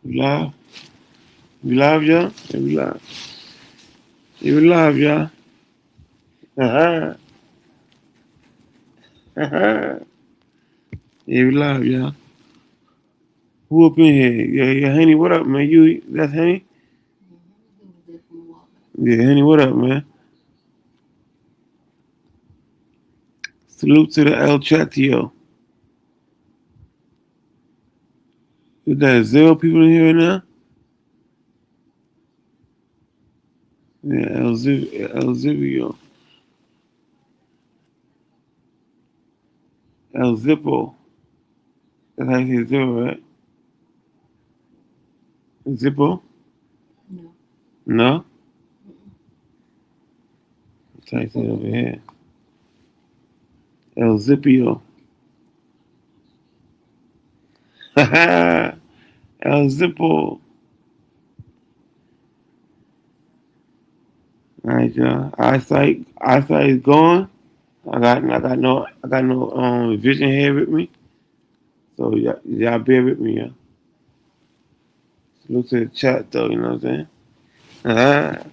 We live? We live, y'all? Yeah, we live. Yeah, we live, y'all. Uh-huh. Uh-huh. Yeah, we live, y'all. Who up in here? Yeah, Henny, what up, man? That's Henny? Yeah, Henny, what up, man? Salute to the El Chatio. Is that 0 people in here right now? Yeah, El Zivio. El Zippo. That's how you say zero, right? Zippo? No? That's how you say it over here. El Zipio. El Zippo. All right, y'all. Eyesight is gone. I got no vision here with me. So y'all bear with me, yeah. Look to the chat though, you know what I'm saying? Uh-huh.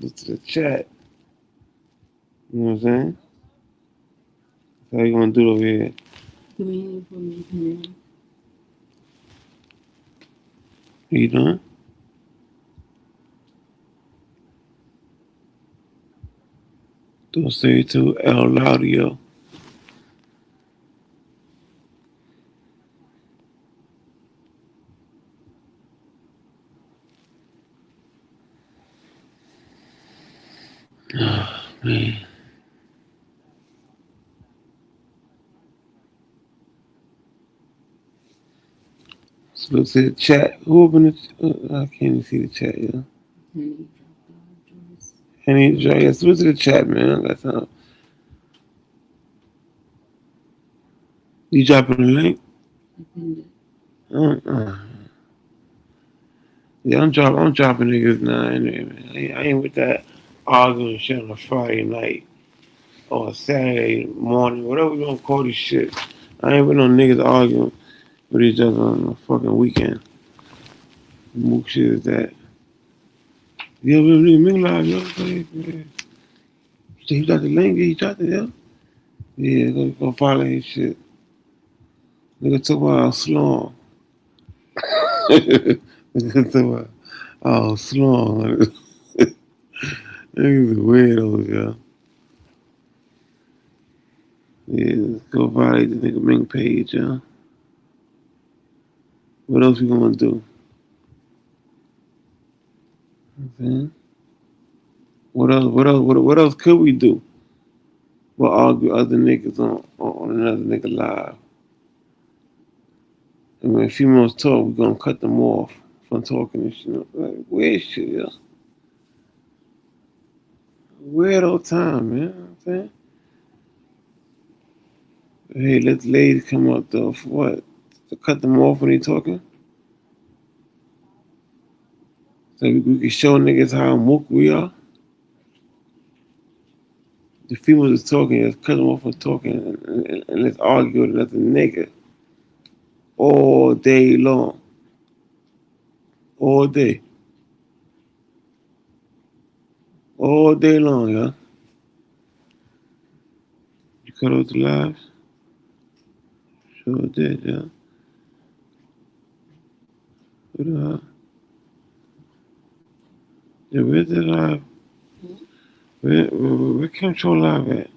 Look to the chat. You know what I'm saying? That's how you gonna do it over here. How you doing? Don't say it to El Laudio. Oh, man. So look to the chat. Who opened it? I can't even see the chat, yeah. Any joy? Yes, look to the chat, man. I got time. You dropping the link? Uh-uh. Yeah, I'm dropping niggas now anyway, man. I ain't with that arguing shit on a Friday night or a Saturday morning, whatever you gonna call this shit. I ain't with no niggas arguing with each other on a fucking weekend. Mook shit is that. Yeah, we Ming live, yo. Yeah. So he got the link, he dropped it, yo. Yeah, go follow his shit. Nigga talk about slong. Nigga talk about slong. Niggas weirdos, yo. Yeah, go violate the nigga Ming page, yo. What else we gonna do? Okay. What else could we do? But argue other niggas on another nigga live. And when females talk, we gonna cut them off from talking and shit. Like, weird shit, yo. Weirdo time, man. You know what I'm saying? Hey, let the ladies come up though. For what? To cut them off when they talking? So we can show niggas how mook we are. The females is talking, let's cut them off from talking and let's argue with another nigga all day long. All day. All day long, yeah. You cut off the lives? Sure did, yeah. What the hell? Yeah, where's the live? Where Control Live at?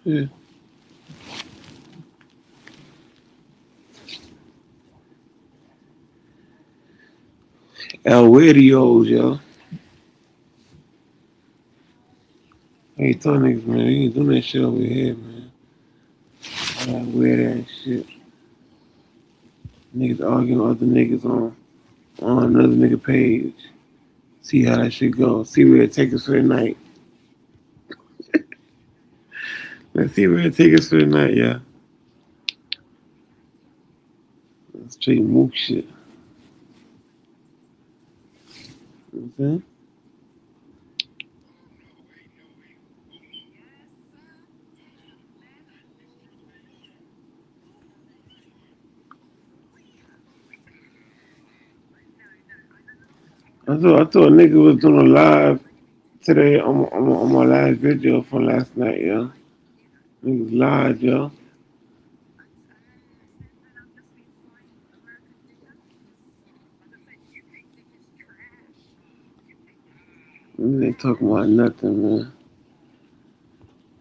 Yeah. El Radios, yo. I ain't telling niggas, man, you ain't doing that shit over here, man. All that weird ass shit. Niggas arguing with other niggas on another nigga page. See how that shit goes. See where it takes us for the night. Let's see where it takes us for the night, yeah. Straight mook shit. You know what I'm saying? I thought a nigga was doing a live today on my last video from last night, yo. Niggas lied, yo. They ain't talking about nothing, man.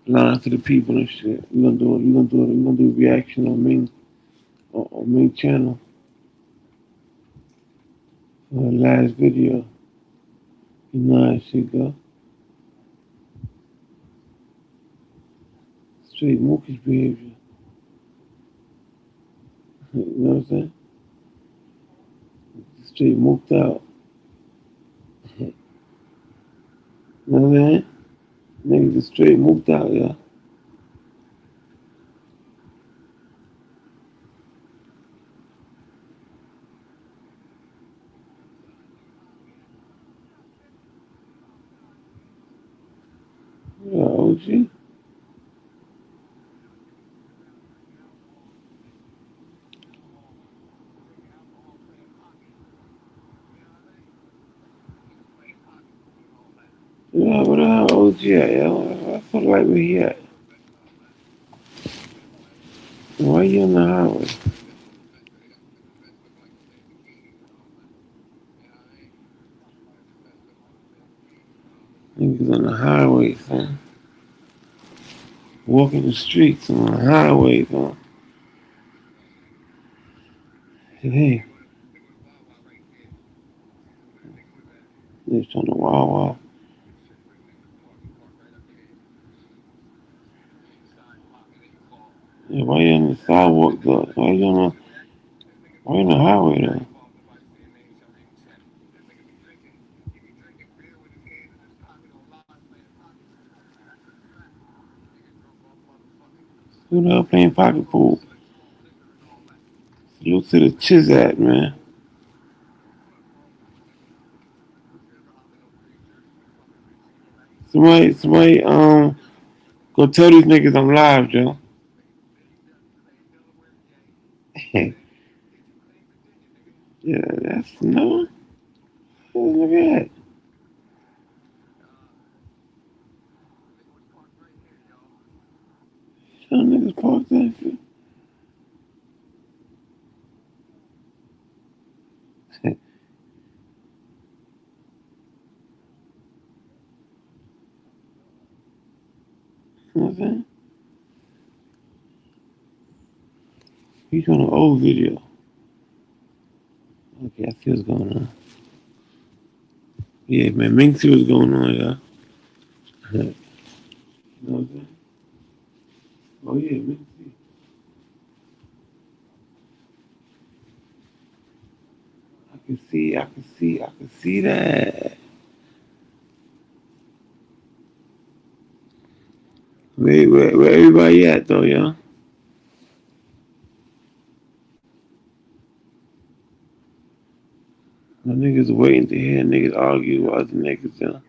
Lying to the people and shit. We gonna do a reaction on Ming channel for the last video. You know how shit go. Straight mookish behavior. You know what I'm saying? Straight mooked out. You know what I'm saying? Niggas just straight mooked out, yeah. Yeah, OG. Yeah, where the hell OG at, yo? I feel like where he at. Why you on the highway? Niggas on the highway, son. Walking the streets on the highway, son. Hey, they're trying to wow wow. Yeah, why you on the sidewalk though? Why you on the highway though? Who the hell playing pocket pool? Salute to the Chizat, man. Somebody, go tell these niggas I'm live, Joe. Yeah, that's no. Look at that. Some niggas parked that shit. You know what I'm saying? He's on an old video. Okay, I see what's going on. Yeah, man, Ming see what's going on, yeah. You know what I'm saying? Oh yeah, Ming see. I can see that. Where everybody at though, yeah? The niggas waiting to hear niggas argue with other niggas, yeah.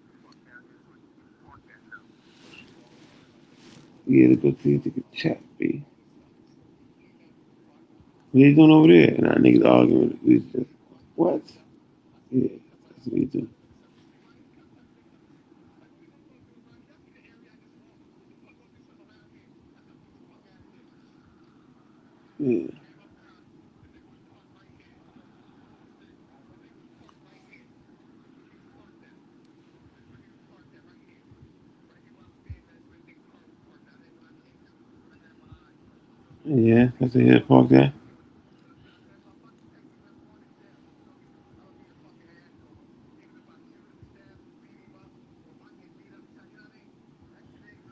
Yeah, to go see take a chat, B. What they doing over there? Nah, niggas arguing with each other. What? Yeah, that's what they do. Yeah. Yeah, that's a hip park there.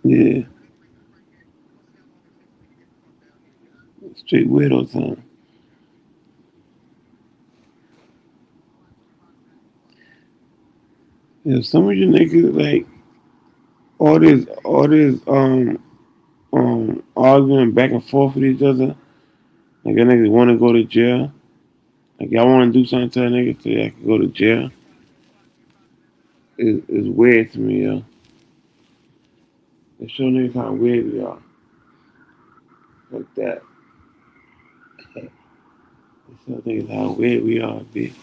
Yeah, straight weirdo time. Yeah, some of you niggas like all this arguing back and forth with each other. Like that niggas want to go to jail. Like y'all want to do something to a nigga so y'all can go to jail. It's weird to me, yo. It show niggas how weird we are. Like that. It show niggas how weird we are, B.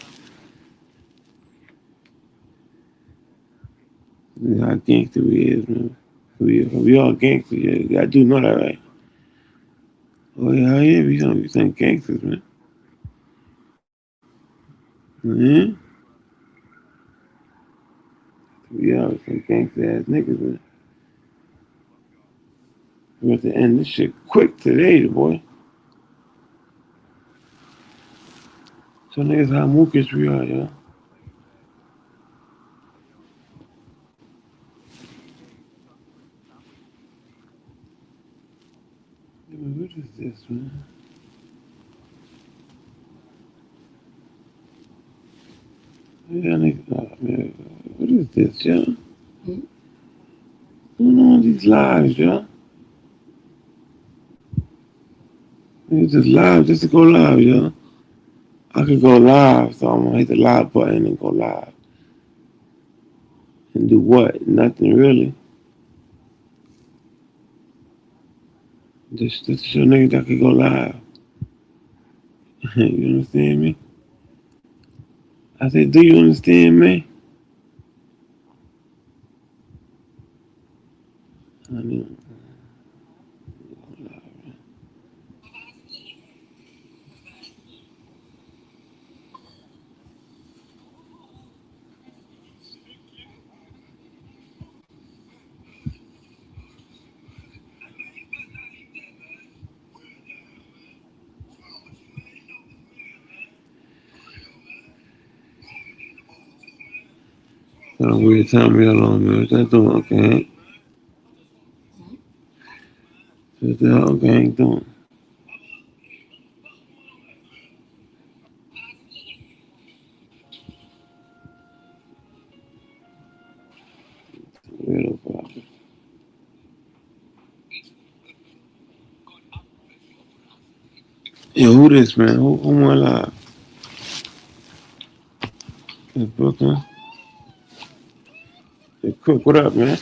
That's how gangster we is, man. We all gangsters, yeah. I do know that, right? Oh yeah, we some gangsters, man. Yeah, we are some gangster ass niggas, man. We have to end this shit quick today, boy. So niggas how mookish we are, yo. What is this, man? Yeah, nigga, man, what is this, yo? What's going on these lives, yo? Niggas just live just to go live, yo. I could go live, so I'm gonna hit the live button and go live. And do what? Nothing really. Just to show niggas that I could go live. You understand me? I said, do you understand me? I mean, weird time me alone, man. What that doing, okay? What the hell gang doing? Weirdo problem. Yo, who this, man? Who am I live? It's Brooklyn. Hey, Cook, what up, man?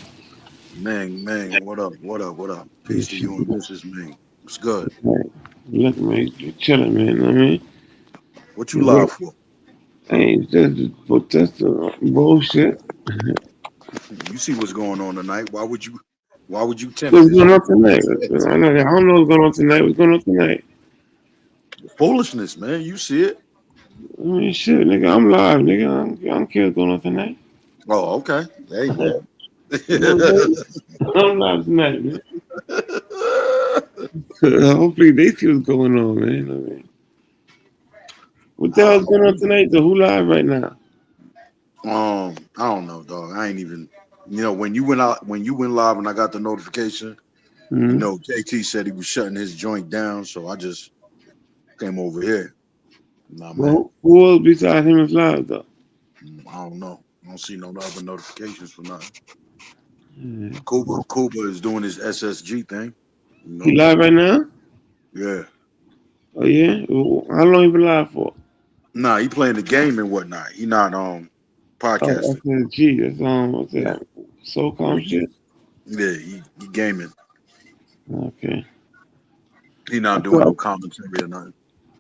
Ming, what up? What up? What up? Yeah, Peace to shit, you and Mrs. Ming. It's good. man. Look, man, you chilling, man. You know what I mean? What you You work, live for? ain't just bullshit. You see what's going on tonight. Why would you tempt What's this? going on tonight? I don't know what's going on tonight. What's going on tonight? Foolishness, man. You see it. I mean, shit, nigga, I'm live, nigga. I don't care what's going on tonight. Oh, okay. There you go. I'm live tonight, man. Hopefully they see what's going on, man. You know what I mean? What the hell's going on tonight, though? Who live right now? I don't know, dog. I ain't even when you went live and I got the notification, Hmm. KT said he was shutting his joint down, so I just came over here. Nah, man. Who else besides him is live, though? I don't know. I don't see no other notifications for nothing. Yeah. Kuba is doing his SSG thing. You He know? live right now? Yeah. Oh, yeah? How long he been live for? Nah, he playing the game and whatnot. He not Oh, podcasting. SSG. That's, what's Yeah. that? SOCOM Yeah. shit? Yeah, he gaming. Okay. He I not doing no thought, commentary or nothing.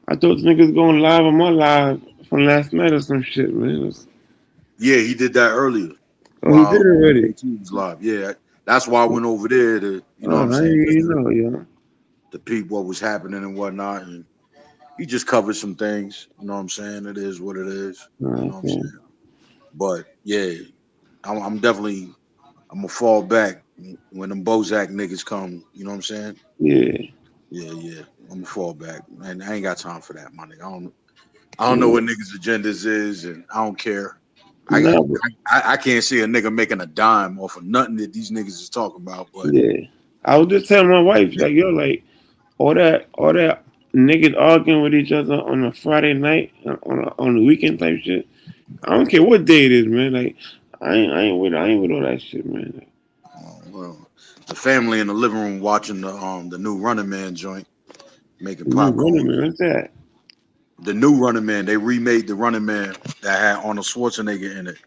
I thought the niggas going live on my live from last night or some shit, man. Yeah, he did that earlier Oh, he did while it already. KT was live. Yeah, that's why I went over there to, what Oh, I'm I saying, didn't just even know, yo. to peep what was happening and whatnot. And he just covered some things. You know what I'm saying? It is what it is. You know what I'm Okay. saying? But yeah, I'm definitely I'm gonna fall back when them Bozak niggas come. You know what I'm saying? Yeah. Yeah. I'm gonna fall back, and I ain't got time for that, my nigga. I don't know Yeah. what niggas' agendas is, and I don't care. I Nah, I, but I can't see a nigga making a dime off of nothing that these niggas is talking about. But yeah. I was just telling my wife, like, yo, like, all that niggas arguing with each other on a Friday night, on the weekend type shit. I don't care what day it is, man. Like, I ain't with all that shit, man. Like, well, the family in the living room watching the new Running Man joint, making the new running popcorn. man, what's that? The new Running Man, they remade the Running Man that had Arnold Schwarzenegger in it.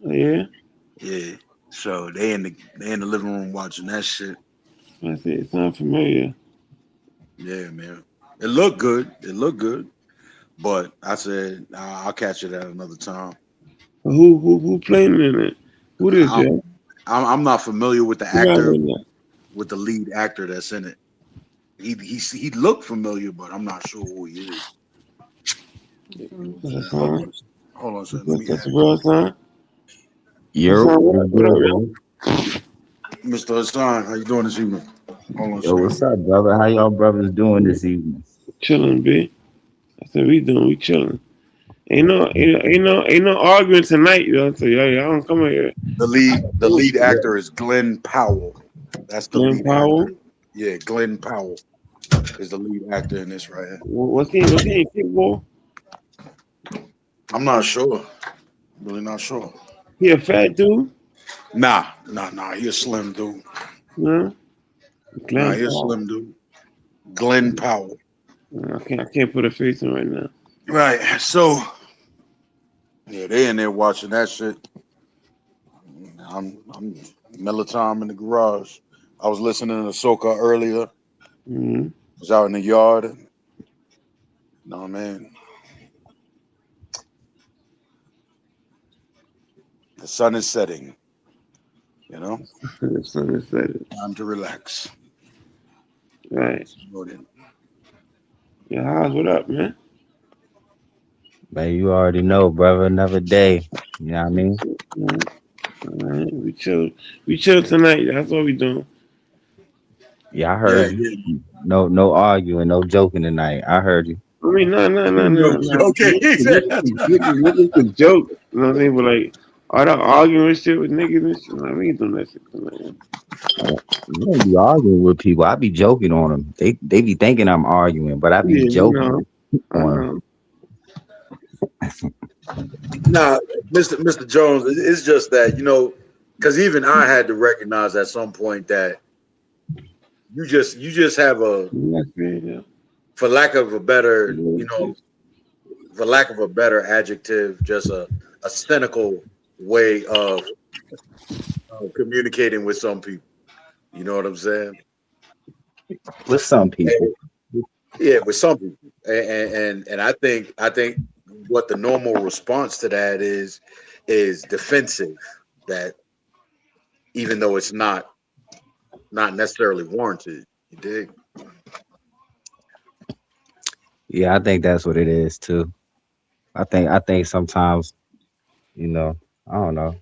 Oh, yeah? Yeah, so they in the living room watching that shit. I said, it sounds familiar. Yeah, man, it looked good. It looked good. But I said I'll catch it at another time. Who playing in it? Who this, I yo? I'm not familiar with the You got actor, right now. with the lead actor that's in it. He looked familiar, but I'm not sure who he is. You know what I'm That's a saying? Hold sign. on, hold on a second. Let me That's add a real sign. Yo, Hassan, what's what up, good, yo? bro? Mr. Hassan. How you doing this evening? Hold on a Yo, second. what's up, brother? How y'all brothers doing this evening? Chilling, B. That's what we doing. We chilling. Ain't no arguing tonight, yo. So y'all don't come here. The lead actor is Glenn Powell. That's the Glenn lead Powell. actor. Yeah, Glenn Powell is the lead actor in this right here. What's he in kickball? I'm not sure. Really not sure. He a fat dude? Nah. He a slim dude. No. Nah, Glenn he a Powell. slim dude. Glenn Powell. I can't put a face on right now. Right. So yeah, they in there watching that shit. I'm Melatonin in the garage. I was listening to Soca earlier. Mm-hmm. Was out in the yard. No man. The sun is setting. You know, The son said it. time to relax. Right. Go then. Yeah, Haas, what up, man? Man, you already know, brother. Another day. You know what I mean? Right. All right. We chill. We chill tonight. That's what we doing. Yeah, I Yeah, heard you. yeah. No arguing, no joking tonight. I heard you. I mean, no, no, no, no, No no. joking. Niggas could joke. You know what I mean? But like, all that arguing and shit with niggas and shit. Nah, we ain't doing that shit tonight. I don't be arguing with people. I be joking on them. They be thinking I'm arguing, but I be Yeah, you joking know. I on them. know. Nah, Mr. Jones, it's just that, because even I had to recognize at some point that you just have a, That's good, yeah. for lack of a better, Yeah. for lack of a better adjective, just a cynical way of communicating with some people. You know what I'm saying? With some people. Yeah, with some people, and I think what the normal response to that is defensive. That even though it's not necessarily warranted, you dig? Yeah, I think that's what it is too. I think sometimes, you know, I don't know.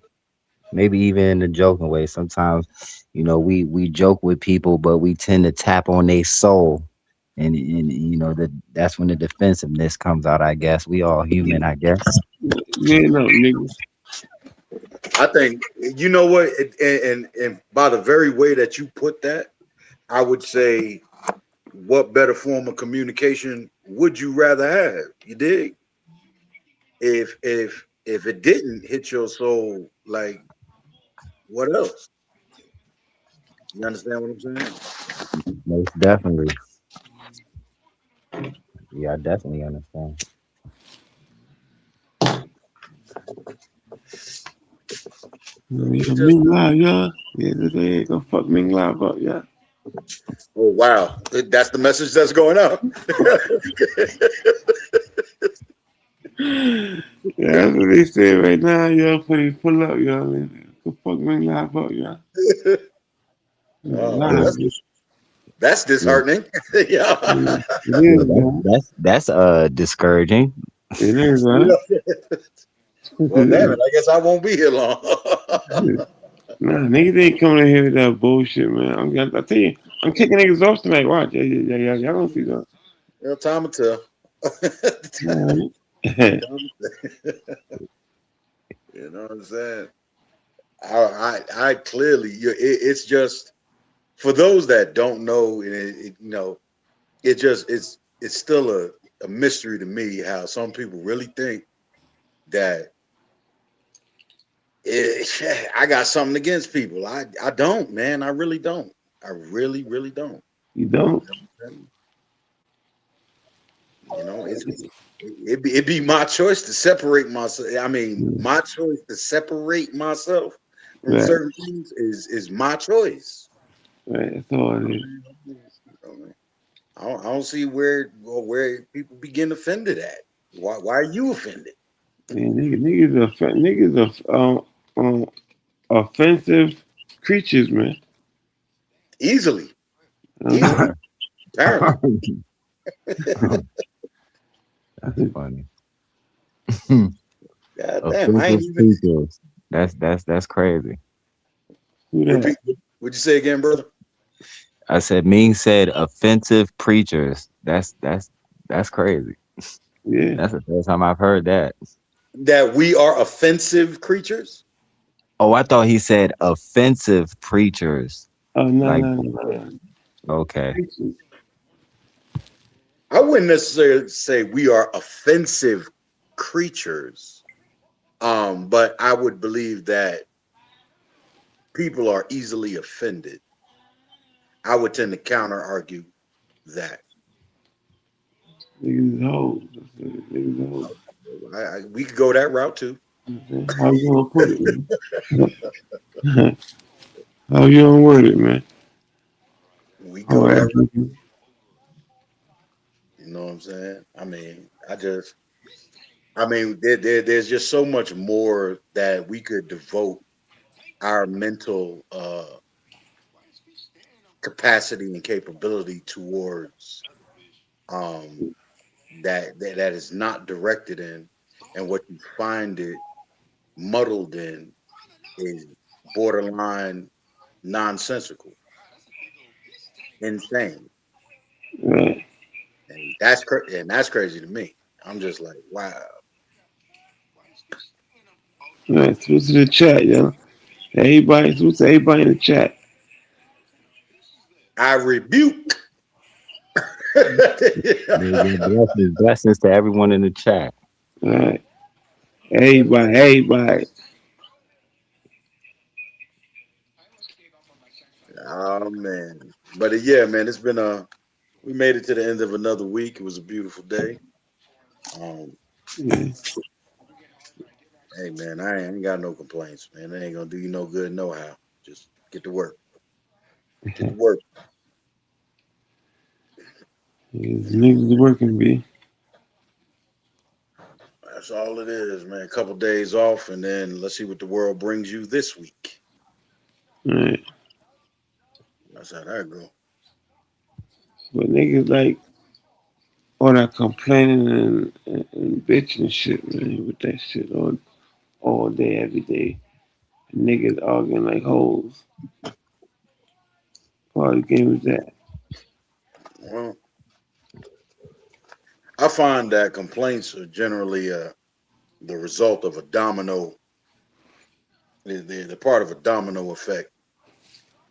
Maybe even in a joking way. Sometimes, we joke with people, but we tend to tap on their soul, and that's when the defensiveness comes out. I guess we all human. I guess. Man up, niggas. I think you know what, and by the very way that you put that, I would say, what better form of communication would you rather have? You dig? If it didn't hit your soul, like what else? You understand what I'm saying? Most definitely. Yeah, I definitely understand. Yeah, It just Ming Live, yeah. Yeah, they go fuck Ming Live up, yeah. oh wow, that's the message that's going out. Yeah, that's what they say right now, yo. Pull up, yo. Go fuck Ming Live up, yeah. Oh man, Yeah, Live, yeah. that's yeah, disheartening. Yeah. Yeah, it yeah. is, man. That's discouraging. It is, Yeah. huh? Well, damn it, I guess I won't be here long. Nah, niggas ain't coming in here with that bullshit, man. I tell you, I'm kicking niggas off tonight. Watch, yeah. Y'all gonna see that. Time will tell. All Time right. will tell. You know what I'm saying? I clearly, it's just for those that don't know, it just it's still a mystery to me how some people really think that I got something against people. I don't, man. I really don't. I really don't. You don't? It'd be my choice to separate myself. I mean, my choice to separate myself from Right, certain things is my choice. right. That's all it is. I don't see where people begin offended at. Why are you offended? Man, niggas are offensive creatures, man. Easily, Uh-huh. easily. Apparently. That's funny. God damn, I ain't Offensive even speakers. That's crazy. Who that? repeat. Would you say again, brother? I said Ming said offensive preachers. That's crazy. Yeah. That's the first time I've heard that. That we are offensive creatures? Oh, I thought he said offensive preachers. Oh no Like, no no no. okay. Creatures. I wouldn't necessarily say we are offensive creatures. But I would believe that people are easily offended. I would tend to counter argue that. Niggas hoes. Niggas hoes. We could go that route too. Okay. How you gonna put it, man? How you gonna word it, man? We All go right. that route. You know what I'm saying? There's just so much more that we could devote our mental capacity and capability towards um, that is not directed in, and what you find it muddled in is borderline nonsensical, insane, Right. and that's crazy to me. I'm just like, wow. Right. Switch to the chat, yo. Everybody, switch to everybody in the chat. I rebuke. Yeah, blessings to everyone in the chat. Right. Everybody, everybody. Oh man, but yeah, man, it's been a. We made it to the end of another week. It was a beautiful day. Um, Yeah. hey man, I ain't got no complaints, man. It ain't gonna do you no good, no how. Just get to work. Get to work. These niggas working, B. That's all it is, man. A couple days off, and then let's see what the world brings you this week. Right. That's how that go. But niggas like all that complaining and bitching shit, man, with that shit all day, every day. Niggas arguing like hoes. Part of the game is that. Well, I find that complaints are generally the result of a domino. They're part of a domino effect,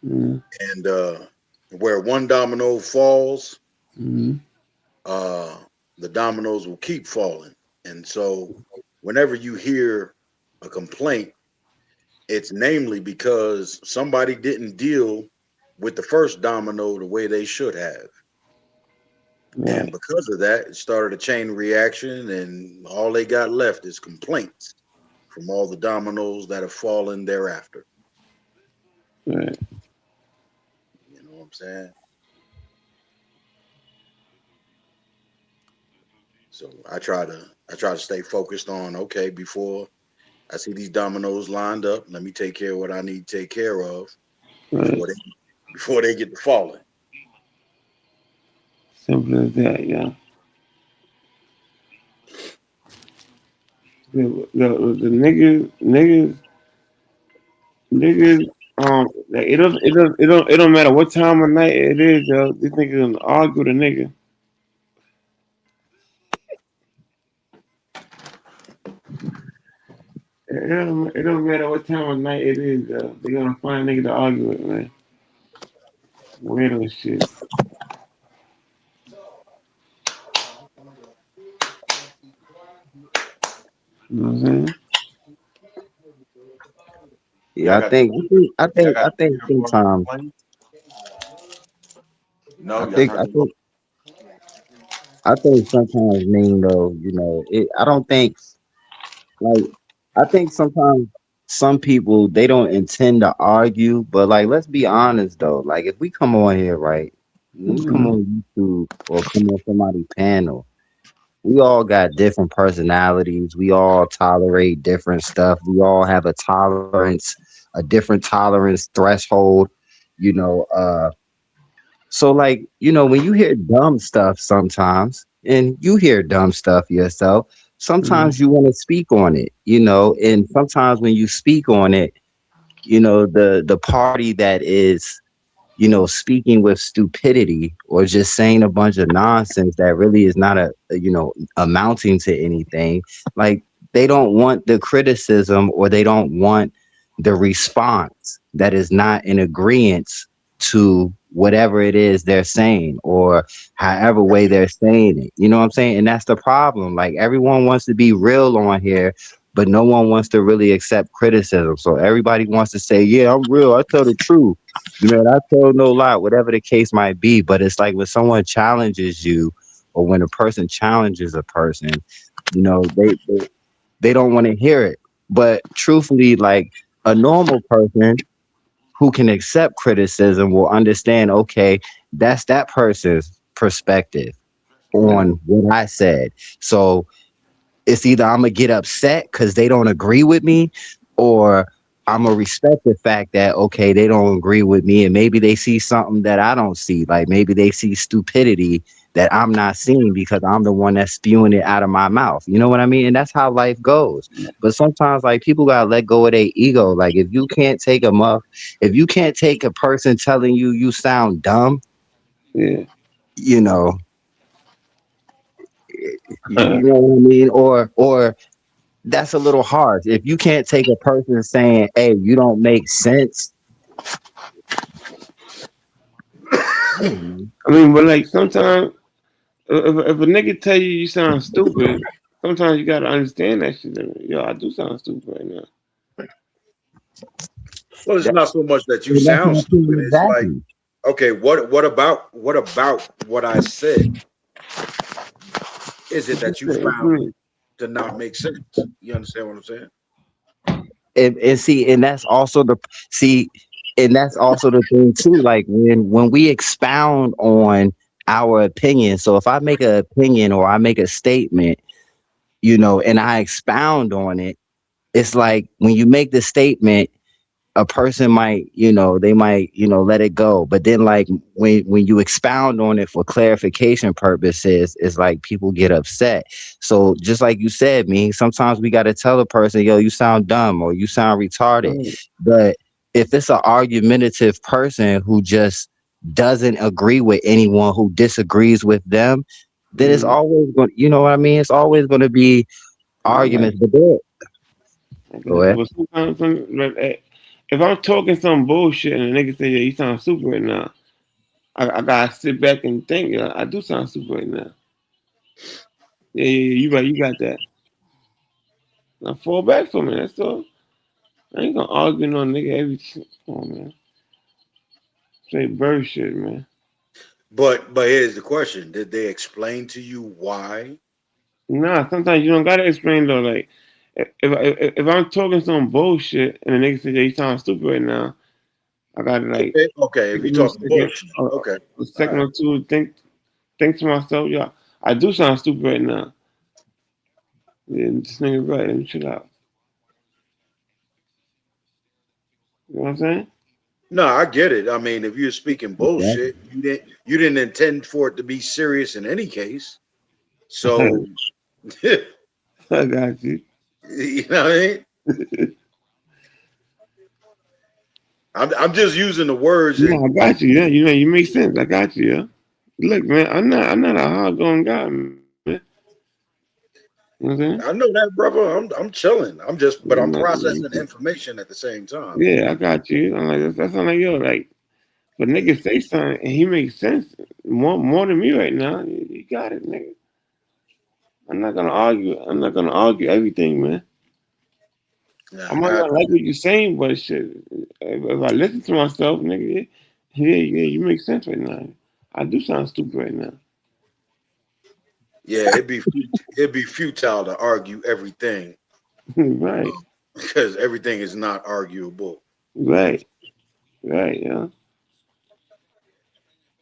Mm-hmm. and where one domino falls, Mm-hmm. uh, the dominoes will keep falling. And so, whenever you hear a complaint, it's namely because somebody didn't deal with the first domino the way they should have. And Right, because of that, it started a chain reaction, and all they got left is complaints from all the dominoes that have fallen thereafter. right. You know what I'm saying? So I try to stay focused on, okay, before I see these dominoes lined up, let me take care of what I need to take care of Right. before they get to falling. Simple as that, yeah. The niggas, like, it don't matter what time of night it is, yo. These niggas gonna argue with a nigga. It don't matter what time of night it is, yo. They gonna find a nigga to argue with, man. Weirdo shit. You know what I'm saying? Yeah, Y'all got I think more to sometimes complain? No, y'all turned it off. I think sometimes mean though, I don't think like I think sometimes some people they don't intend to argue, but like let's be honest though, like if we come on here, right? When we come Mm-hmm. on YouTube or come on somebody's panel, we all got different personalities. We all tolerate different stuff. We all have a tolerance a different tolerance threshold, you know. So like, when you hear dumb stuff sometimes, and you hear dumb stuff yourself, Mm. sometimes you want to speak on it, and sometimes when you speak on it, the party that is speaking with stupidity or just saying a bunch of nonsense that really is not amounting to anything. Like, they don't want the criticism, or they don't want the response that is not in agreement to whatever it is they're saying, or however way they're saying it. You know what I'm saying? And that's the problem. Like, everyone wants to be real on here, but no one wants to really accept criticism. So everybody wants to say, yeah, I'm real, I tell the truth. I tell no lie, whatever the case might be. But it's like when someone challenges you, or when a person challenges a person, they don't want to hear it. But truthfully, like, a normal person who can accept criticism will understand, okay, that's that person's perspective Right. on what I said. So it's either I'm gonna get upset because they don't agree with me, or I'm gonna respect the fact that, okay, they don't agree with me, and maybe they see something that I don't see. Like, maybe they see stupidity that I'm not seeing because I'm the one that's spewing it out of my mouth. You know what I mean? And that's how life goes. But sometimes, like, people gotta let go of their ego. Like, if you can't take a person telling you you sound dumb, Yeah. you know, you know what I mean, or that's a little harsh. If you can't take a person saying, "Hey, you don't make sense," I don't know. I mean, but like sometimes if a nigga tell you you sound stupid, sometimes you gotta understand that shit. Yo, I do sound stupid right now. Well, it's That, not so much that you that's sound my stupid. opinion It's like, exactly. okay, what about what I said is it What you that you say? What you found mean? to not make sense? You understand what I'm saying? And see, and that's also the thing too. Like, when we expound on our opinion. So if I make an opinion or I make a statement, and I expound on it, it's like when you make the statement, a person might, they might, let it go. But then, like, when you expound on it for clarification purposes, it's like people get upset. So just like you said, me, sometimes we got to tell a person, yo, you sound dumb or you sound retarded. Right. But if it's an argumentative person who just doesn't agree with anyone who disagrees with them, then it's Mm, always going, you know what I mean? It's always going to be I got arguments. But there, I got go you. ahead. But sometimes like, if I'm talking some bullshit and a nigga say, yeah, you sound stupid right now, I gotta sit back and think, yeah, I do sound stupid right now. Yeah, yeah, yeah, you right, you got that. Now fall back from it, that's all. I ain't gonna argue no nigga every come on, man. Straight bird shit, man. But here's the question: did they explain to you why? Nah, sometimes you don't gotta explain though. Like, if I'm talking some bullshit and the nigga say, "Yeah, you sound stupid right now," I gotta like Okay, okay. If take a you're little talking second, bullshit, okay, a all second right. or two, to think to myself, yeah, I do sound stupid right now. Yeah, this nigga right. Let me chill out. You know what I'm saying? No, I get it. I mean, if you're speaking bullshit, you didn't intend for it to be serious in any case. So, you I got you. know what I mean? I'm just using the words No, and I got you. Yeah, you know, you make sense. I got you. Yeah. Look, man, I'm not a hard going guy, man. You know what I'm saying? I know that, brother. I'm chilling. But I'm I'm not, processing information at the same time. yeah, I got you. I'm like, that's not like yo, like, but nigga say something and he makes sense more than me right now. You got it, nigga. I'm not gonna argue. I'm not gonna argue everything, man. Yeah, I I might got not like you. what you're saying, but shit, if I listen to myself, nigga, yeah, yeah, you make sense right now. I do sound stupid right now. Yeah, it'd be futile to argue everything Right, because everything is not arguable. right, right, yeah.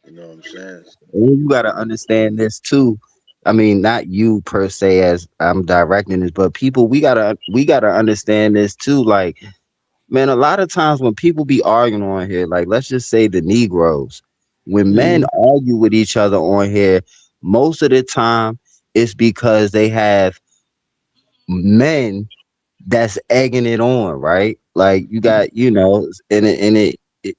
You know what I'm saying? And you got to understand this too. I mean, not you per se as I'm directing this, but people, we gotta understand this too. Like, Man, a lot of times when people be arguing on here, like let's just say the Negroes, when men Mm, argue with each other on here, most of the time it's because they have men that's egging it on, right? Like you got, it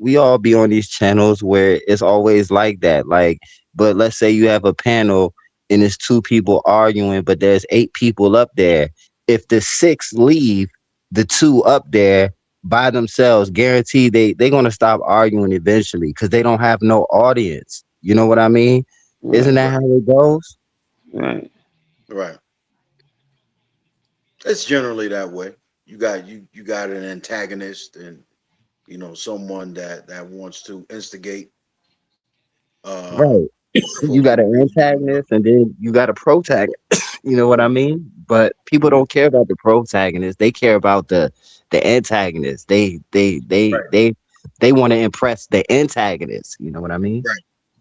we all be on these channels where it's always like that. Like, but let's say you have a panel and it's two people arguing, but there's eight people up there. If the six leave, the two up there by themselves, guaranteed they're gonna stop arguing eventually because they don't have no audience. You know what I mean? Isn't right, that Right, how it goes? right, right. It's generally that way. You got an antagonist and someone that wants to instigate uh Right. for You got one an reason or another. antagonist and then you got a protagonist. You know what I mean? But people right, don't care about the protagonist. They care about the antagonist. Right, They want to impress the antagonist. You know what I mean?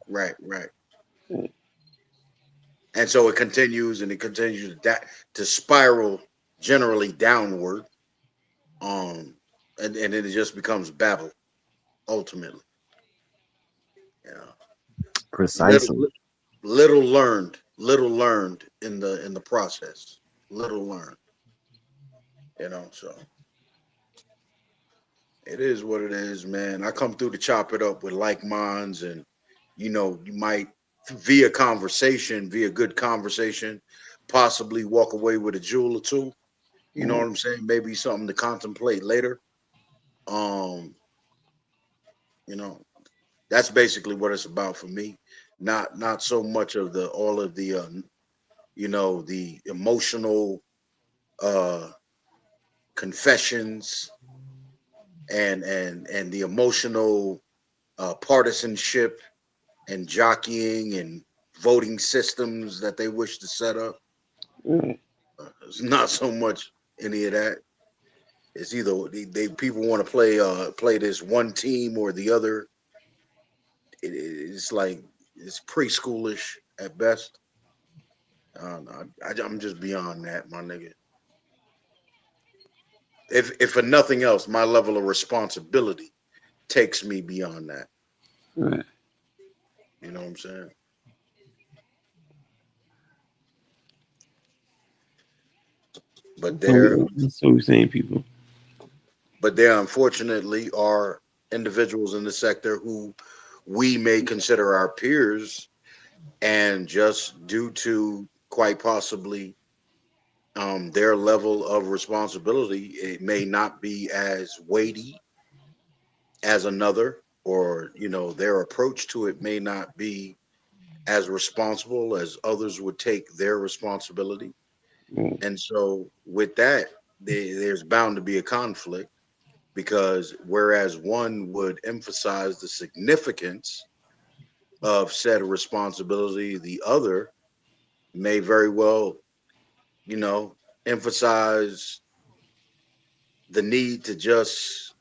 right, right. right, And so it continues to spiral generally downward. And then it just becomes babble ultimately. You know, little Precisely. little learned in the process. Little learned, so it is what it is, man. I come through to chop it up with like minds, and you might via good conversation, possibly walk away with a jewel or two. You know what right, I'm saying? Maybe something to contemplate later. Um, you know, that's basically what it's about for me. Not so much of the all of the the emotional uh confessions and the emotional partisanship and jockeying and voting systems that they wish to set up. right, It's not so much any of that. It's either they people want to play this one team or the other. It's like it's preschoolish at best. I don't know. I'm just beyond that, my nigga. If for nothing else, my level of responsibility takes me beyond that. right. You know what I'm saying? But there, That's what we're saying, people. but there unfortunately are individuals in the sector who we may consider our peers, and just due to quite possibly their level of responsibility, it may not be as weighty as another, or their approach to it may not be as responsible as others would take their responsibility. Right, And so with that, there's bound to be a conflict, because whereas one would emphasize the significance of said responsibility, the other may very well, you know, emphasize the need to just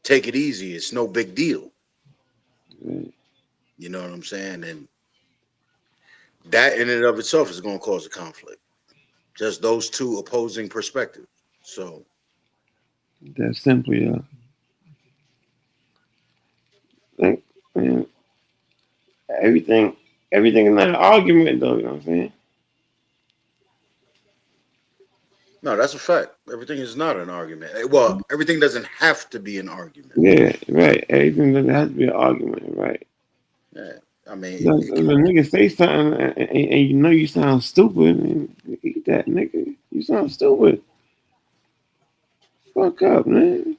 take it easy. It's no big deal. right. You know what I'm saying? And that in and of itself is going to cause a conflict. Just those two opposing perspectives. So, That's simply like, man, everything, everything is not an argument, though. You know what I'm saying? no, that's a fact. Everything is not an argument. Well, everything doesn't have to be an argument. Yeah, right. Everything doesn't have to be an argument, right? Yeah. I mean, The, it the can, nigga say something and you know you sound stupid and eat that nigga. You sound stupid. Fuck up, man.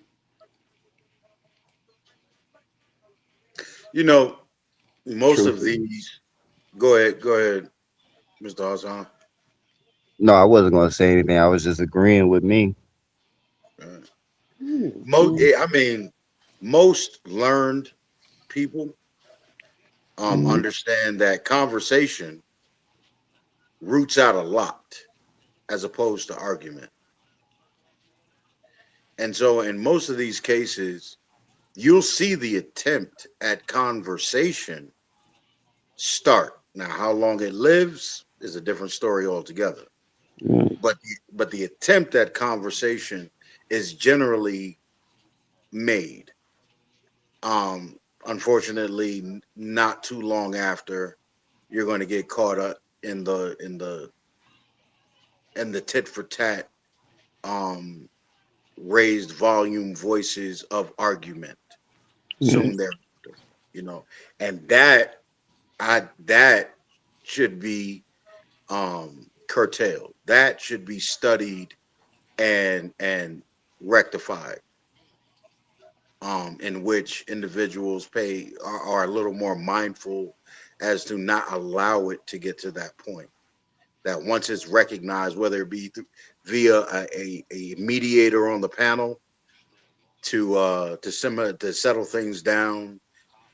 you know, most of Truthfully. these. Go ahead, Mr. Hassan. No, I wasn't gonna say anything. I was just agreeing with me. Uh, Yeah, I mean, most learned people mm-hmm. understand that conversation roots out a lot as opposed to argument. And so, in most of these cases, you'll see the attempt at conversation start. Now, how long it lives is a different story altogether. Right, But the attempt at conversation is generally made. Unfortunately, not too long after, you're going to get caught up in the tit for tat, um, raised volume voices of argument Right. soon thereafter. You know, and that should be curtailed. That should be studied and rectified. In which individuals are a little more mindful as to not allow it to get to that point. That once it's recognized, whether it be via a mediator on the panel to settle things down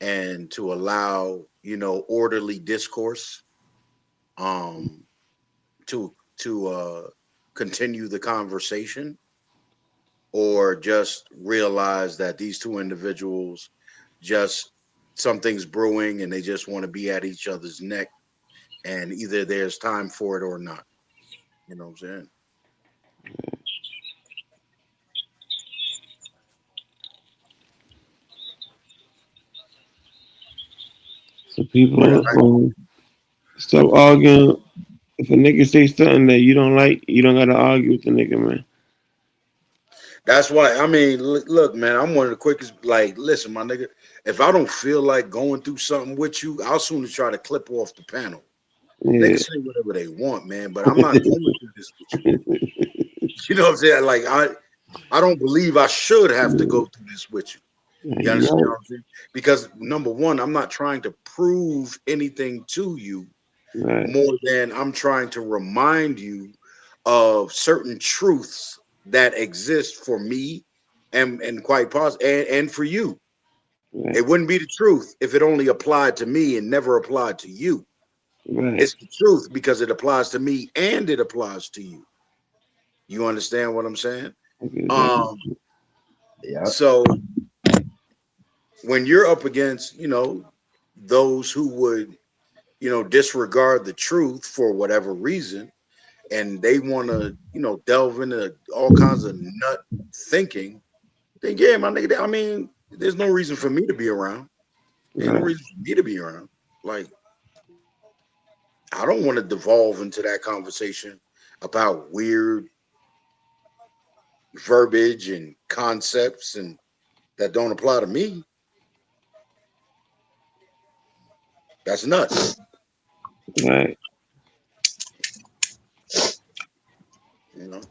and to allow orderly discourse, um, to continue the conversation, or just realize that these two individuals just something's brewing and they just want to be at each other's neck, and either there's time for it or not. You know what I'm saying? So But people stop arguing. If a nigga say something that you don't like, you don't gotta argue with the nigga, man. that's why, I mean, look, man, I'm one of the quickest. Like, listen, my nigga, if I don't feel like going through something with you, I'll sooner try to clip off the panel. Yeah. Niggas say whatever they want, man, but I'm not going through this with you. You know what I'm saying? Like, I don't believe I should have to go through this with you. You You understand right. what I'm saying? Because number one, I'm not trying to prove anything to you Right. more than I'm trying to remind you of certain truths that exist for me, and quite possible, and for you. Right. It wouldn't be the truth if it only applied to me and never applied to you. Right. It's the truth because it applies to me and it applies to you. You understand what I'm saying? Okay, exactly. Um, Yeah. so when you're up against, those who would, disregard the truth for whatever reason, and they want to, delve into all kinds of nut thinking, then yeah, my nigga, I mean, there's no reason for me to be around. Ain't no Right. reason for me to be around. Like, I don't want to devolve into that conversation about weird verbiage and concepts and that don't apply to me. That's nuts. Right. You know.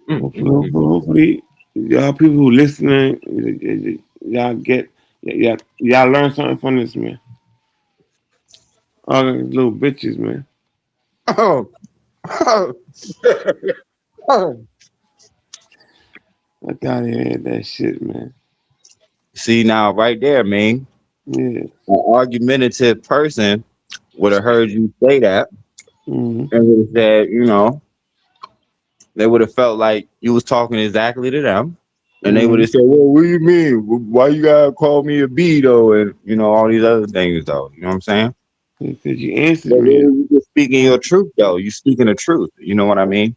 Hopefully, y'all people who listening, y'all get, y'all learn something from this, man. All the little bitches, man. Oh, oh, oh. I gotta hear that shit, man. See now, right there, man. Yeah. An argumentative person would have heard you say that Mm-hmm. and would have said, they would have felt like you was talking exactly to them, and they would Mm-hmm. have said, "Well, what do you mean? Why you gotta call me a B though?" And all these other things though. You know what I'm saying? Because you answered But me. really, you just speaking your truth though. You speaking the truth. You know what I mean?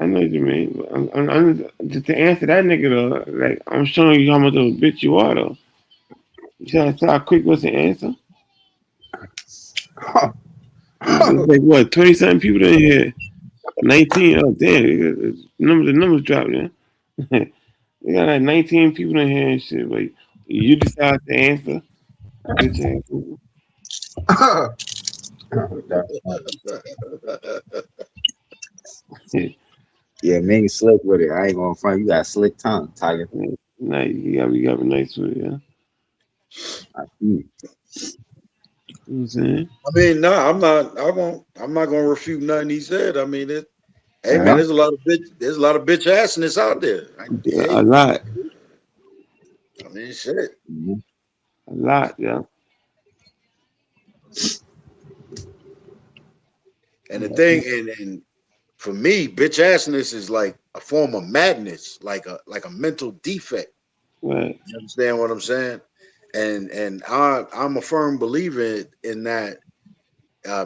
I know what you mean. Just to answer that nigga though, like I'm showing you how much of a bitch you are though. You trying to see how quick was the answer? It's like what, 20 something people in here? 19. Oh damn, the numbers dropped, man. We got like 19 people in here and shit, but you decide to answer, bitch ass. That's funny. Yeah, Ming slick with it. I ain't gonna front. You got slick tongue, Tiger. Nah, you gotta be nice with it, yeah. I see. You know what I'm saying? I mean, no, I'm not. I won't. I'm not gonna refute nothing he said. I mean, hey man, Yeah. there's a lot of bitch assness out there. A Hey, lot, I mean, shit. Mhm. a lot, yeah. And the thing, and for me, bitch assness is like a form of madness, like a mental defect. Right, You understand what I'm saying? And I'm a firm believer in that.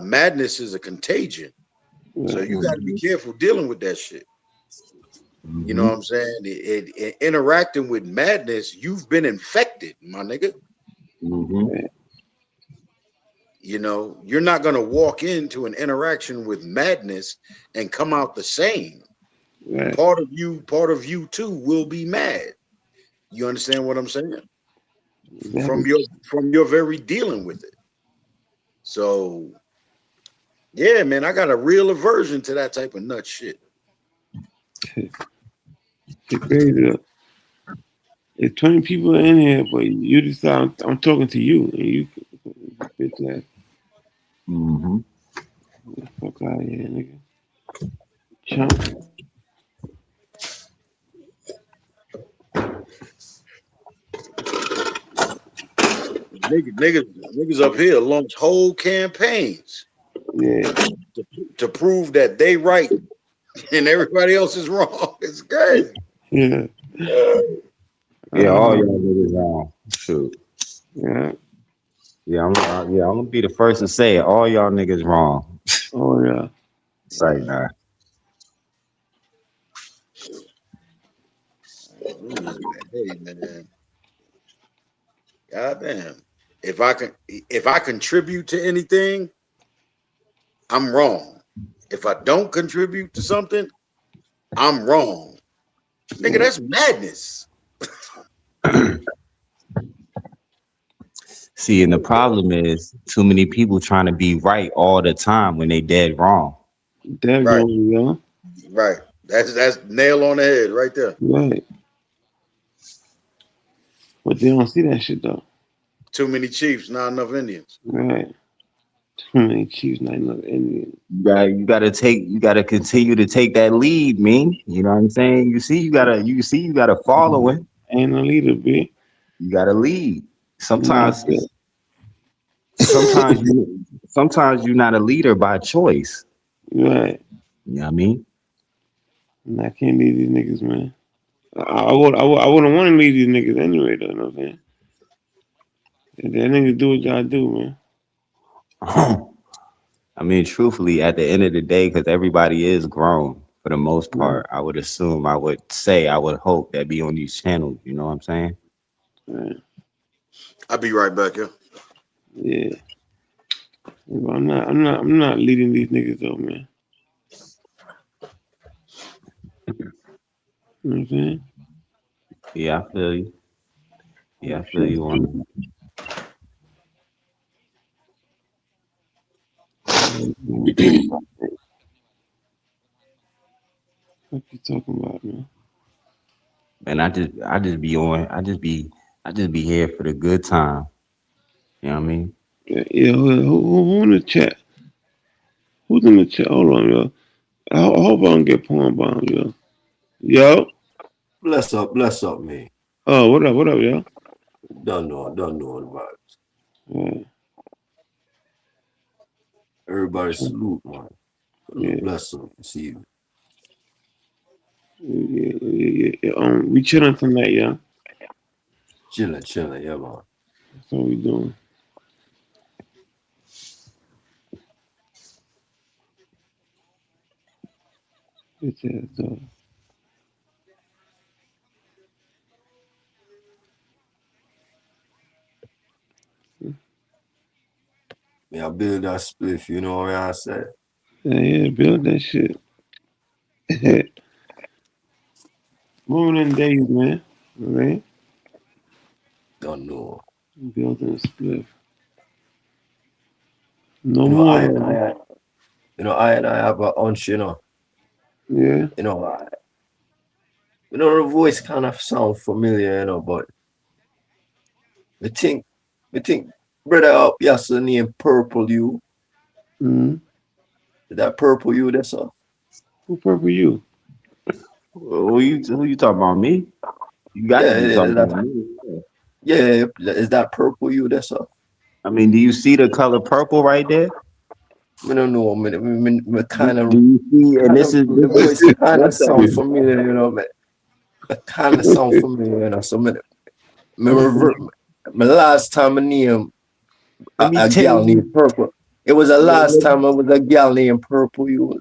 Madness is a contagion, so right. you got to be Mhm. careful dealing with that shit. You know what I'm saying? Interacting with madness, you've been infected, my nigga. Right. You know, you're not gonna walk into an interaction with madness and come out the same. Right. Part of you too will be mad. You understand what I'm saying? Exactly. From your very dealing with it. So yeah, man, I got a real aversion to that type of nut shit. It's crazy though. There's 20 people in here, but you decide I'm talking to you, and you bitch ass. Mm-hmm. Get the fuck out of here, nigga. Chump. Niggas up here launched whole campaigns Yeah. to prove that they right and everybody else is wrong. It's crazy. Yeah. Yeah, all Uh, y'all niggas wrong. Shoot. yeah. I'm gonna be the first to say it. All y'all niggas wrong. Oh yeah. Say nah. Hey man, goddamn. If I contribute to anything, I'm wrong. If I don't contribute to something, I'm wrong. Nigga, Yeah. that's madness. See, and the problem is too many people trying to be right all the time when they dead wrong. That Right, goes, yo. right. That's nail on the head right there. Right. But they don't see that shit though. Too many chiefs, not enough Indians. Right. Too many Chiefs, not enough Indians. You gotta continue to take that lead, Ming. You know what I'm saying? You gotta follow it. Ain't no leader, B. You gotta lead. Nah, Sometimes sometimes you're not a leader by choice. right. You know what I mean? And I can't leave these niggas, man. I wouldn't want to leave these niggas anyway, though. You know what I'm saying? If that niggas do what y'all do, man. I mean, truthfully, at the end of the day, because everybody is grown for the most Right. part, I would assume, I would say, I would hope that be on these channels. You know what I'm saying? Right. I'll be right back here. Yeah. But I'm not leading these niggas though, man. You know what I'm saying? Yeah, I feel you. Yeah, Oh, I feel shit. you on that. What you talking about, man? And I just be here for the good time. You know what I mean? Yeah, yeah, who in the chat? Who's in the chat? Hold on, yo. I hope I don't get porn bombed, yo. Yo. Bless up, man. Oh, what up, yo? Done know the vibes. Yeah, Everybody salute, man. yeah, Bless up. See you. yeah. We chilling tonight, yo. Chilling, yeah, man. That's what we doing. Bitch ass dog. Yeah, I build that spliff, you know what I said? Yeah, build that shit. Moving in days, man. All right? Don't know. Building a spliff. No You know, more, I and though. I I have a hunch, Yeah. you know, the voice kind of sound familiar, but we think brother up yesterday named Purple You. Mm-hmm. That Purple You, that's all. Who purple you? Who you talking about? Me? You got to Yeah, be yeah, talking that, about me. yeah, is that Purple You, that's all. I mean, do you see the color purple right there? I don't know, me Do you see? And the this is voice kind of one sound second. familiar, man. It kind of sound familiar, So me revert. My last time I name Let me a tell gal you. named Purple. It was the last time I was a gal named Purple. You,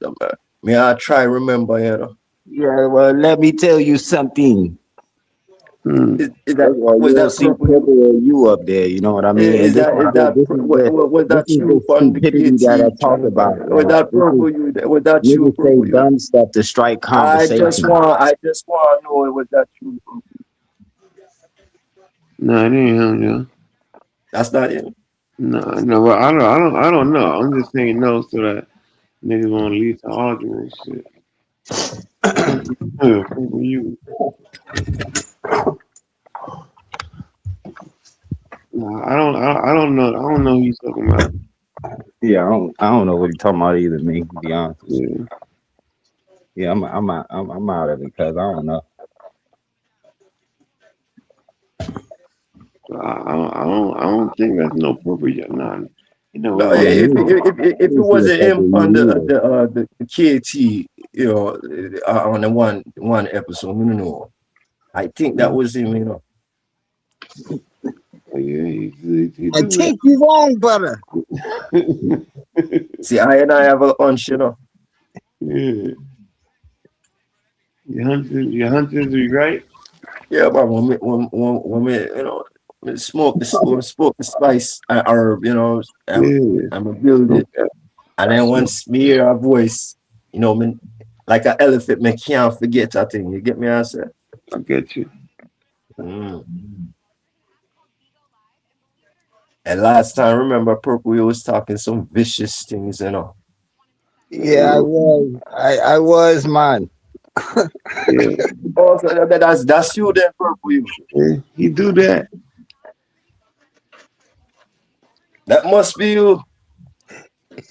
me I try remember, Yeah, well, let me tell you something. Hmm. Is First that of all, you was don't that see purple you? purple or you up there. You know what I mean? And Is that was this that is the you on the stupidity that I KT talk channel? about, Was man. that This is purple you? Was that you niggas say purple you? dumb stuff to strike conversation. I just want to know was that you? No, it ain't him, yo. That's not it. No, no, but I don't know. I'm just saying no so that niggas won't lead to argument and shit. Who you? No, I don't know. I don't know who you talking about. Yeah, I don't know what you're talking about either, me. To be honest with you. Yeah. Yeah, I'm out of it because I don't know. I don't think that's no appropriate. Nah, you know No, what? Hold on, Whatever. let if it me see if wasn't I him can on mute it. the KT, you know, on the one episode, no, no, no. I think that was him, you know. Yeah, he I do think you wrong, brother. that. See, I and I have a hunch, you know. Yeah, your hunters be right. Yeah, but when we, you know, smoke the spice herb, you know, Yeah, I'm a build it, okay. and then once me hear a voice, you know, me, like an elephant, me can't forget that thing. You get me? I say. I get you. Mm. And last time, remember, Purple, we was talking some vicious things, you know. Yeah, I was. I was, man. Yeah, Oh, so that's you then, Purple. You. yeah, he do that. That must be you.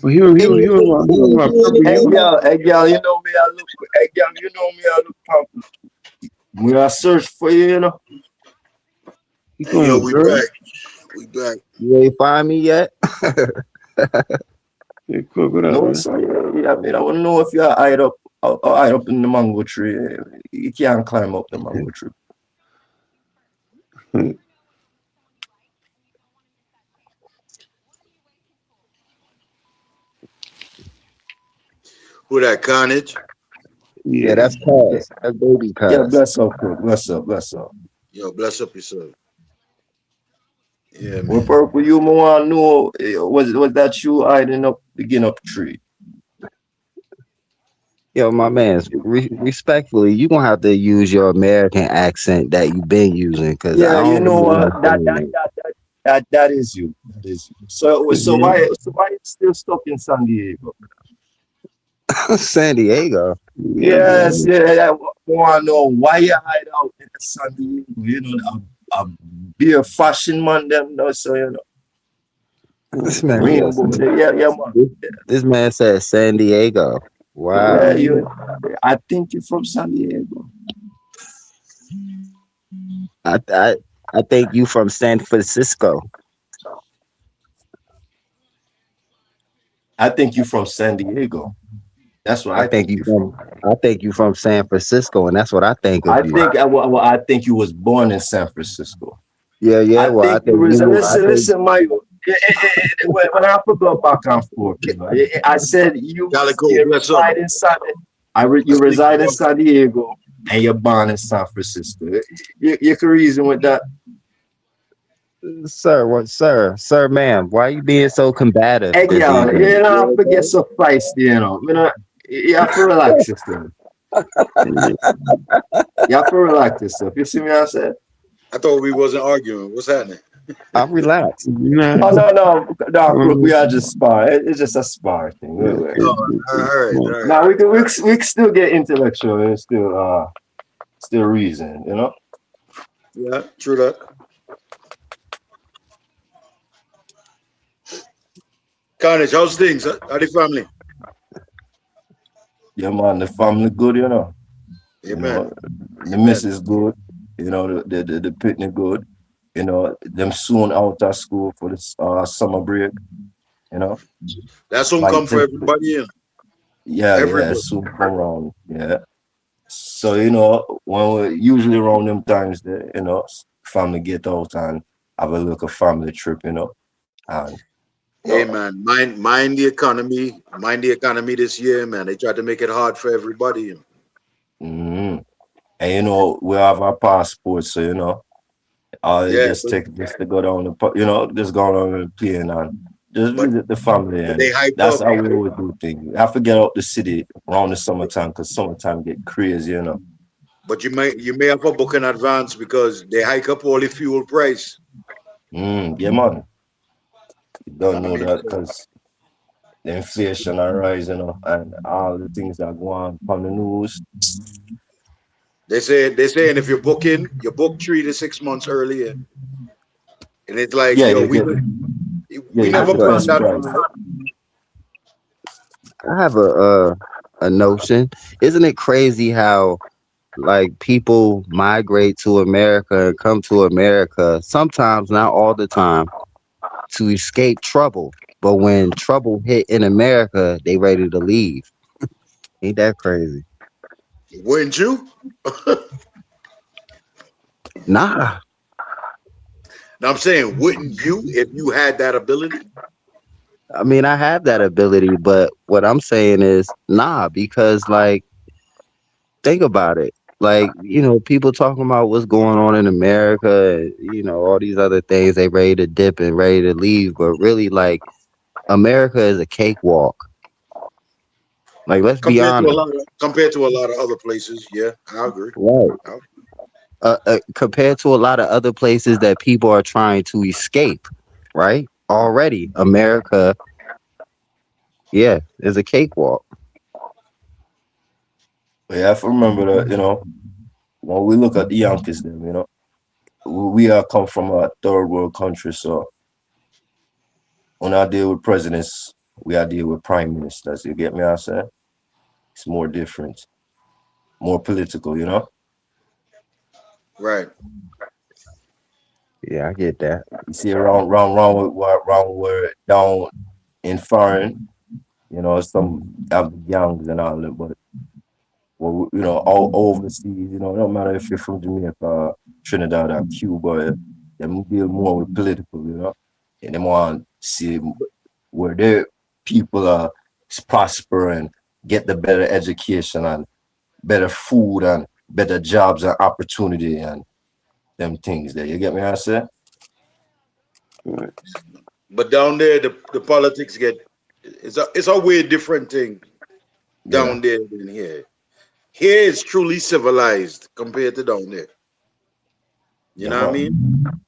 But he was my purple you. Hey, girl, you know me. I look. Hey, girl, you know me. I look purple. We are search for you, you know. He And yo, going we girl. back. We back. You ain't find me yet? Yeah, cook. What up, No, man? so yeah, I mean, I want to know if you're hide up in the mango tree. You can't climb up the mango tree. Who that Carnage? Yeah, Yeah, that's cuz. That's baby Yeah, cuz. bless up, bro. Bless up, bless up. Yo, bless up yourself. Yeah, Well, man. Purple, you want to know, was that you hiding up, begin up tree? Yo, my man, respectfully, you gonna have to use your American accent that you've been using, cause I Yeah, you don't know really that understand that is you. That is you. So why you still stuck in San Diego? it. San Diego. yeah, Yes, man. yeah. I want to know why you hide out in San Diego. You know, a beer fashion man them. No, so you know, This man says rainbow. Yeah, yeah, man. this, this man says San Diego. Yeah, Wow. you. I think you're from San Diego. I I I think you from San Francisco. I think you're from San Diego. That's what I I think think you you're from. from I think you from San Francisco, and that's what I think of you. I think you was born in San Francisco. Yeah, yeah. I Well, I think you think you was was. I think listen, Mayo. When I put go back and forth, you know, I said Calico, you bless up. reside in San. I You speak reside in for San Diego and you're born in San Francisco. You can reason with that. Sir, what, sir, ma'am? Why are you being so combative Hey, this girl, evening? you don't have You to get okay? so feisty, you know. You have to relax yourself. You have to relax yourself. You see me? I said. I thought we wasn't arguing. What's happening? I'm relaxed. Nah, Oh no, Crook. We um, are just spar. It's just a spar thing. yeah, Oh, all right, come all on. right. Now we can still get intellectual and still reason, you know. Yeah, true that. Carnage, how's things? How the family? Yeah, man, the family good, you know. You Amen. know, the Amen. missus good. You know, the picnic good. You know, them soon out of school for this summer break. You know, That's like homecoming for everybody in. yeah, Everybody. soon come around. Yeah. So you know, when we usually around them times, you know, family get out and have a little family trip. You know, and you Hey know, man, mind the economy. Mind the economy this year, man. They tried to make it hard for everybody. And we have our passports, so all it Yeah, just take just to go down just go down the plane and just but visit the family, but and they hype that's up. how we always do things. I forget out the city around the summertime because summertime get crazy. But you may have to book in advance because they hike up all the fuel price. Yeah, man. You don't I know mean, that because the inflation are rising, and all the things that go on the news. they saying if you book 3 to 6 months earlier, and it's like, Yeah, yo, you we get yeah, we you I get never the go planned best that. price. I have a notion. Isn't it crazy how like people migrate to America and come to America sometimes, not all the time, to escape trouble. But when trouble hit in America, they ready to leave. Ain't that crazy? Wouldn't you? Nah. Now I'm saying, wouldn't you if you had that ability? I mean, I have that ability, but what I'm saying is nah, because like think about it. Like, people talking about what's going on in America, all these other things, they ready to dip and ready to leave, but really like America is a cakewalk. Like, let's be honest. Compared to a lot of other places, yeah, I agree. Right. I- Compared to a lot of other places that people are trying to escape, right? Already, America, yeah, is a cakewalk. But you have to remember that, when we look at the Yankees, them, we are come from a third world country, so when I deal with presidents, we are deal with prime ministers. You get me? I say it's more different, more political. Right. Yeah, I get that. You see around where down in foreign, some have gangs and all that, but well, all overseas, it don't matter if you're from Jamaica, Trinidad, or Cuba, them deal more with political, and they want to see where their people are prosper and get the better education and better food and better jobs and opportunity and them things there. You get me? I say, Right. But down there, the politics it's a way different thing yeah, down there than here. Here is truly civilized compared to down there. You yeah, know what I man. mean?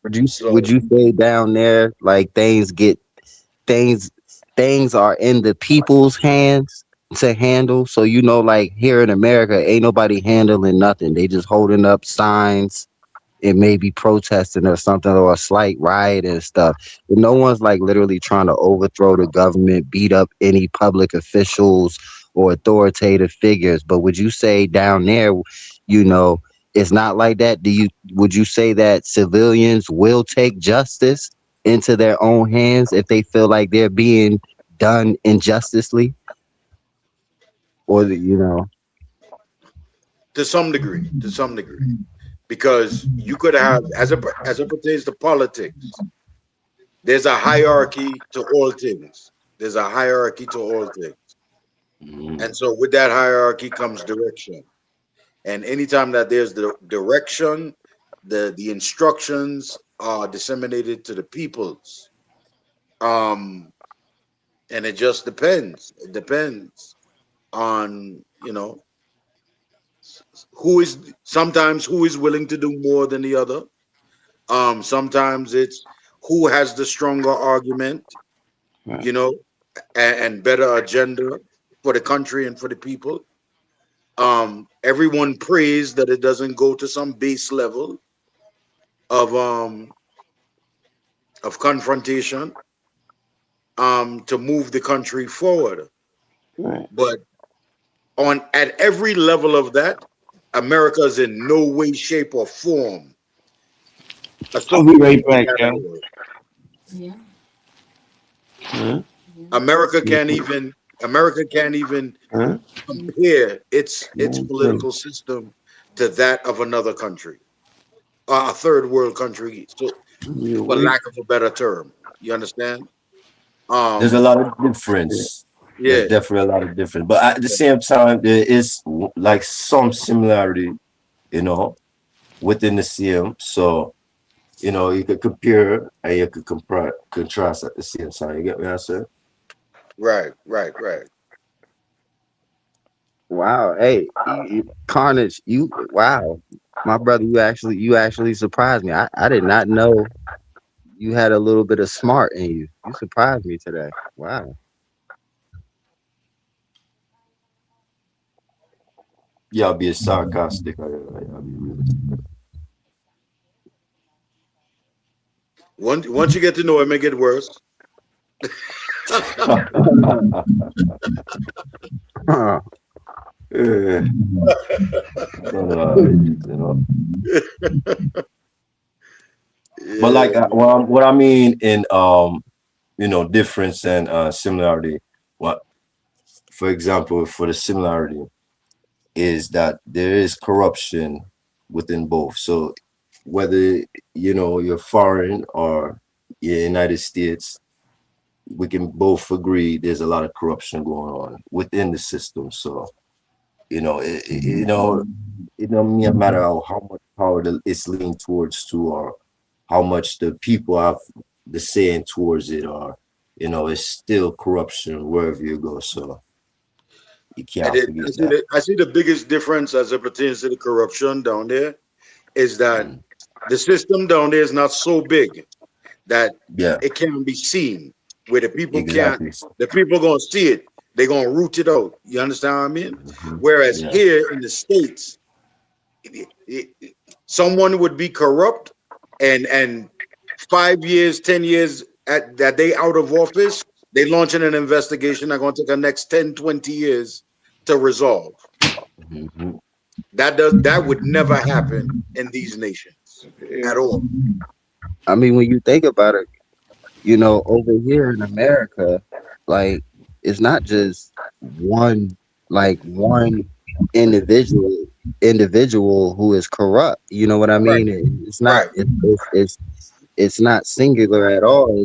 Would So you say down there like things things are in the people's hands to handle? So like here in America, ain't nobody handling nothing. They just holding up signs. It may be protesting or something or a slight riot and stuff. But no one's like literally trying to overthrow the government, beat up any public officials or authoritative figures. But would you say down there, you know, it's not like that? Would you say that civilians will take justice into their own hands if they feel like they're being done injusticely? Or to some degree, because you could have, as it pertains to politics, there's a hierarchy to all things. There's a hierarchy to all things, Mm. and so with that hierarchy comes direction. And anytime that there's the direction, the instructions are disseminated to the peoples. Um, and it just depends. It depends on who is willing to do more than the other. Sometimes it's who has the stronger argument, Right. you know, and better agenda for the country and for the people. Everyone prays that it doesn't go to some base level of confrontation to move the country forward. Right. But on at every level of that, America is in no way, shape, or form I'll be right associated with back, that yo. level. Yeah. Huh? Yeah. America can't even America can't even Huh? compare its No, no. political system to that of another country, a third world country. So, You for awake? lack of a better term, you understand? There's a Um, lot of Yeah. difference. There's yeah, definitely a lot of difference, but at the same time, there is like some similarity you know, within the same. So, you could compare and you could contrast at the same time. You get me, I said? Right, right, right. Wow. Hey, Carnage, wow. My brother, you actually surprised me. I did not know you had a little bit of smart in you. You surprised me today. Wow. Yeah, I'll be sarcastic. I'll be really. Once you get to know it, make it worse. Huh. Eh, I don't know how it is. But like Yeah, man. what I mean in difference and similarity. What, for example, for the similarity is that there is corruption within both. So whether you're foreign or you're United States, we can both agree there's a lot of corruption going on within the system. So it don't matter how much power it's leaning towards to, or how much the people have the saying towards it, or it's still corruption wherever you go. So you can't I forget see that. the biggest difference as it pertains to the corruption down there is that Mm. the system down there is not so big that Yeah, it can be seen. Where the people can't, exactly. the people gonna see it. They're gonna root it out. You understand what I mean? Mhm. Whereas Yeah. here in the States, someone would be corrupt and 5 years, 10 years that they out of office, they launching an investigation that going to take the next 10, 20 years to resolve. Mhm. That would never happen in these nations Yeah. at all. I mean, when you think about it, over here in America, like it's not just one one individual individual who is corrupt. You know what I Right, mean? It's not right, it's not singular at all.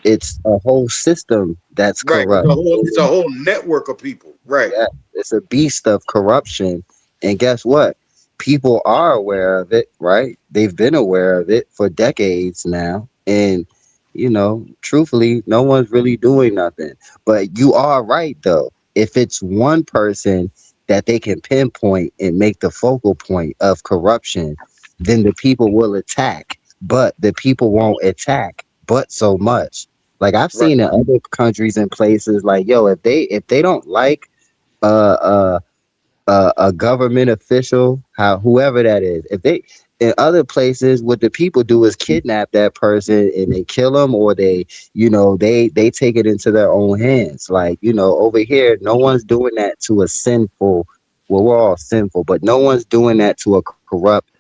It's a whole system that's right. It's corrupt. a whole network of people. Right, Yeah, it's a beast of corruption. And guess what? People are aware of it, right? They've been aware of it for decades now. And, truthfully, no one's really doing nothing. But you are right, though. If it's one person that they can pinpoint and make the focal point of corruption, then the people will attack. But the people won't attack but so much. Like I've right, seen in other countries and places, like yo, if they don't like uh uh a government official, how whoever that is, if they in other places, what the people do is kidnap that person and they kill them, or they take it into their own hands. Like over here, no one's doing that to a sinful. Well, we're all sinful, but no one's doing that to a corrupt,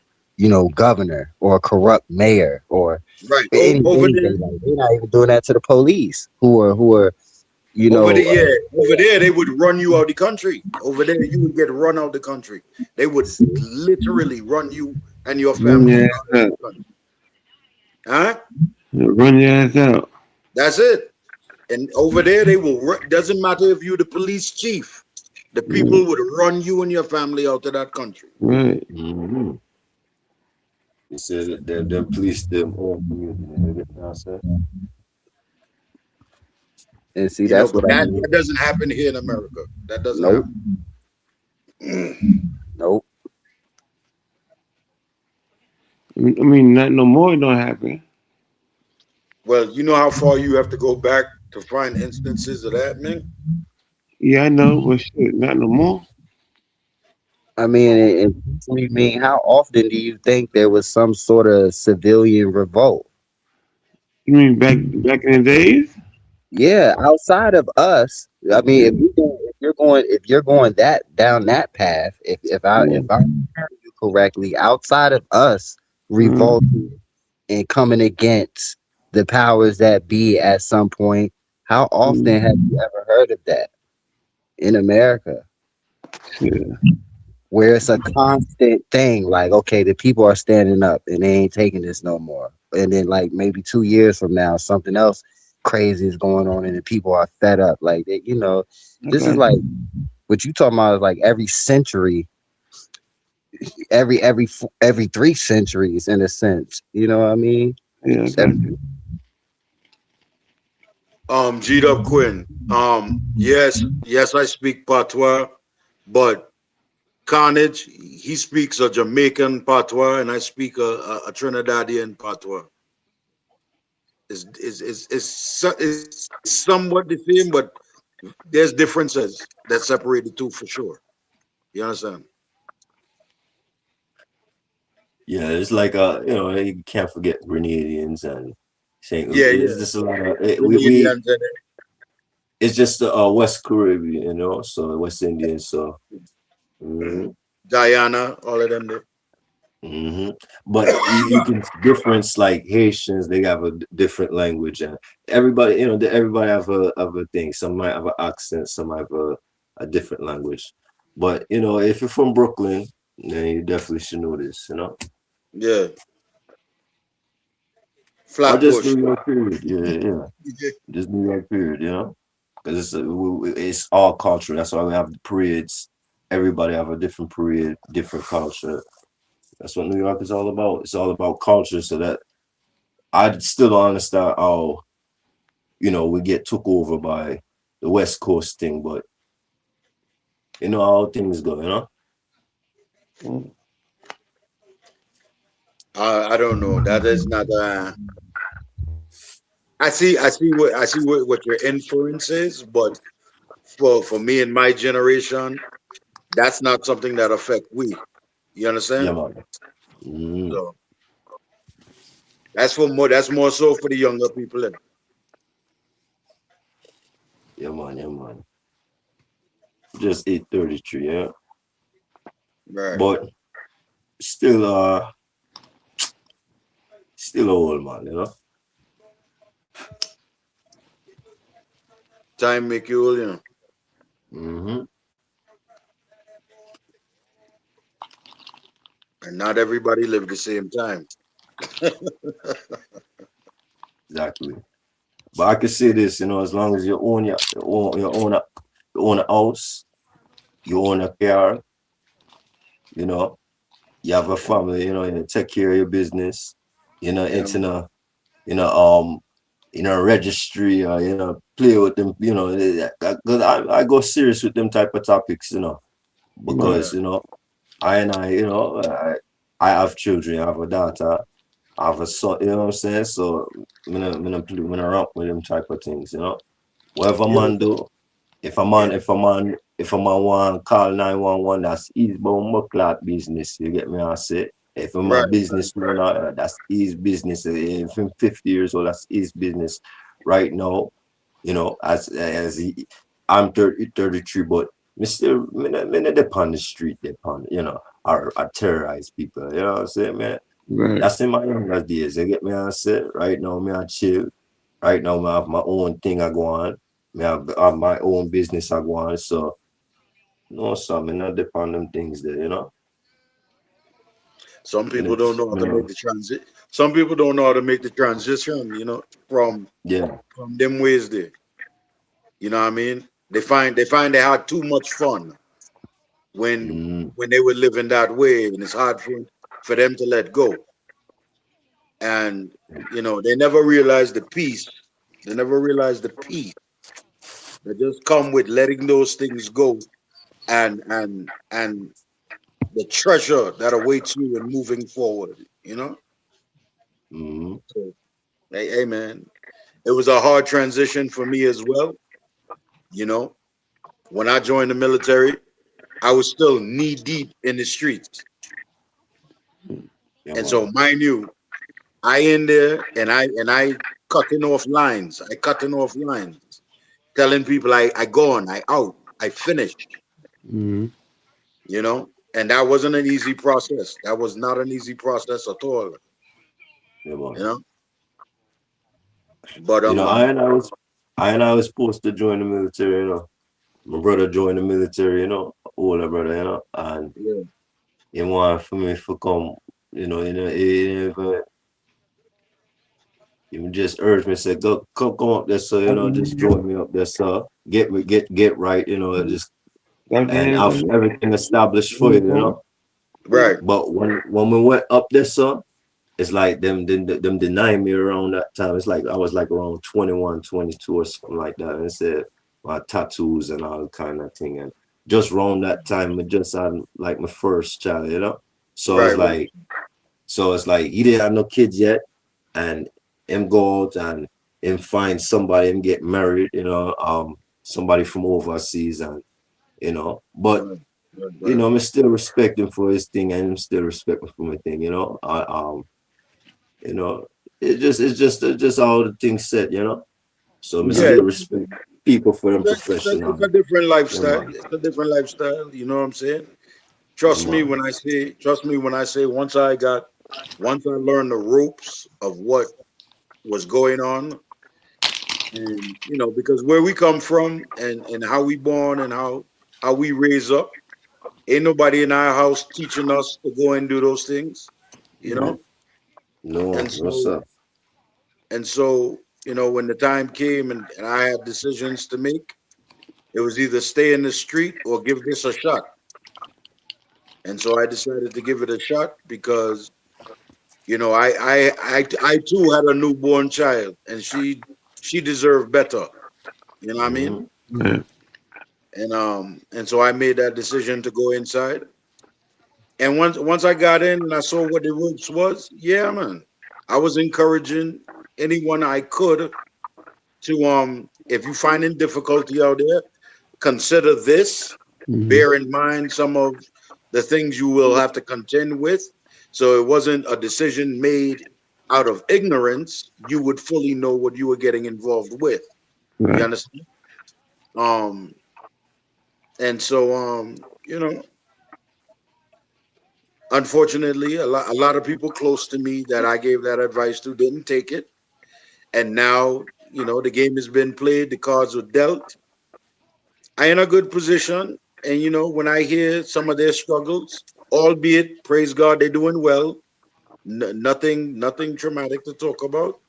governor or a corrupt mayor or right. Over there, anything like. They're not even doing that to the police, who are you over know there, yeah, over there, they would run you out the country. Over there, you would get run out the country. They would literally run you and your Run family your out ass of out. the country. Huh? Run your ass out. That's it. And over there, they will. Doesn't matter if you're the police chief. The Right. people would run you and your family out of that country. Right. Mhm. He said that the police, them whole community. You get what I said? and see that's But what I that mean. doesn't happen here in America. That doesn't Nope, happen. nope. I mean, not no more. It don't happen. Well, you know how far you have to go back to find instances of that, man. Yeah, I know, but shit, not no more. I mean, I mean, how often do you think there was some sort of civilian revolt? You mean back in the days? Yeah, outside of us. I mean, if you're going that down that path, if Yeah. I heard you correctly, outside of us Uh, revolting and coming against the powers that be at some point, how often have you ever heard of that in America? shit. Where it's a constant thing, like, okay, the people are standing up and they ain't taking this no more. And then like maybe 2 years from now, something else crazy is going on and the people are fed up. Like I this is got like you. what you talking about is like every century, every 3 centuries in a sense. You know what I mean? Yeah, I got Every, you. G Dub Quinn. Yes, I speak patois, but Carnage, he speaks a Jamaican patois, and I speak a Trinidadian patois. It's somewhat the same, but there's differences that separate the two for sure. You understand? Yeah, it's like you can't forget Grenadians and St. Louis. Yeah, It's yeah. just a lot of we. Grenadians and It's just the West Caribbean, so West Indian. So, hmm Guyana, all of them. There. hmm but you can difference like Haitians. They have a different language, and everybody, everybody have a thing. Some might have an accent, some have a different language. But if you're from Brooklyn, then you definitely should know this. Yeah, Or just Flatbush. New York period. Yeah, yeah. Just New York period. Because it's all culture. That's why we have the parades. Everybody have a different parade, different culture. That's what New York is all about. It's all about culture. So that I still don't understand how we get took over by the West Coast thing, but how things go. Mm. I don't know. That is not. I see what your inference is, but for me and my generation, that's not something that affect we. You Yeah, understand? man. Mm, So that's for more. That's more so for the younger people. yeah, man. Yeah, man. Just 8:33. Yeah, Right. but still, still old man. Time make you old, Mm-hmm. and not everybody live the same time. Exactly. But I can say this, as long as you own you own a house, you own a car, you know, you have a family, you take care of your business, Yeah, it's you know, um, registry or play with them, because I go serious with them type of topics, Right. yeah. because I have children, I have a daughter, I have a son, you know what I'm saying? So I'm gonna rock with them type of things. Whatever You man do, yeah. if a man want call 911, that's his bone clock business. You get me? I say, if I'm a Right. business owner, that's his business. If I'm 50 years old, that's his business. Right now, I'm 33, but me still, me not depend the street, or I terrorize people. You know what I'm saying, man? Right. That's in my younger days. You get me? I say, right now, me I chill. Right now, I have my own thing I go on. I have my own business I go on. So, no, so I'm not depend on them things there. Some Me people don't not- know how me to make not- the transit. Some people don't know how to make the transition. From yeah. them ways there. You know what I mean? They find they had too much fun when Mm, when they were living that way, and it's hard for them to let go. And they never realized the peace. They never realized the peace that just come with letting those things go, and the treasure that awaits you in moving forward. mm, So hey man, it was a hard transition for me as well. You know, when I joined the military, I was still knee deep in the streets, yeah, and so man. mind you, I in there and I cutting off lines, telling people I gone, I out, I finished. Mm-hmm. And that wasn't an easy process. That was not an easy process at all. Yeah, You man. know, but You know, I was supposed to join the military. My brother joined the military, older brother, and yeah, he wanted for me to come, he just urged me, said, go, come up there, so, just join me up there, so get right, just Got your and hands have on everything established for your you, phone? Right. But when we went up there, sir, it's like them denying me around that time. It's like I was like around 21, 22 or something like that. And it said my tattoos and all kind of thing. And just around that time, I just had like my first child, you know? So Right. it's Right. like, he didn't have no kids yet. And him go out and him find somebody and get married, somebody from overseas and, but, Right. Right. Right. I'm still respect him for his thing and I'm still respect him for my thing, you know, it's just all the things said, So I Yeah. Mm-hmm. still respect people for them It's professional. a different Yeah, lifestyle. man. It's a different lifestyle. You know what I'm saying? Yeah, man. Trust me when I say once I learned the ropes of what was going on, and because where we come from and how we born and how we raise up, ain't nobody in our house teaching us to go and do those things, you Right. know. No, And no, so sir. when the time came and I had decisions to make, it was either stay in the street or give this a shot. And so I decided to give it a shot because I too had a newborn child, and she deserved better. You know what I mean? Hmm. Yeah. And so I made that decision to go inside. And once I got in and I saw what the ropes was, yeah, man, I was encouraging anyone I could to if you finding difficulty out there, consider this. Mm-hmm. Bear in mind some of the things you will have to contend with. So it wasn't a decision made out of ignorance. You would fully know what you were getting involved with. You Right. understand? Um, and so unfortunately, a lot of people close to me that I gave that advice to didn't take it, and now the game has been played, the cards were dealt. I in a good position, and when I hear some of their struggles, albeit praise God they're doing well, nothing traumatic to talk about.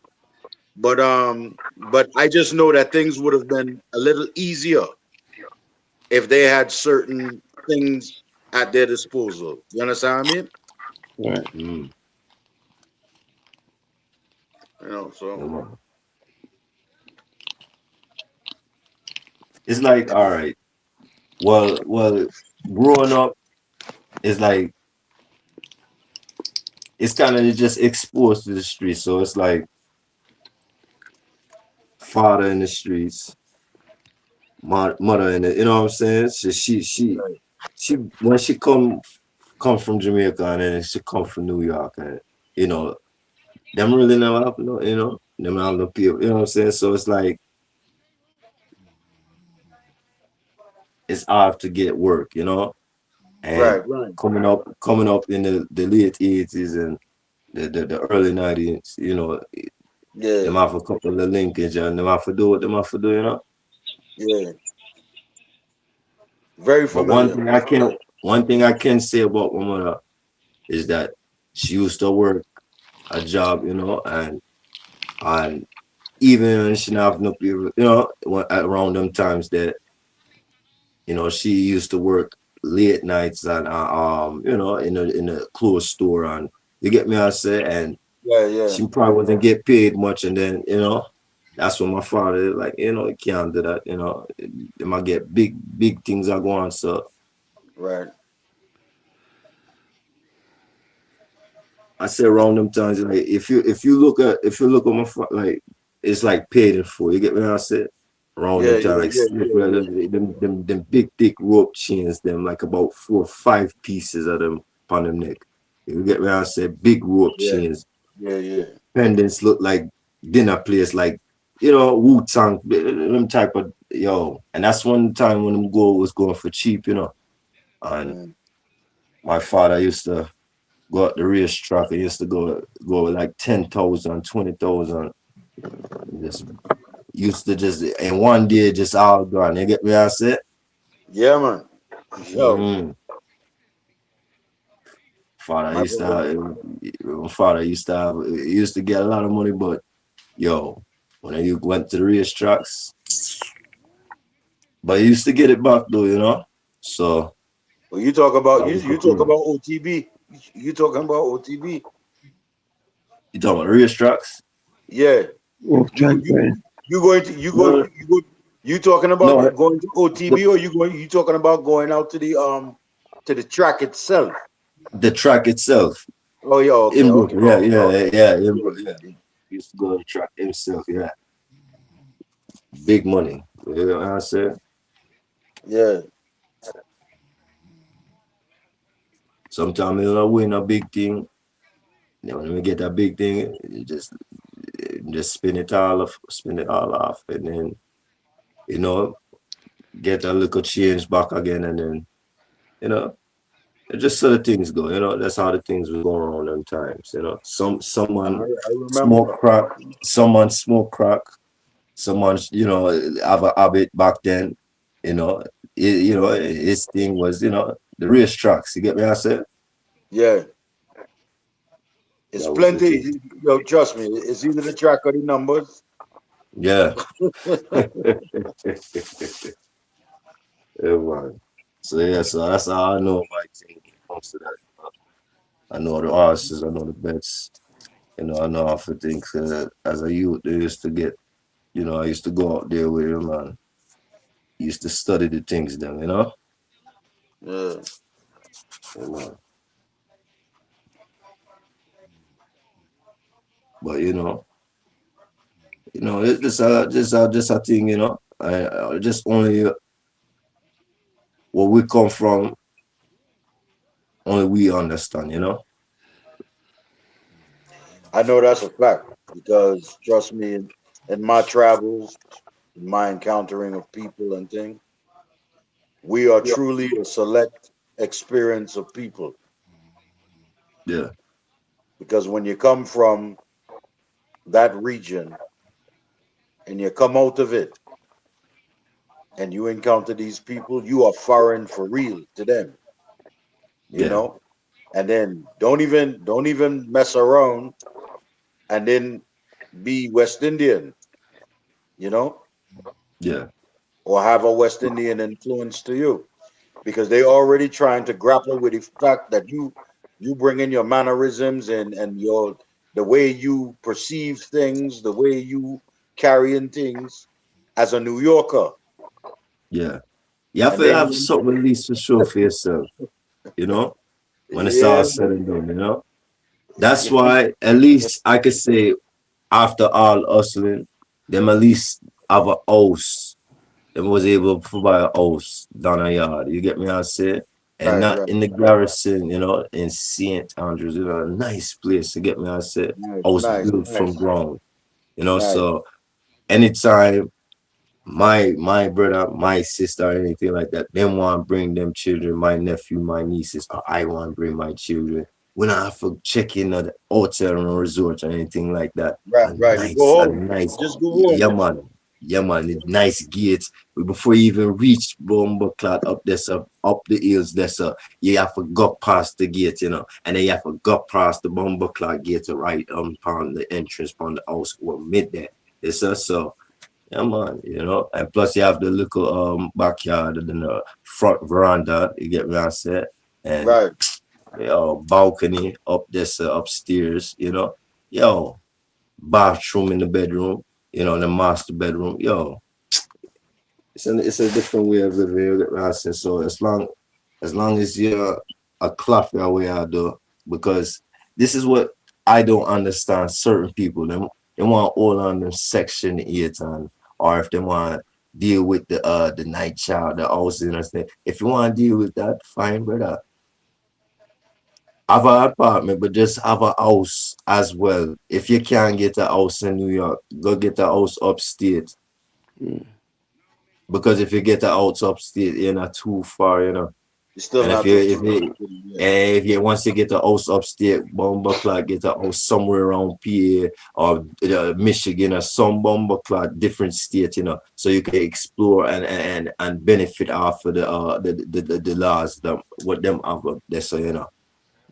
But I just know that things would have been a little easier if they had certain things at their disposal. You understand what I mean? Right. Mm. Yeah, So man. It's like, all right. Well, growing up is like it's kind of just exposed to the streets. So it's like father in the streets, mother in the, you know what I'm saying? right, She when she come from Jamaica and then she come from New York and you know them really never have no, them have no people, you know what I'm saying? So it's like it's hard to get work, and right, coming up in the late 80s and the early 90s, yeah, them have a couple of linkage and them have to do what them have to do. yeah, very But familiar. one thing I can say about my mother is that she used to work a job, and even when she not have no people, around them times that, she used to work late nights and in a clothes store and you get me I say and Yeah, yeah, she probably wasn't get paid much and then, that's when my father like, you can't do that, they might get big things are going on. So right, I say around them times, like if you look at my like it's like paid in full. You get me? I said around yeah, them yeah, time, like yeah, slip, yeah, yeah, them big thick rope chains, them like about 4 or 5 pieces of them upon them neck. You get me? I said big rope yeah, chains. yeah, yeah. Pendants look like dinner place, like Wu Tang, them type of And that's one time when them gold was going for cheap. And Mm. my father used to go at the racetrack. I used to go with like 10,000, 20,000. Just used to just and one day just all gone. You get me? I said, Yeah, man. Yo, mm, father my used to brother. have, my father used to get a lot of money, but yo, when you went to the racetracks, but he used to get it back though. So Well, you talk about that you was the you talk thing. about OTB. You talking about OTB? You talking about racetracks? Yeah. Wolf You track you band. you going to you go No, you go you talking about no, going to OTB, the, or you talking about going out to the track itself? the track itself. Oh yeah, okay, Imbro, okay. yeah, Imbro, Yeah, yeah. Used to go to the track himself, yeah. Big money. You know what I said? yeah. Sometimes you don't win a big thing. Then when we get a big thing, you just spin it all off, and then you know get a little change back again, and then you know it's just so the things go. You know that's how the things will go around them times. You know, someone I smoke remember. crack, someone smoke crack, someone have a habit back then. You know, his thing was the racetracks. You get me? I said Yeah, it's that was the thing. plenty. Yo, trust me, it's either the track or the numbers. Yeah. Yeah, man. So yeah, so that's how I know my team when it comes to that. I know the artists, I know the bets. I know how to think. As a youth, they used to get, I used to go out there with him and used to study the things them. Yeah, Yeah, man. But it's just a thing, I just only where we come from, only we understand. I know that's a fact because trust me, in my travels, in my encountering of people and things, we are truly a select experience of people. Yeah, Because when you come from that region and you come out of it and you encounter these people, you are foreign for real to them, you yeah, know? And then don't even mess around and then be West Indian, you know, yeah, or have a West Indian influence to you. Because they already trying to grapple with the fact that you bring in your mannerisms and your the way you perceive things, the way you carry in things as a New Yorker. yeah. You have And to then have something at least to show for yourself, you know, when it's yeah, all said and done. That's why at least I could say after all hustling, them at least have a house. Them was able to provide a house down a yard. You get me? I say, and right, not right, in the garrison, in St. Andrews, a nice place. You get me? I say, nice, house nice, built from nice, ground. nice. So anytime my brother, my sister, or anything like that, them want to bring them children, my nephew, my nieces, or I want to bring my children. We don't have to check in at the hotel or resort or anything like that. Right, right. You go A home. nice, Just go yeah, home. man. Yeah, man, the nice gates. Before you even reach Bumbleclad up there, so up the hills there, so you have to go past the gate, and then you have to go past the Bumbleclad gate to right upon the entrance upon the house or mid there. It's so yeah, man, and plus you have the little backyard and then the front veranda, you get me I said, and Right. balcony up this upstairs, yo, bathroom in the bedroom, the master bedroom, yo, it's a different way of living, you get me I said. So as long as you're a cloth your way I do, because this is what I don't understand. Certain people, they want all on them section 8, and or if they want to deal with the night child, the housing and stuff. If you want to deal with that, fine, brother. Have an apartment, but just have a house as well. If you can't get a house in New York, go get a house upstate. Mm. Because if you get a house upstate, you're not too far. It's still And if not you too if far. you Yeah. if you once you get a house upstate, Bumbleclad get a house somewhere around PA or Michigan or some Bumbleclad different state, so you can explore and benefit off of the laws that what them have up there, so Yeah.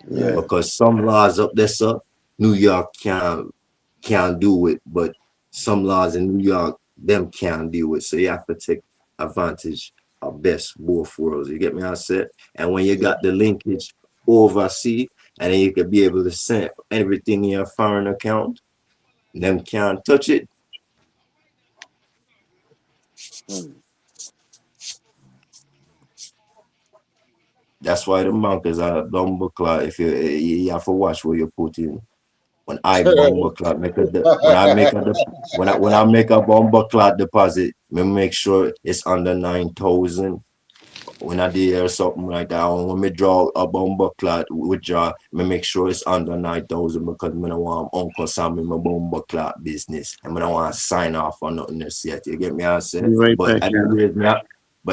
Right. because some laws up there, so New York can't do it, but some laws in New York them can't do it. So you have to take advantage of best both worlds. You get me? I said, and when you Yeah. got the linkage overseas, and then you could be able to send everything in your foreign account. Them can't touch it. Mm. That's why the bankers are dumb clock. If you have to watch what you put in. When I bomber clock make when I make when I make a bomber clock deposit, me make sure it's under 9,000. When I did or something like that, or when me draw a bomber clot withdraw, me make sure it's under 9,000 because me don't want Uncle Sam in my bomber clot business. And me don't want to sign off on nothing else yet. You get me? I say, Be right but back, y'all.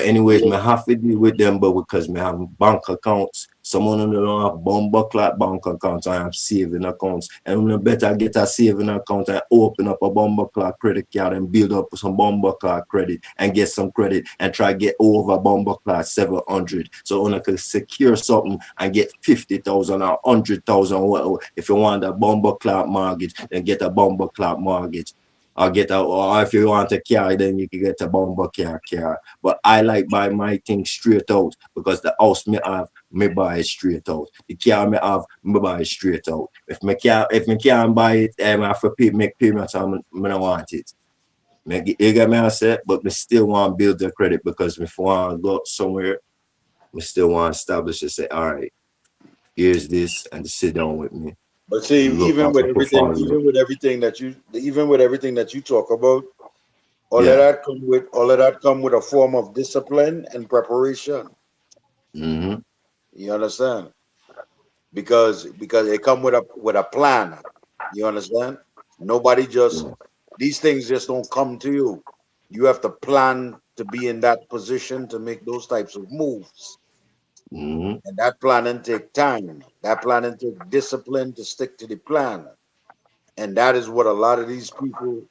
anyways, me have to deal with them, but because me have bank accounts. Someone who don't have bomber clot bank accounts, I have saving accounts. And when I better get a saving account, I open up a bomber clot credit card and build up some bomber clot credit and get some credit and try to get over bomber clot 700. So when I can secure something and get 50,000 or 100,000, if you want a bomber clot mortgage, then get a bomber clot mortgage. Or if you want a car, then you can get a bomber car. But I like buy my thing straight out because the house me have, me buy it straight out. The car me have, me buy it straight out. If me can't buy it, I have to make payments, I don't want it. You get me I said, but me still want to build the credit because if I want to go somewhere, me still want to establish and say, all right, here's this, and sit down with me. But see, Look at the portfolio. even with everything that you talk about, Yeah. all of that come with a form of discipline and preparation. Mm-hmm. You understand? Because it come with a plan. You understand? Nobody just Yeah. these things just don't come to you. You have to plan to be in that position to make those types of moves. Mm-hmm. And that planning take time. That planning take discipline to stick to the plan. And that is what a lot of these people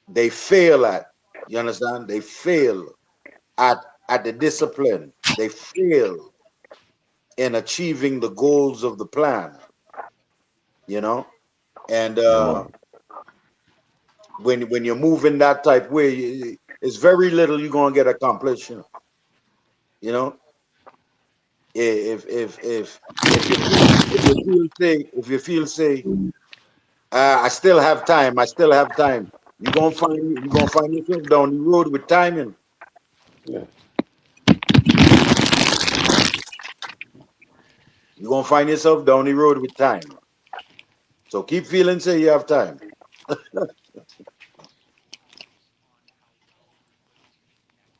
they fail at. You understand? They fail at at the discipline. They fail in achieving the goals of the plan. You know, and Yeah, man. when you're moving that type way, it's very little you're gonna get accomplished. You know, if you feel say I still have time. You're gonna find yourself down the road with timing. Yeah. You're gonna find yourself down the road with time. So keep feeling say you have time.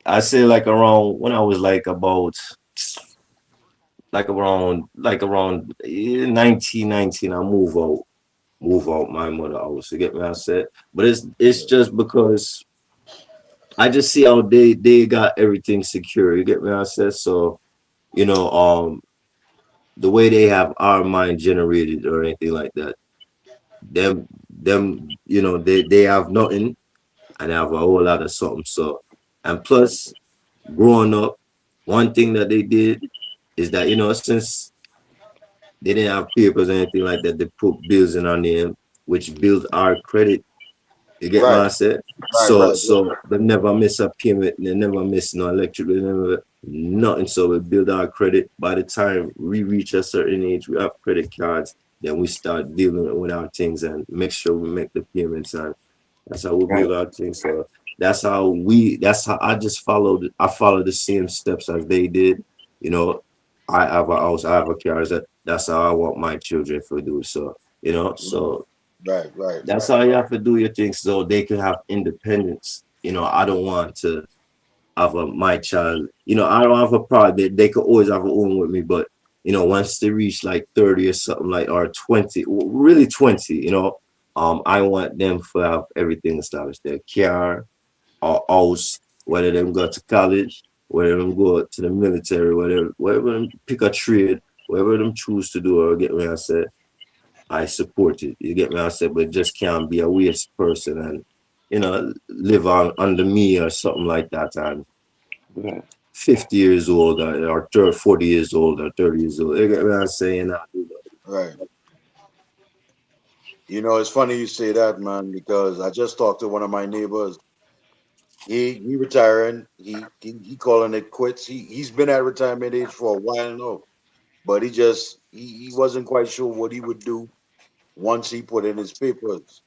I say like around when I was like around 1919, I move out my mother house. You get me? I said, but it's just because I just see how they got everything secure. You get me? I said so. You know, the way they have our mind generated or anything like that. Them, they have nothing and have a whole lot of something. So, and plus, growing up, one thing that they did is that since they didn't have papers or anything like that, they put bills in our name, which built our credit. You get what Right, I said? So right, yeah. so they never miss a payment, they never miss no electric, they never nothing. So we build our credit. By the time we reach a certain age, we have credit cards, then we start dealing with our things and make sure we make the payments, and that's how we Right. build our things. So that's how I followed the same steps as they did. You know, I have a house, I have a car. That's how I want my children to do. So, Mhm. so Right, right, that's how you have to do your things so they can have independence. I don't want to have my child, I don't have a problem. They could always have a home with me, but once they reach like 30 or something like or 20, really 20, I want them to have everything established. Their car or house, whether them go to college, whether them go to the military, whatever them pick a trade, whatever them choose to do or get me I said. I support it. You get me? I said, but just can't be a waste person and live on under me or something like that. And Yeah. 50 years old or 30, 40 years old or 30 years old. You get me? I'm saying, right. You know, it's funny you say that, man, because I just talked to one of my neighbors. He retiring. He calling it quits. He's been at retirement age for a while now. but he wasn't quite sure what he would do once he put in his papers.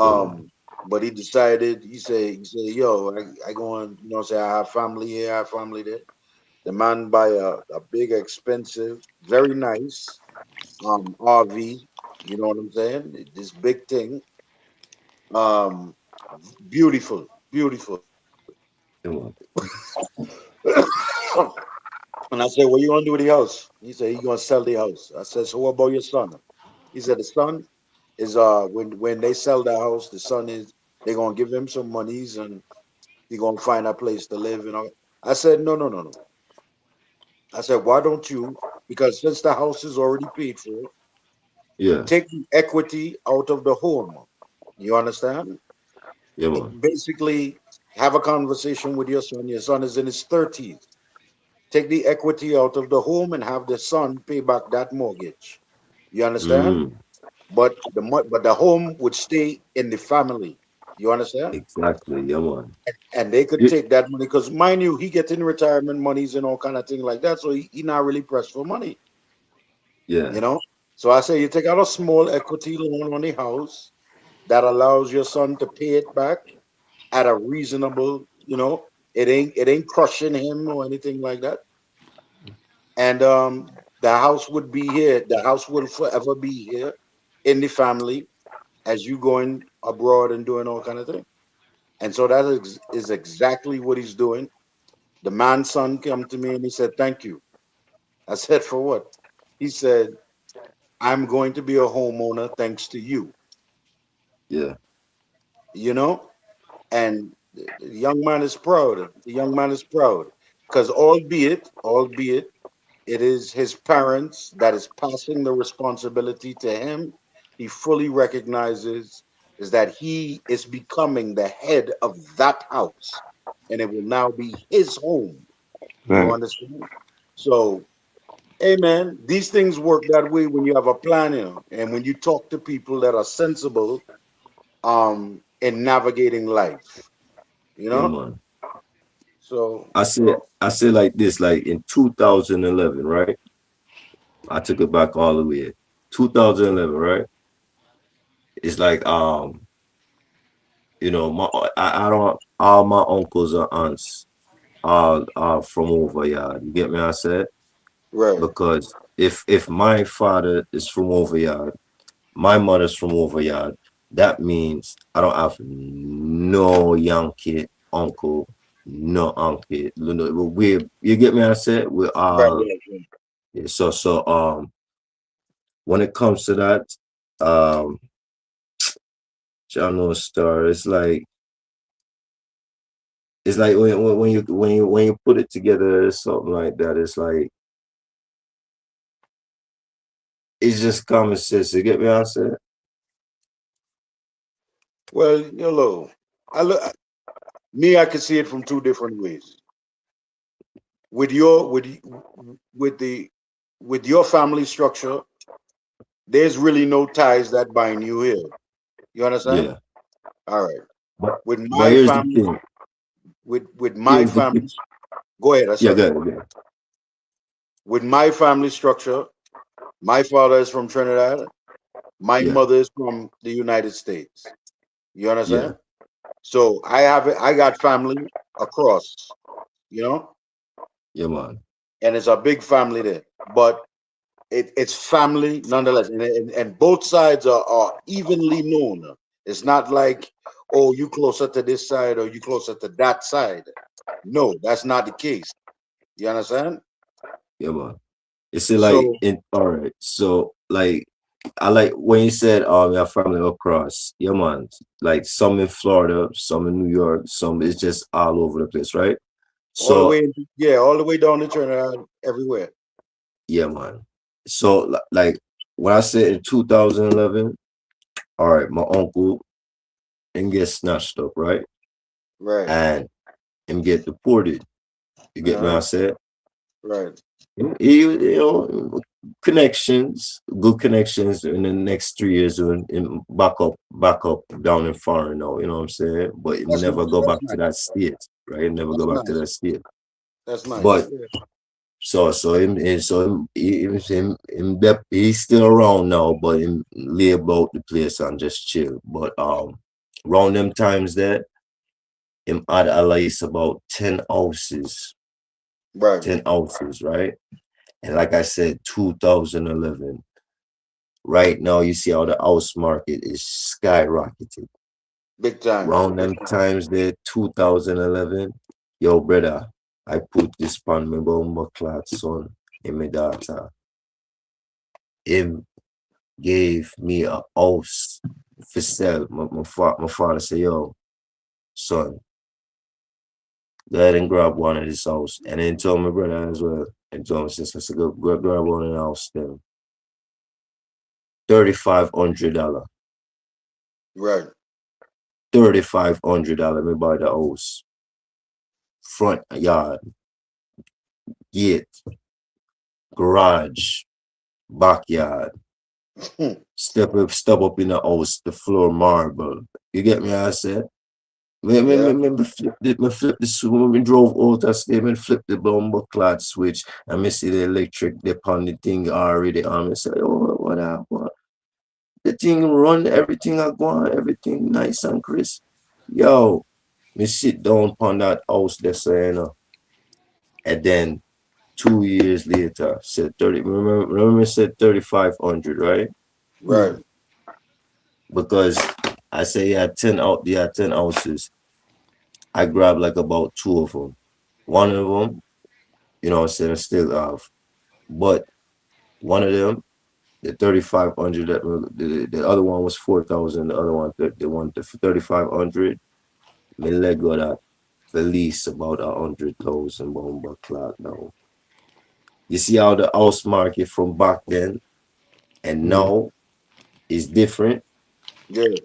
Yeah, man. But he decided. He said, yo, I go on. Say I have family here, I have family there. The man buy a big, expensive, very nice RV. You know what I'm saying? This big thing. Um, beautiful, beautiful. Yeah, man. And I said, what you gonna do with the house? He said, he gonna sell the house. I said, so what about your son? He said, the son is when they sell the house, the son is they gonna give him some monies and he gonna find a place to live. I said, no, no, no, no. I said, why don't you? Because since the house is already paid for, Yeah, take the equity out of the home. You understand? yeah, man. Basically, have a conversation with your son. Your son is in his 30s. Take the equity out of the home and have the son pay back that mortgage. You understand? Mm, But the home would stay in the family. You understand? exactly. Yeah, man. And they could Yeah, take that money because, mind you, he getting retirement monies and all kind of thing like that. So he not really pressed for money. yeah, You know. So I say you take out a small equity loan on the house that allows your son to pay it back at a reasonable. It ain't crushing him or anything like that. And the house would be here. The house will forever be here in the family as you going abroad and doing all kind of things. And so that is exactly what he's doing. The man's son came to me and he said, "Thank you." I said, "For what?" He said, "I'm going to be a homeowner thanks to you." yeah, You know, and the young man is proud. The young man is proud because albeit it is his parents that is passing the responsibility to him. He fully recognizes is that he is becoming the head of that house, and it will now be his home. You Right. understand? So, hey man, these things work that way when you have a plan, and when you talk to people that are sensible in navigating life. You yeah, know? man. So, I said like this, like in 2011, right? I took it back all the way. 2011, right? It's like my I don't all my uncles and aunts are from over here. You get me? I said right, because if my father is from over here, my mother's from over here, that means I don't have no Yankee uncle, no uncle. We you get me? I said we right, are right, right. yeah, when it comes to that, um John North Star, it's like when you put it together, it's something like that. It's like it's just common sense. You get me? I said, Well, I look me. I can see it from two different ways. With your with the with your family structure, there's really no ties that bind you here. You understand? yeah. All right. But With but my here's the family, thing. with my Here's the family, thing. go ahead. Yeah, Sorry. go ahead. Yeah, With my family structure, my father is from Trinidad. My yeah, mother is from the United States. You yeah, understand? So I got family across. You know, yeah, man. and it's a big family there. But it's family nonetheless, and both sides are evenly known. It's not like, oh, you closer to this side or you closer to that side. No, that's not the case. You understand? Yeah, man. It's like So, in all right. So like I like when you said your family across. Yeah, man. Like some in Florida, some in New York, some it's just all over the place, right? all the So way, yeah, all the way down to Trinidad, everywhere. yeah, man. So like when I said in 2011, all right, my uncle and get snatched up, right? Right. And him get deported. You get me? I Uh-huh. said Right. connections, good connections in the next 3 years and back up down in foreign now, you know what I'm saying? But it That's never nice. go That's back to nice. that state, right? Never go That's back to nice. that state. That's nice. But Yeah. he's still around now, but him lay about the place and just chill. But around them times that him had at least about 10 ounces, Right. 10 ounces, right? And like I said, 2011. Right now, you see how the house market is skyrocketed. Big time. Around them times there, 2011, yo, brother, I put this pan me bumbo clock son and my daughter. Him gave me a house for sale. My father said, yo, son, go ahead and grab one of this house. And then told my brother as well. And told my sister, I said, go grab one of the house then. $3,500. Right. $3,500 me buy the house. Front yard, gate, garage, backyard. Step up in the house, the floor marble. You get me? I said. Yeah. Me flip the switch. When we drove out of state, me flip the bumper clad switch and me see the electric dip on the thing already on. Me say, oh, what up? What? The thing run, everything I go on, everything nice and crisp. Yo, me sit down on that house there, so you know. And then 2 years later, said 30. Remember, me said 3,500, right? Right. Because I say you had 10 ounces. I grabbed like about two of them. One of them, you know what I'm saying, I still have. But one of them, the 3,500, the other one was 4,000, the other one, the 3,500, me let go that at least about 100,000 bomba clock now. You see how the house market from back then and Yeah. now is different? Yeah.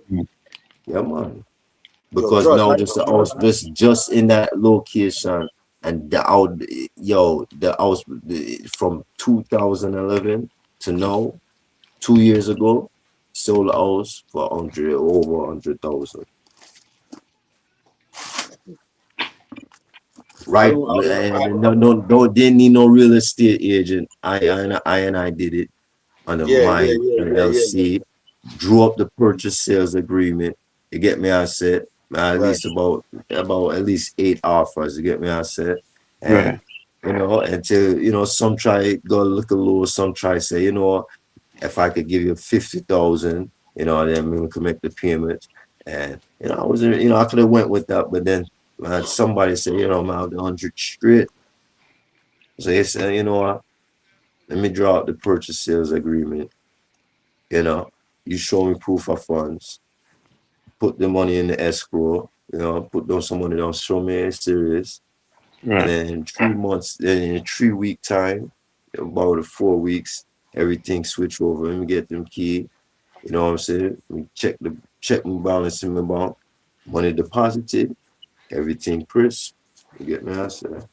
Yeah, man. Yo, Because trust. now just the house just in that location and the out the house from 2011 to now 2 years ago sold the house for 100 over 100,000, I right? don't. And no, didn't need no real estate agent. I did it under Yeah. Yeah. my Yeah. Yeah. Yeah. LLC, drew up the purchase sales agreement. You get me? I said at Right. least about at least 8 offers. You get me? I said, and Right. until some try go look a little, some try say, if I could give you 50,000, then we can make the payments. And I was, I could have went with that, but then somebody said, I'm out 100 straight. So they said, what? Let me draw out the purchase sales agreement. You know, you show me proof of funds, put the money in the escrow, put down some money down, show me it's serious. And Right. then in 3 months, then in a 3 week time, about 4 weeks, everything switch over. Let me get them key. You know what I'm saying? We check my balance in my bank, money deposited, everything crisp. You get me? I said.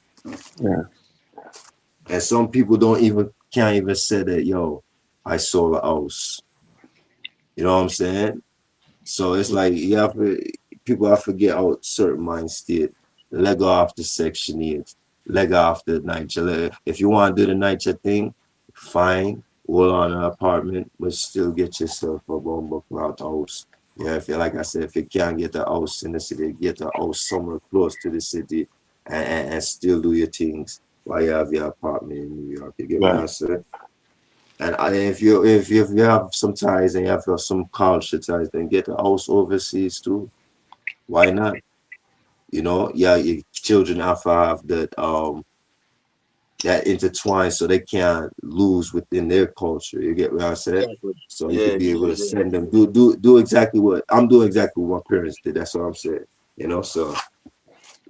Yeah. And some people can't even say that, yo, I sold a house. You know what I'm saying? So it's like people have to get out certain mind state, let go off the Section 8, let go off the NYCHA. If you want to do the NYCHA thing, fine, hold on an apartment, but still get yourself a bumper clout house. Yeah, if you like I said, if you can't get a house in the city, get a house somewhere close to the city and still do your things while you have your apartment in New York. You get me? I Right. said. And if you have some ties and you have some culture ties, then get a house overseas too. Why not? Yeah, your children have to have that intertwined so they can't lose within their culture. You get what I said? Exactly. So you Yeah. could be able Yeah. to Yeah. send them do exactly what I'm doing exactly what my parents did. That's what I'm saying. So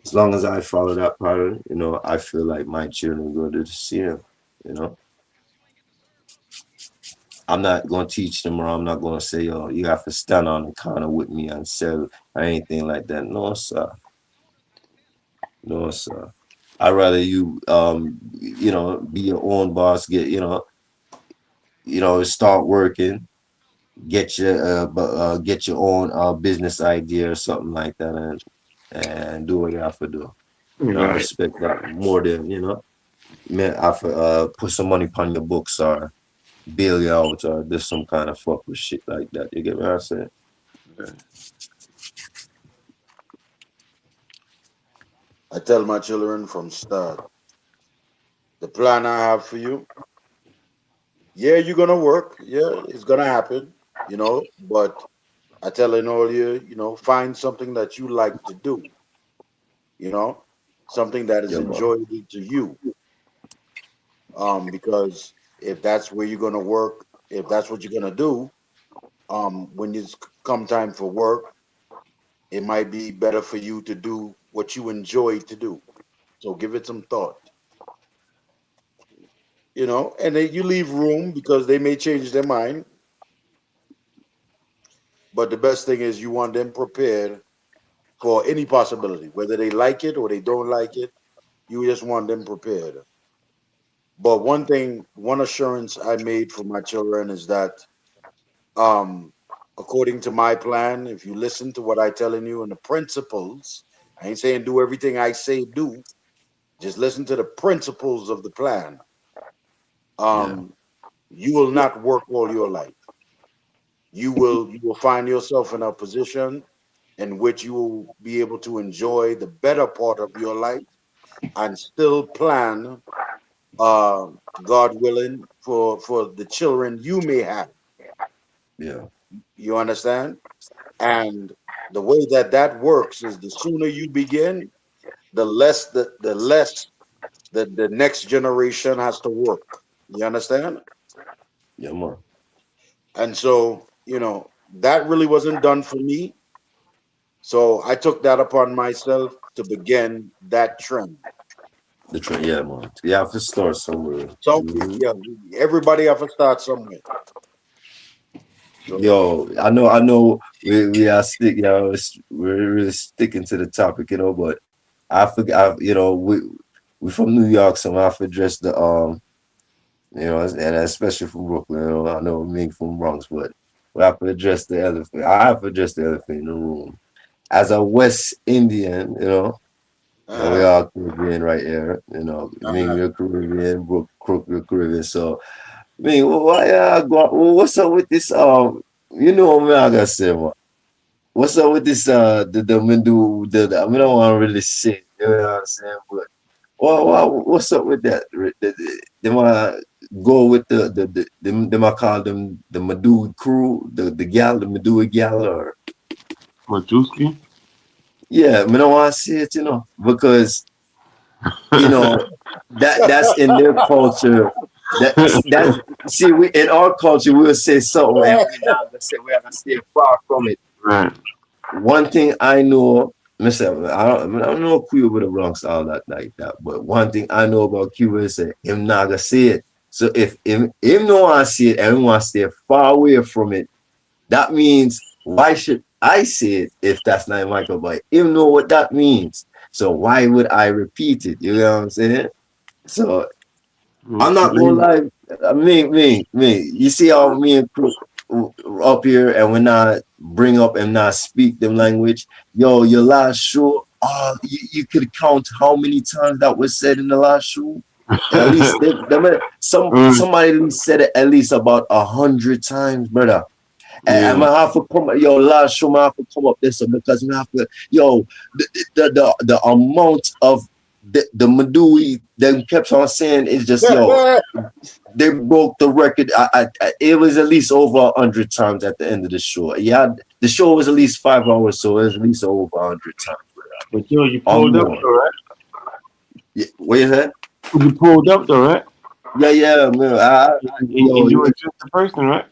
as long as I follow that pattern, I feel like my children go to see them. You know. I'm not going to teach them, or I'm not going to say, "Oh, you have to stand on the counter with me and sell," or anything like that. No, sir. No, sir. I'd rather you, be your own boss. Start working, get your own business idea or something like that, and do what you have to do. I Right. respect that more than. man, I put some money upon your books or bail you out or do some kind of fuck with shit like that. You get what I'm saying? Yeah. I tell my children from start, the plan I have for you, yeah, you're gonna work, yeah, it's gonna happen, but I tell them all find something that you like to do, you know, something that is Yeah, man. enjoyable to you. Because if that's where you're gonna work, if that's what you're gonna do, when it's come time for work, it might be better for you to do what you enjoy to do. So give it some thought, and then you leave room because they may change their mind. But the best thing is you want them prepared for any possibility, whether they like it or they don't like it. You just want them prepared. But one thing, one assurance I made for my children is that, um, according to my plan, if you listen to what I telling you and the principles, I ain't saying do everything I say do. Just listen to the principles of the plan. Yeah, Um, you will not work all your life. You will find yourself in a position in which you will be able to enjoy the better part of your life and still plan, uh, God willing, for the children you may have. yeah, You understand? And the way that works is the sooner you begin, the less the next generation has to work. You understand? yeah, man. And so, that really wasn't done for me. So I took that upon myself to begin that trend. Yeah, man. You have to start somewhere. So Mhm. yeah, everybody have to start somewhere. So Yo, I know, we are stick, we're really sticking to the topic, but I forgot, we from New York, so I have to address the and especially from Brooklyn. I know Ming from Bronx, but we have to address the elephant. I have to address the elephant in the room. As a West Indian, we uh-huh, are Caribbean right here. Ming, uh-huh. you're Caribbean, Brook, Crook, you're Caribbean. So, Ming, what's up with this? What I gotta say, man. What's up with this? The Mindu, I mean, I don't want to really say, you know what I'm saying, but what's up with that? They wanna go with them I call them the Madu crew, the gal, the Madu gal, or Majewski? yeah, I mean, I want to see it, because you know that's in their culture. That's see, we in our culture we'll say something and we're not gonna stay far from it. Right. One thing I know, myself, I don't know Cuba with the Bronx all that like that, but one thing I know about Cuba is that him not gonna see it. So if him no want to see it and him want to stay far away from it, that means why should I see it if that's not Michael? But him know what that means. So why would I repeat it? You know what I'm saying? So I'm not gonna Me, lie. Me. You see how me and Crook up here and when I bring up and not speak them language. Yo, your last show, you could count how many times that was said in the last show. At least somebody at least said it at least about 100 times, brother. And yeah. I have to come, last show, I have to come up this because I have to, the amount of the Madui them kept on saying is just, they broke the record. It was at least over 100 times at the end of the show. Yeah, the show was at least 5 hours, so it was at least over 100 times, But yo, you or pulled up more. though, right? Yeah, what is that? You pulled up though, right? Yeah, man. And you were just the person, right?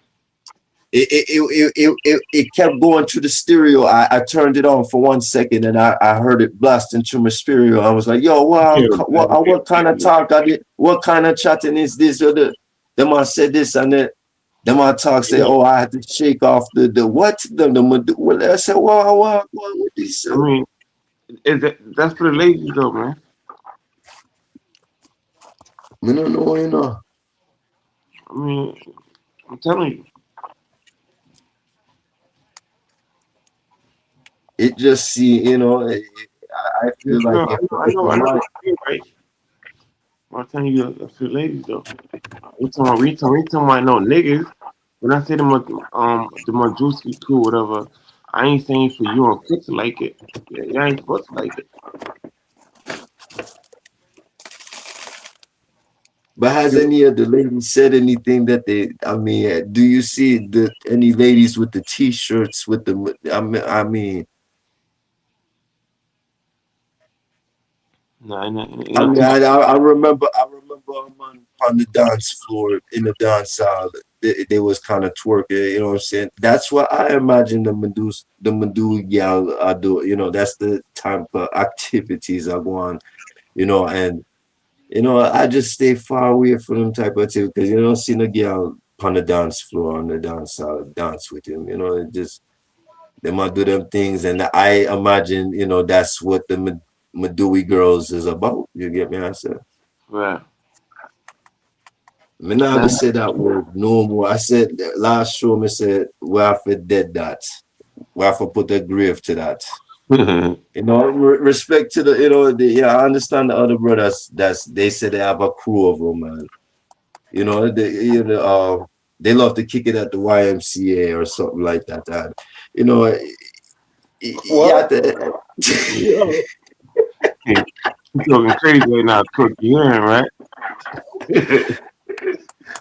It kept going to the stereo. I turned it on for 1 second and I heard it blasting through my stereo. I was like, yo, wow, Okay, okay, what kind of talk I did? What kind of chatting is this or the? Them I said this and that. Them I talk say, yeah. oh, I had to shake off the what the well, I said, wow, what this? I mean, that's for the ladies though, man. Me don't know. I mean, I'm telling you. It just see, I Yeah, feel like if I know a what man, you mean, right? I'm telling you, a few ladies though. We talking about no niggas. When I say the Majewski crew, whatever, I ain't saying for you and Fitz to like it. Yeah, y'all ain't supposed to like it. But has any of the ladies said anything that they? I mean, do you see any ladies with the T-shirts with the? Nah, nah, I ain't mean, no I remember on the dance floor in the dance hall, they was kind of twerking. You know what I'm saying? That's what I imagine the Medu gal are do. You know, that's the type of activities I go on. You know, and I just stay far away from them type of thing because you don't see no girl on the dance floor on the dance hall dance with him. You know, it just they might do them things, and I imagine that's what the Madui girls is about. You get me? I said. right. Me not gonna say that word no more. I said last show. Me said we have to dead that. We have to put a grave to that. Respect to the. Yeah, I understand the other brothers. They said they have a crew of them, man. They love to kick it at the YMCA or something like that. And, you know, you have What? to. Hey, you talking crazy right now, Cook. You hearing right?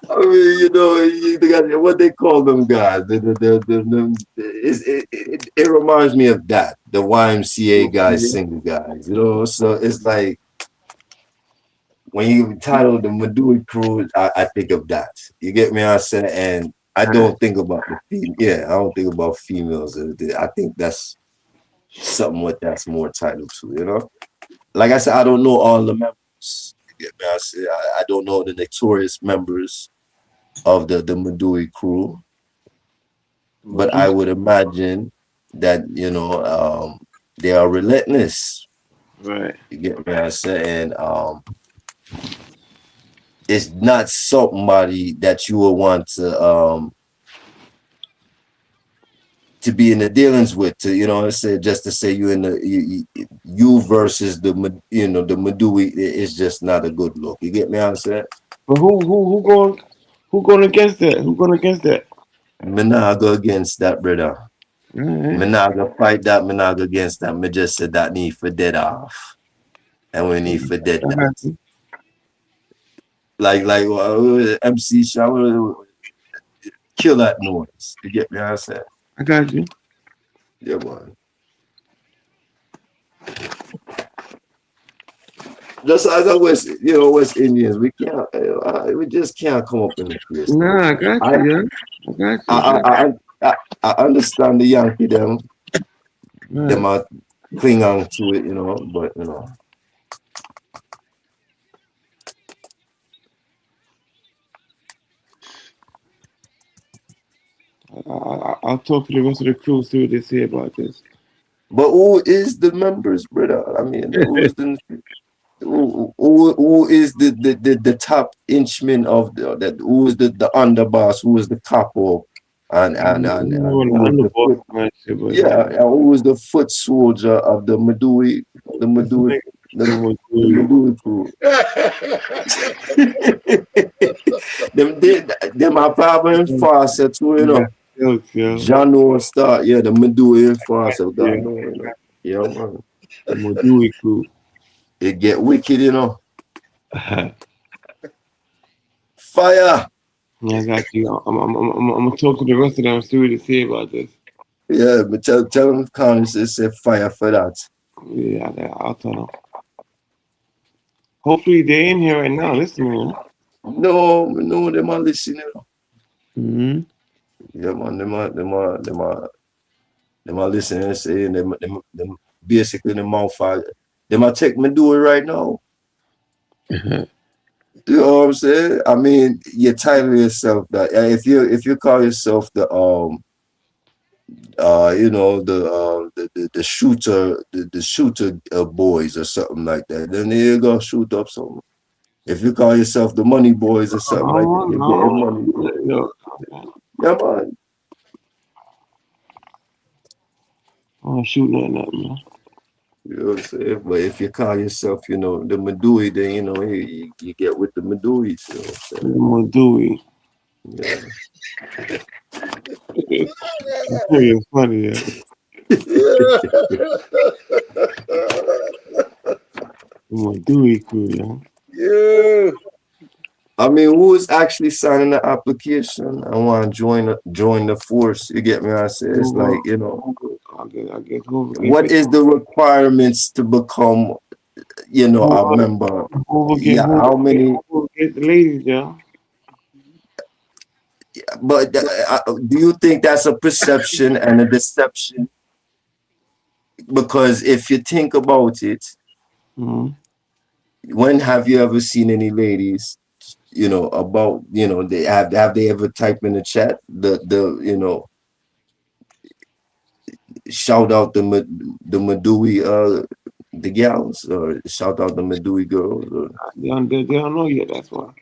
I mean, they got what they call them guys. It reminds me of that, the YMCA guys, single guys. So it's like when you title the Madui crew, I think of that. You get me? I said, and I don't think about I don't think about females. I think that's something what that's more titled to. Like I said, I don't know all the members. You get me? I said, I don't know the notorious members of the Madui crew, but I Juice, would imagine that they are relentless. right. You get me? I say, and it's not somebody that you will want to be in the dealings with. To I said just to say you in the you versus the Madui is just not a good look. You get me? I said. But who going against that? Who going against that? Me not go against that, brother. All right. Me not go fight that. Me not go against that. Me just said that need for dead off. And we need for dead I that. got you. Like MC Shower kill that noise. You get me? I said, I got you. yeah, man. Just as a West Indians, we just can't come up in the place like Nah, I that. got I you, yeah. I got you. I I got I I, I understand the Yankee you. them Right. are cling on to it, but I'll talk to the rest of the crew, see what they say about this. but who is the members, brother? I mean, who is the top inchman of that? Who is the underboss? Who is the capo? And I'm who is the the boss foot? of my shit, but Yeah, and who is the foot soldier of the this Madui, nigga the, was the doing Madui crew? them are power enforcer too, else, yo. John will start, yeah, the Madui enforcer, Yeah, God know. Yeah, man. the Modui crew. It get wicked. Fire. Yeah, I got you. I'm gonna talk to the rest of them, see what they say about this. Yeah, but tell them Collins say fire for that. Yeah, I'll tell them. Hopefully they're in here right now listening. No, them are listening. Mm-hmm. Yeah, man, them are listening, saying them basically the mouth them are take me do it right now. You know what I'm saying? I mean, you title yourself that if you call yourself the shooter the shooter boys or something like that, then you go shoot up something. If you call yourself the money boys or something like that, Oh you're getting no, money. no, Yeah, man. I don't shoot nothing up, man. You know what I'm saying? But if you call yourself, the Madui, then you get with the Maduis. You know what I'm saying? More Dewey. Yeah. It's funny, yeah. More Dewey crew, yeah. Yeah. I mean, who is actually signing the application? I want to join the force. You get me? I say it's Whoever, like, I guess whoever get what paid, is the requirements to become, a whoever, member? whoever get, Yeah, whoever how get, many? whoever get the ladies, yeah. But do you think that's a perception and a deception? Because if you think about it, Mm-hmm. when have you ever seen any ladies, about, they have they ever typed in the chat shout out the Madui the gals, or shout out the Madui girls, They don't know yet. That's why.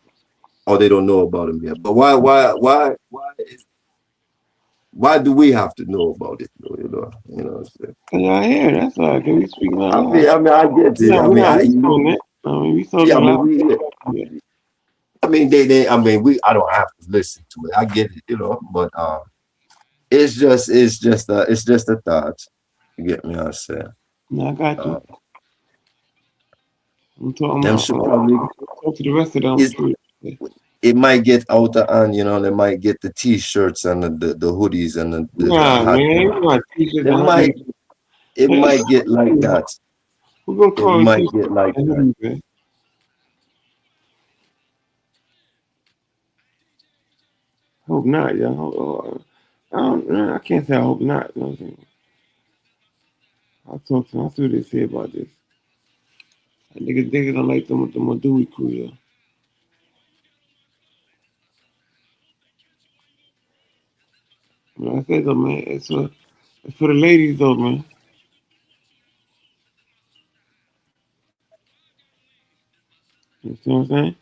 or they don't know about them yet. But why do we have to know about it though, what I'm saying? Cause y'all here. That's why. Cause we speaking out I loud. mean, I get it. We're not You, whispering it. I mean, we yeah, I talking mean, loud. Yeah. I mean, I don't have to listen to it. I get it, but it's just a thought. You get me? I say, No, I got uh, you. I'm talking them about. should probably Talk to the rest of them is too. it might get out of hand, they might get the t-shirts and the hoodies and the Nah, hot man. dog. We got t-shirts It and might hoodies. it might get like that. We're gonna It call it might t-shirts get like and that. hoodies, man. Hope not, yeah. I can't say I hope not. You know what I'm saying? I'll talk to them. I'll see what they say about this. Niggas don't like them with the Madui crew, yeah. Like I said though, man, it's for the ladies though, man. You see what I'm saying?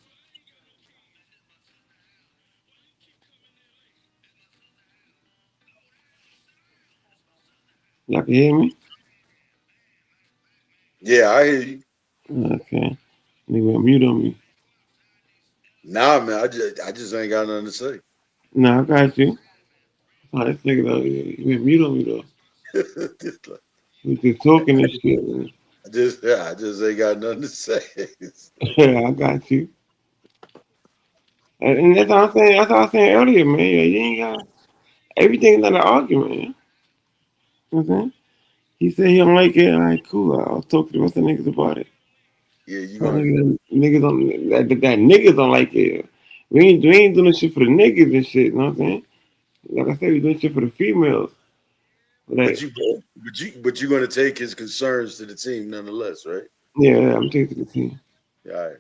Y'all can hear me? Yeah, I hear you. Okay. Nigga went mute on me. Nah, man, I just ain't got nothing to say. Nah, I got you. Oh, this nigga though, he went mute on me though. He was just talking and shit. Man. I just ain't got nothing to say. I got you. And that's what I'm saying. That's what I was saying earlier, man. Yeah, you ain't got everything's not an argument. Yeah. You know what I'm saying? He said he don't like it. All right, cool. I'll talk to the rest of the niggas about it. Yeah, you So gonna niggas don't that niggas don't like it. We ain't doing this shit for the niggas and shit. You know what I'm saying? Like I said, we doing shit for the females. but Like, you but you gonna take his concerns to the team nonetheless, right? yeah, I'm taking the team. Yeah, all right.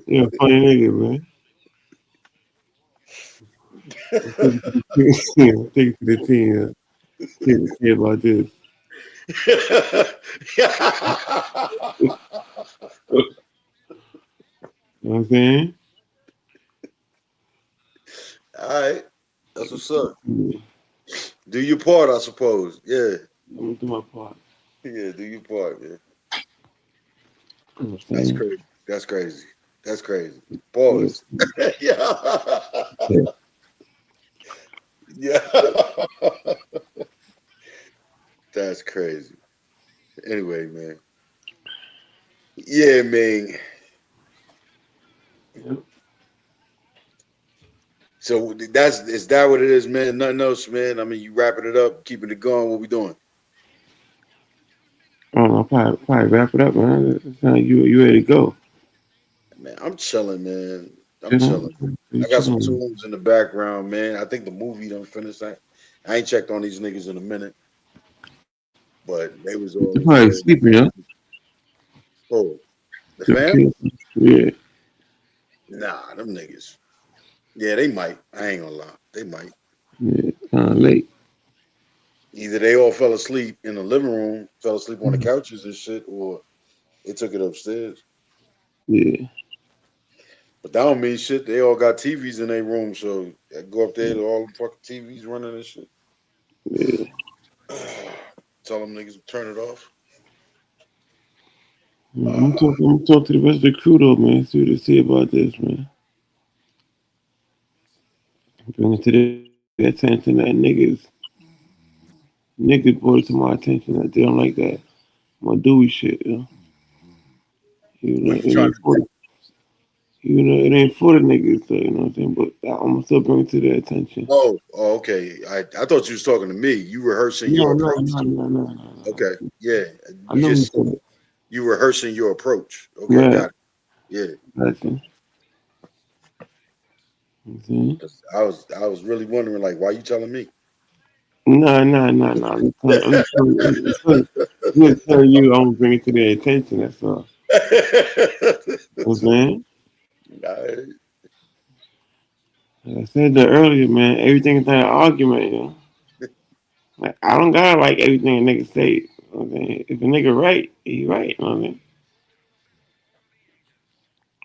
You're a funny nigga, man. I'm taking to the team. I'm taking to the team. Take the team about this. You know what I'm saying? All right, that's what's up. Yeah, Do your part, I suppose. Yeah, I'm gonna do my part. yeah, do your part, man. You know what I'm That's saying? crazy. That's crazy. That's crazy. Yeah. Pause. Yeah. Yeah. That's crazy. Anyway, man. Yeah, man. Yeah. So is that what it is, man? Nothing else, man. I mean, you wrapping it up, keeping it going. What we doing? I don't know. Probably wrap it up, man. It's not you ready to go? Man, I'm chilling, man. I'm You know? chilling. You I got some chilling? tunes in the background, man. I think the movie done finished. I ain't checked on these niggas in a minute, but they was You all in probably there. sleeping, yeah. Oh, the Your fam? kid. Yeah. Nah, them niggas. Yeah, they might. I ain't gonna lie. They might. Yeah. Kind of late. Either they all fell asleep in the living room, fell asleep on the couches and shit, or they took it upstairs. Yeah. But that don't mean shit. They all got TVs in their room, so I go up there to all the fucking TVs running and shit. Yeah. Tell them niggas to turn it off. I'm talking to the rest of the crew though, man. See what they say about this, man. Bring it to their attention that niggas brought it to my attention that they don't like that my Dewey shit, you know. What It you trying ain't to for it ain't for the niggas, so, you know what I'm saying? But I'm still bring it to their attention. okay. I thought you was talking to me. You rehearsing No, your no, approach. no, no, no, no, no. Okay. Yeah. I You know you just said it. you rehearsing your approach. Okay, Yeah, got it. Yeah. gotcha. See? 'Cause I was really wondering like why you telling me? No, no, no, no. I'm just telling you, I'm gonna bring it to their attention. That's all. You know what I'm saying? Alright. Like I said that earlier, man. Everything is not an argument, you know. Like I don't gotta like everything a nigga say. You know what I'm saying? If a nigga right, he right. You know what I mean?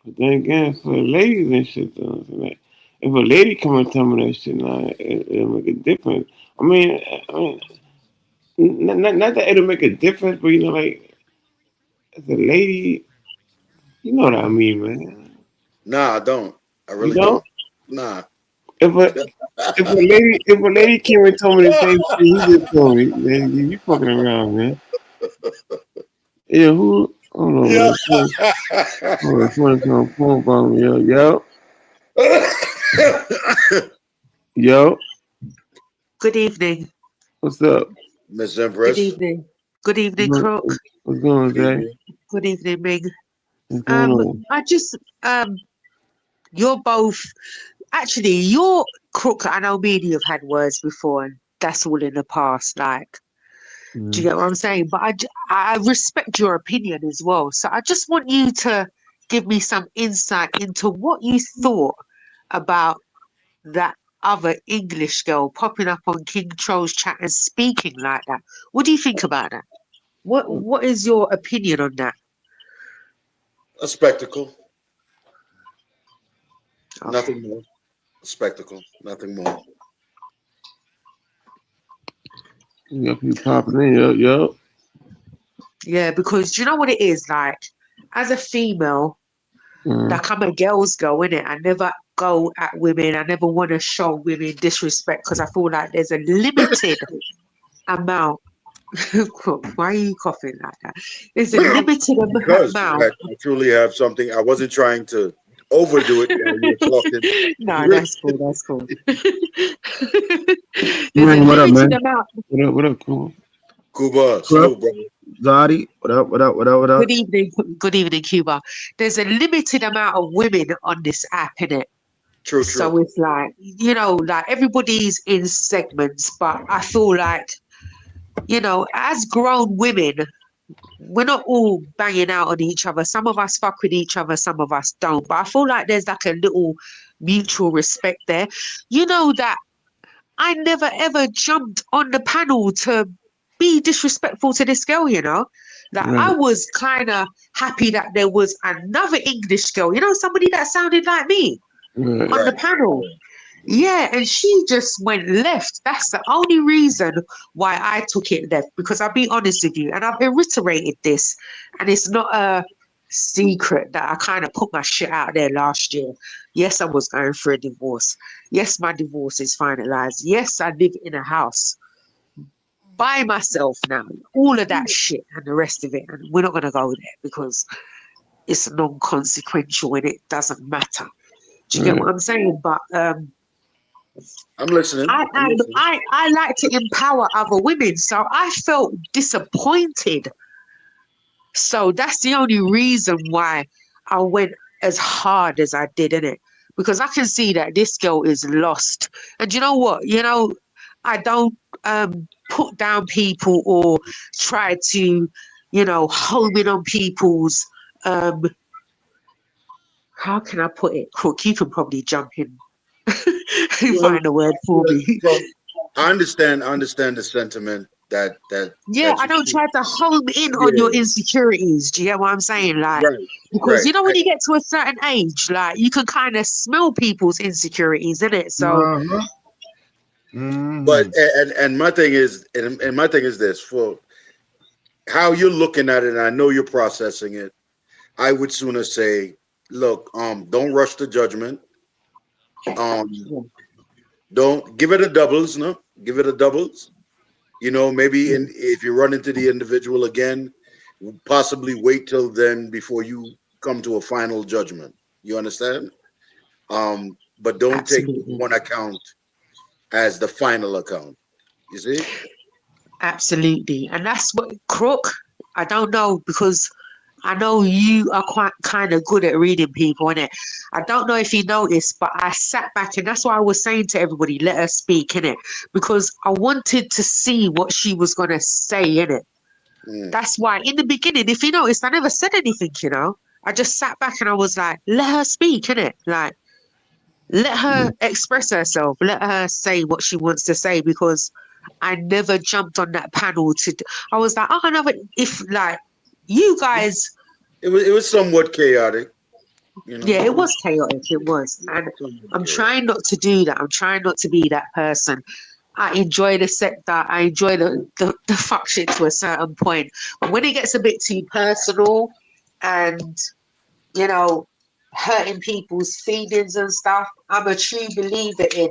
But then again, for the ladies and shit, though, so like, if a lady come and tell me that shit, now it'll make a difference. I mean, not that it'll make a difference, but you know, like as a lady, you know what I mean, man. Nah, I don't. I You really know, don't. Nah. if a if a lady came and told me the same shit he just told me, man, you fucking around, man. Yeah, who? Hold on, Yeah. man. Hold on, someone come phone call me. Yo, Good evening. what's up? Miss Good Empress. evening. Good evening, Crook. What's going on, Good Zay? evening. Good evening, Ming. What's going on? I just you're both actually you're Crook and Almeida have had words before, and that's all in the past. Like, do you Mm. get what I'm saying? But I respect your opinion as well. So I just want you to give me some insight into what you thought about that other English girl popping up on King Troll's chat and speaking like that. What do you think about that? What is your opinion on that? A spectacle. Okay. Nothing more. A spectacle. Nothing more. You got people popping in, yo. Yeah, because do you know what it is? Like, as a female, Mm. like I'm a girl's girl, innit? I never go at women. I never want to show women disrespect because I feel like there's a limited amount. Why are you coughing like that? There's a limited Because amount. I truly have something. I wasn't trying to overdo it while you were talking. No, that's cool. That's cool. There's a Man, what up, limited man? amount. What up, cool? Cuba, What up, salute, brother. Zadi? What up? What up? What up? What up? Good evening, Cuba. There's a limited amount of women on this app, innit? True, true. So it's like, like everybody's in segments, but I feel like, as grown women, we're not all banging out on each other. Some of us fuck with each other, some of us don't. But I feel like there's like a little mutual respect there. You know that I never ever jumped on the panel to be disrespectful to this girl, you know? Like I Right, was kind of happy that there was another English girl, somebody that sounded like me right. on the Right. panel. Yeah, and she just went left. That's the only reason why I took it left. Because I'll be honest with you, and I've reiterated this, and it's not a secret that I kind of put my shit out there last year. Yes, I was going through a divorce. Yes, my divorce is finalized. Yes, I live in a house by myself now. All of that shit and the rest of it. And we're not going to go there because it's non-consequential and it doesn't matter. Do you get Right. what I'm saying? But I'm listening. I I'm am listening. I like to empower other women, so I felt disappointed. So that's the only reason why I went as hard as I did in it. Because I can see that this girl is lost. And you know what? I don't put down people or try to, home in on people's um how can I put it? Crook, you can probably jump in and Well, find a word for well, me. well, I understand the sentiment that that Yeah, that I you. don't try to home in on your Yeah. insecurities. Do you get what I'm saying? Like, Right. because Right. when you get to a certain age, like you can kind of smell people's insecurities, innit? So Uh-huh. But Mm-hmm. and my thing is and my thing is this for how you're looking at it, and I know you're processing it. I would sooner say, look, don't rush to judgment. Um, Yeah, don't give it a doubles, no, give it a doubles. Maybe yeah, if you run into the individual again, possibly wait till then before you come to a final judgment. You understand? But don't take absolutely. one account as the final account. You see? Absolutely. And that's what Crook, I don't know because I know you are quite kind of good at reading people, innit? I don't know if you noticed, but I sat back and that's why I was saying to everybody, let her speak, innit? Because I wanted to see what she was gonna say, innit? Mm, That's why in the beginning, if you noticed, I never said anything. I just sat back and I was like, let her speak, innit? Like, let her express herself, let her say what she wants to say because I never jumped on that panel I was like, oh no, but if like you guys, it was somewhat chaotic, you know. yeah, it was chaotic, it was. And Somewhat I'm chaotic. trying not to do that. I'm trying not to be that person. I enjoy the sector. I enjoy the fuck shit to a certain point. But when it gets a bit too personal and, you know, hurting people's feelings and stuff, I'm a true believer in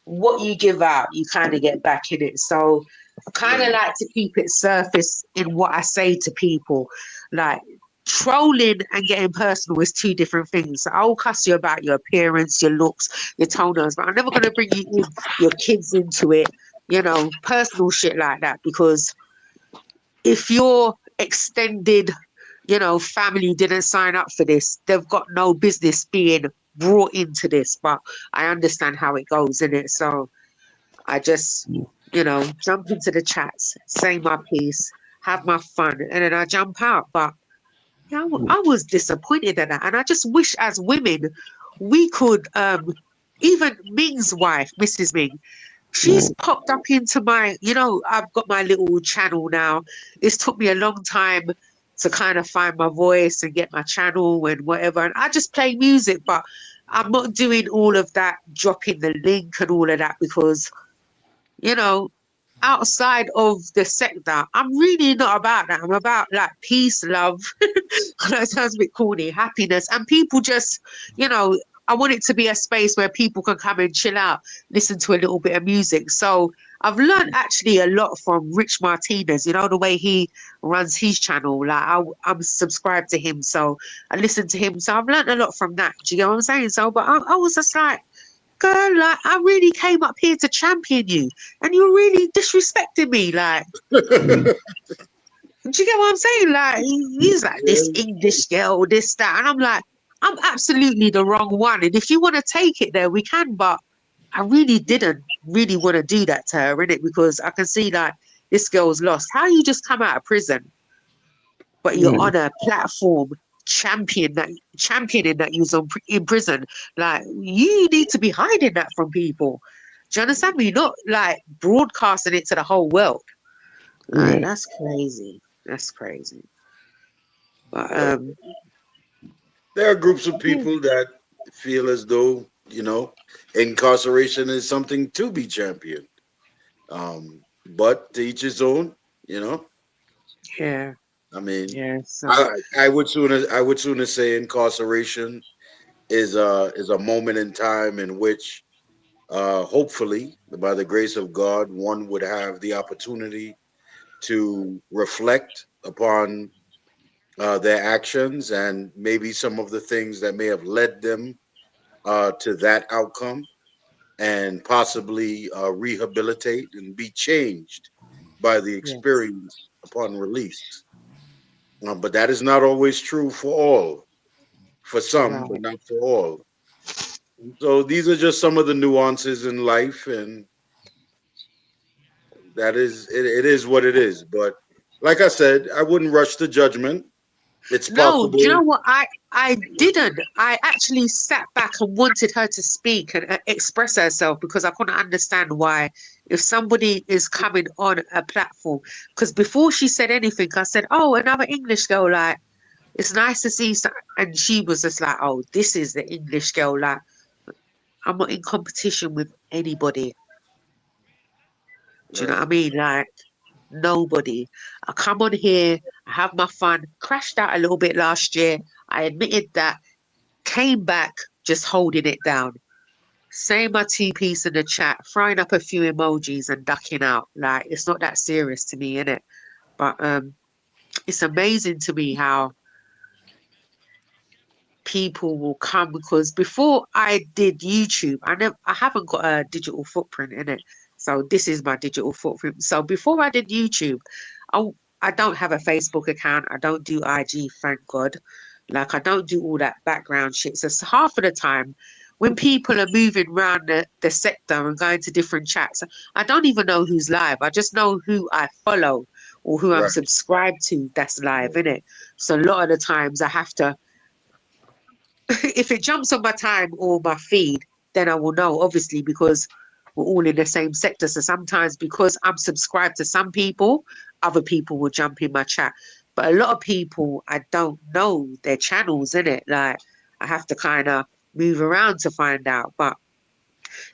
what you give out, you kind of get back in it. So I kind of Right. like to keep it surface in what I say to people. Like trolling and getting personal is two different things. So I'll cuss you about your appearance, your looks, your toenails, but I'm never going to bring you in, your kids into it, personal shit like that. Because if your extended, family didn't sign up for this, they've got no business being brought into this. But I understand how it goes in it. So I just, jump into the chats, say my piece, have my fun, and then I jump out. But yeah, I was disappointed at that. And I just wish as women, we could, even Ming's wife, Mrs. Ming, she's popped up into I've got my little channel now. It's took me a long time to kind of find my voice and get my channel and whatever. And I just play music, but I'm not doing all of that, dropping the link and all of that because you know, outside of the sector, I'm really not about that. I'm about like peace, love. That sounds a bit corny, happiness. And people just, you know, I want it to be a space where people can come and chill out, listen to a little bit of music. So I've learned actually a lot from Rich Martinez, the way he runs his channel. Like I'm subscribed to him. So I listen to him. So I've learned a lot from that. Do you know what I'm saying? So, but I was just like, girl, like I really came up here to champion you, and you're really disrespecting me. Like, do you get what I'm saying? Like, he's like this Yeah. English girl, this that, and I'm like, I'm absolutely the wrong one. And if you want to take it there, we can. But I really didn't really want to do that to her, innit? Because I can see like this girl's lost. How you just come out of prison, but you're on a platform championing that you was in prison. Like you need to be hiding that from people. Do you understand me? Not like broadcasting it to the whole world. Like Yeah, that's crazy. That's crazy. But Well, there are groups of yeah, people that feel as though, incarceration is something to be championed. But to each his own, you know. yeah, I mean, yeah. So I would sooner say incarceration is a moment in time in which hopefully, by the grace of God, one would have the opportunity to reflect upon their actions and maybe some of the things that may have led them to that outcome, and possibly rehabilitate and be changed by the yes, experience upon release. But that is not always true for all, for some, but right. not for all. So these are just some of the nuances in life, and it is what it is. But like I said, I wouldn't rush to judgment. It's No, do you possible. know what? I didn't. I actually sat back and wanted her to speak and express herself because I couldn't understand why, if somebody is coming on a platform, because before she said anything, I said, "Oh, another English girl." Like it's nice to see, and she was just like, "Oh, this is the English girl." Like I'm not in competition with anybody. Do you know Right. what I mean? Like. Nobody. I come on here, I have my fun, crashed out a little bit last year. I admitted that, came back just holding it down. Saying my two piece in the chat, throwing up a few emojis and ducking out. Like it's not that serious to me, innit? But it's amazing to me how people will come because before I did YouTube, I haven't got a digital footprint in it. So this is my digital footprint. So before I did YouTube, I I don't have a Facebook account. I don't do IG, thank God. Like I don't do all that background shit. So half of the time when people are moving around the sector and going to different chats, I don't even know who's live. I just know who I follow or who I'm Right. subscribed to that's live, innit? So a lot of the times I have to if it jumps on my time or my feed, then I will know, obviously, because we're all in the same sector. So sometimes because I'm subscribed to some people, other people will jump in my chat. But a lot of people, I don't know their channels, in it. Like I have to kind of move around to find out. But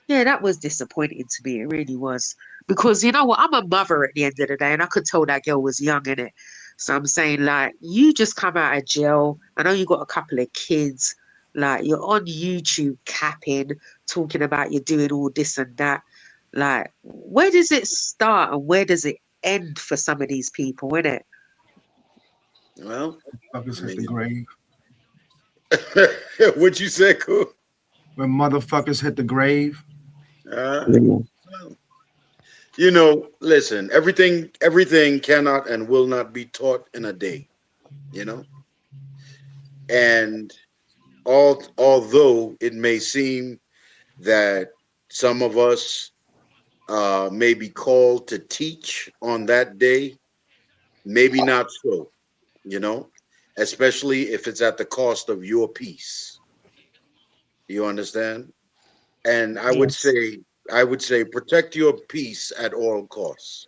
yeah, that was disappointing to me. It really was. Because you know what? I'm a mother at the end of the day, and I could tell that girl was young in it. So I'm saying, like, you just come out of jail. I know you got a couple of kids. Like, you're on YouTube capping, talking about you're doing all this and that. Like, where does it start and where does it end for some of these people, innit? Well, I Motherfuckers hit the mean, grave. what you said, cool. When motherfuckers hit the grave, Uh, Yeah. well, listen, everything cannot and will not be taught in a day, you know? And although it may seem that some of us may be called to teach on that day, maybe not so, you know, especially if it's at the cost of your peace. You understand? And Yes. I would say protect your peace at all costs.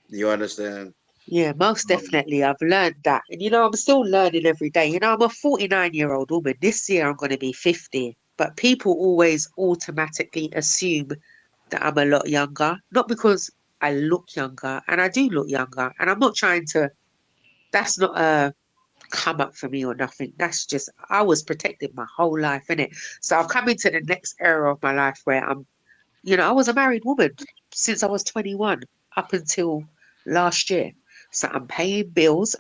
You understand? Yeah, most Um, definitely. I've learned that. And I'm still learning every day. I'm a 49-year-old woman. This year I'm going to be 50. But people always automatically assume that I'm a lot younger. Not because I look younger, and I do look younger. And I'm not trying to, that's not a come up for me or nothing. That's just, I was protected my whole life, innit? So I've come into the next era of my life where I was a married woman since I was 21 up until last year. So I'm paying bills.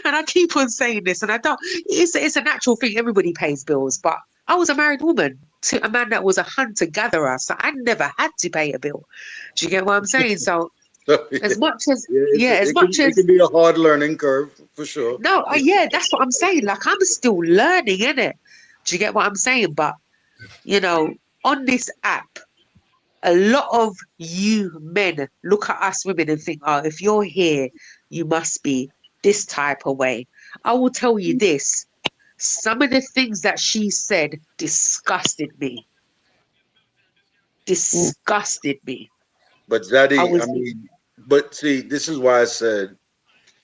And I keep on saying this, and I don't, it's a natural thing. Everybody pays bills, but I was a married woman to a man that was a hunter gatherer. So I never had to pay a bill. Do you get what I'm saying? So so, as much as, yeah, yeah, as much it as, can be a hard learning curve for sure. no, yeah, that's what I'm saying. Like I'm still learning, innit? Do you get what I'm saying? But, you know, on this app, a lot of you men look at us women and think, oh, if you're here, you must be this type of way. I will tell you this. Some of the things that she said disgusted me. Mm. Disgusted me. But I Zaddy, I was, mean, but see, this is why I said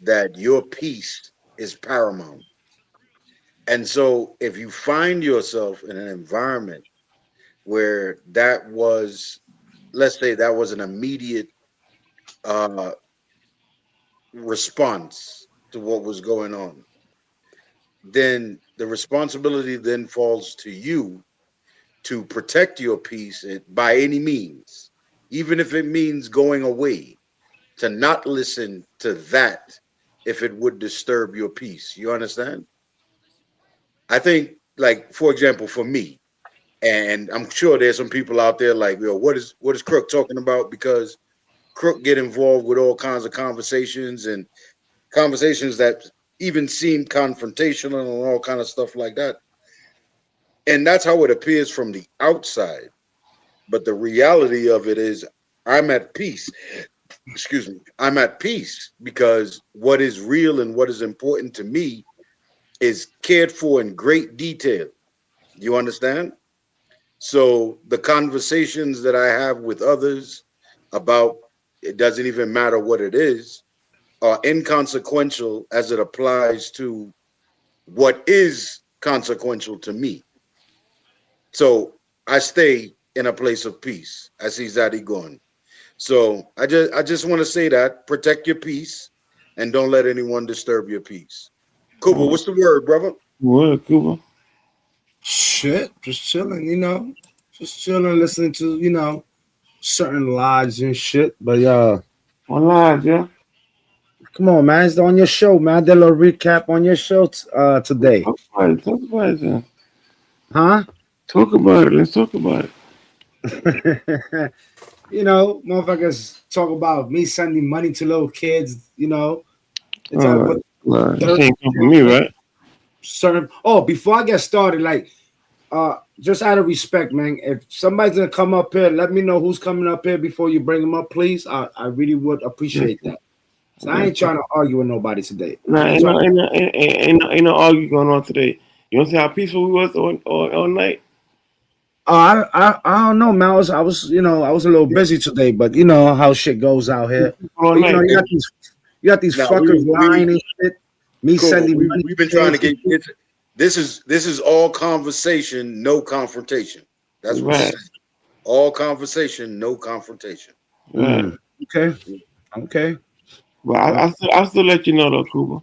that your peace is paramount. And so if you find yourself in an environment where that was, let's say that was an immediate uh, response to what was going on, then the responsibility then falls to you to protect your peace by any means, even if it means going away, to not listen to that if it would disturb your peace. You understand? I think, like, for example, for me, and I'm sure there's some people out there like, yo, what is Crook talking about? Because Crook get involved with all kinds of conversations and conversations that even seem confrontational and all kind of stuff like that. And that's how it appears from the outside. But the reality of it is I'm at peace. Excuse me. I'm at peace because what is real and what is important to me is cared for in great detail. You understand? So the conversations that I have with others about it doesn't even matter what it is are inconsequential as it applies to what is consequential to me. So I stay in a place of peace. I see Zaddy going. So I just want to say that protect your peace and don't let anyone disturb your peace. Kuba, what's the word, brother? What, Cuba? Shit, just chilling, just chilling, listening to certain lies and shit. But Online, yeah. come on, man, it's on your show, man. I did a little recap on your show today, Talk about it. Talk about it. Then. huh? Talk about it. Let's talk about it. Motherfuckers talk about me sending money to little kids. It's Uh, what this third ain't come from me, right? certain. Oh, before I get started, like just out of respect, man. If somebody's gonna come up here, let me know who's coming up here before you bring them up, please. I really would Yes, appreciate sir. that. So I Yes, ain't sir. trying to argue with nobody today. Nah, I ain't ain't trying no, to. ain't no, ain't no argue going on today. You don't see how peaceful we was all night? I don't know, man. I was a little busy today, but you know how shit goes out here. All But night. you got these Now fuckers lying and shit. Me cool. sending money We've to been trying to kids and get shit. this is all conversation, no confrontation. That's what this Right. is. All conversation, no confrontation. Right. Okay, okay. But Uh, I still let you know though, Cuba.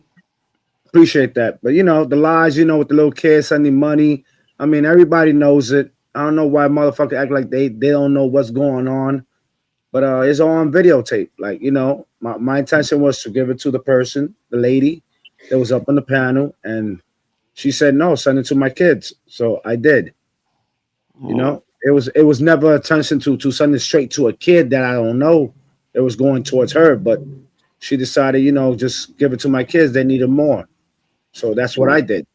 Appreciate that. But the lies, with the little kids sending money. I mean, everybody knows it. I don't know why motherfuckers act like they don't know what's going on. But it's all on videotape. Like, my intention was to give it to the person, the lady that was up on the panel, and she said no, send it to my kids. So I did. Yeah. It was never attention to send it straight to a kid that I don't know. It was going towards her, but she decided, just give it to my kids. They needed more. So that's what I did.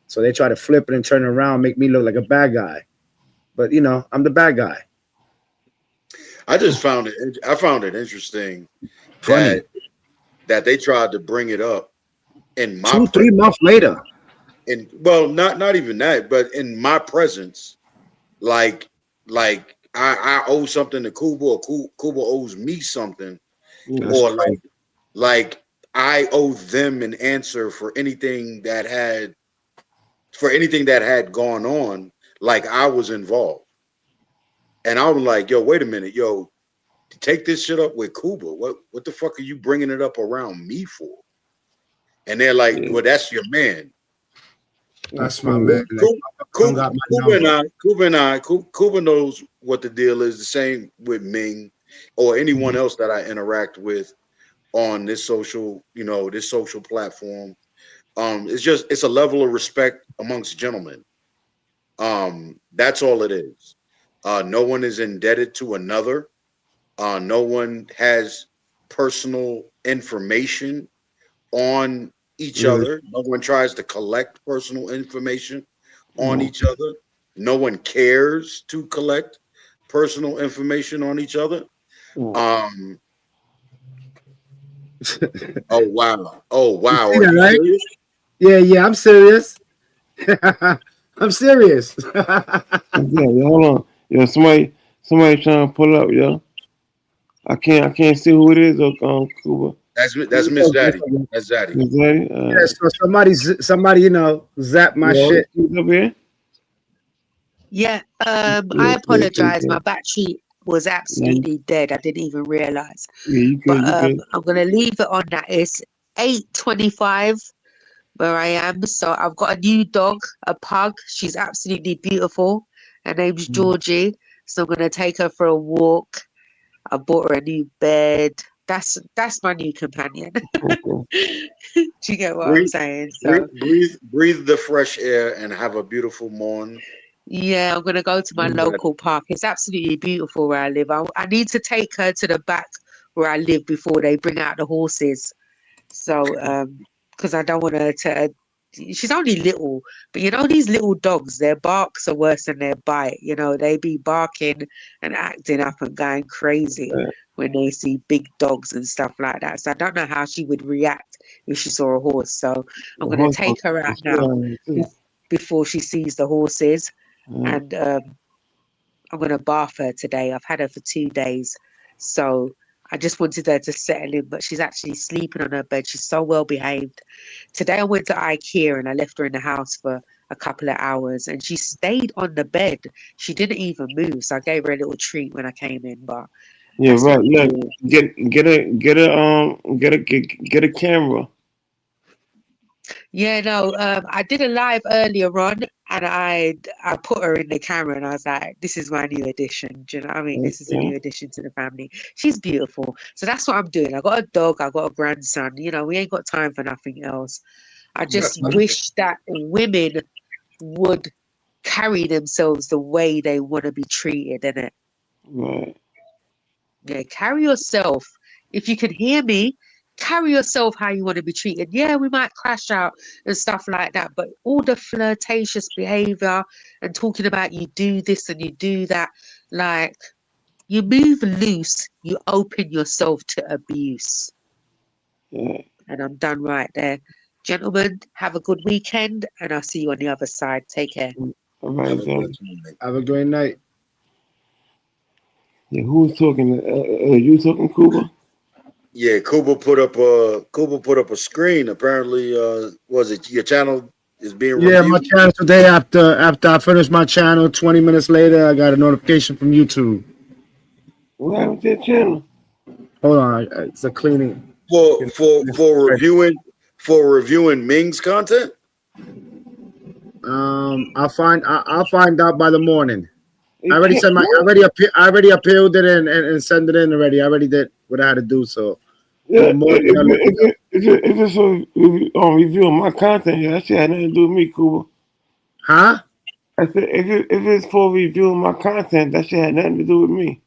So they try to flip it and turn it around, make me look like a bad guy. But I'm the bad guy. I found it interesting Funny. that they tried to bring it up in my Two, three presence. months later. And well, not even that, but in my presence, like I owe something to Kuba, or Kuba owes me something, Yeah. That's or crazy. like I owe them an answer for anything that had gone on, like I was involved. And I was like, yo, wait a minute, yo, take this shit up with Kuba. What the fuck are you bringing it up around me for? And they're like, Yeah. well, that's your man. That's That's my funny. man. Like, I got my number. Kuba knows what the deal is. The same with Ming or anyone else that I interact with on this social platform. It's a level of respect amongst gentlemen. That's all it is. No one is indebted to another. No one has personal information on each Mhm. other. No one tries to collect personal information on Yeah. each other. No one cares to collect personal information on each other. Yeah. Um, oh wow. Oh You wow. see Are that, you right? serious? Yeah, I'm serious. I'm serious. Yeah. Hold on. Yo, somebody trying to pull up, yo. I can't see who it is, Cuba. That's Miss Daddy. That's Daddy. Is that it? Yeah, so somebody, zap my Yo, shit. he's up here? Yeah, Yeah, I yeah, yeah, apologize. yeah. My battery was Yeah, absolutely dead. I didn't even realize. yeah, you But good, you good. I'm gonna leave it on that. It's 8:25 where I am. So I've got a new dog, a pug. She's absolutely beautiful. Her name's Mm, Georgie. So I'm gonna take her for a walk. I bought her a new bed. That's my new companion. okay. Do you get what I'm Breathe, saying? So breathe the fresh air and have a beautiful morn. yeah, I'm gonna go to my Mm, local park. It's absolutely beautiful where I live. I need to take her to the back where I live before they bring out the horses. So, because I don't want her to. She's only little, but these little dogs, their barks are worse than their bite. They be barking and acting up and going crazy yeah, when they see big dogs and stuff like that. So I don't know how she would react if she saw a horse. So I'm the gonna horse take her out is now too. before she sees the horses, Yeah. and I'm gonna bath her today. I've had her for 2 days, so I just wanted her to settle in, but she's actually sleeping on her bed. She's so well behaved. Today I went to IKEA and I left her in the house for a couple of hours, and she stayed on the bed. She didn't even move, so I gave her a little treat when I came in. But Yeah, That's right. not Look, cool. get a camera. Yeah, no, I did a live earlier on, and I put her in the camera, and I was like, "This is my new addition." Do you know what I mean? This is a Okay. new addition to the family. She's beautiful, so that's what I'm doing. I got a dog, I got a grandson. You know, we ain't got time for nothing else. I just wish that women would carry themselves the way they want to be treated, innit? Right. Yeah, carry yourself. If you can hear me, carry yourself how you want to be treated. Yeah, we might crash out and stuff like that, but all the flirtatious behavior and talking about you do this and you do that, like you move loose, you open yourself to abuse. Yeah. And I'm done right there. Gentlemen, have a good weekend, and I'll see you on the other side. Take care. All Have right, a so good one. Have a great night. yeah, who's talking? You talking, Cuba? Yeah, Kuba put up a screen. Apparently, was it your channel is being Yeah, my reviewed? channel today. After I finished my channel, 20 minutes later, I got a notification from YouTube. What happened to your channel? Hold on, it's a cleaning. for for for reviewing for reviewing Ming's content. I'll find out by the morning. I You already can't. sent my. I already appealed it and sent it in already. I already did what I had to do. So in the Yeah, morning, I'll let you know. if it's for reviewing my content, yeah, that shit had nothing to do with me, Cuba. Huh? I said if it's for reviewing my content, that shit had nothing to do with me.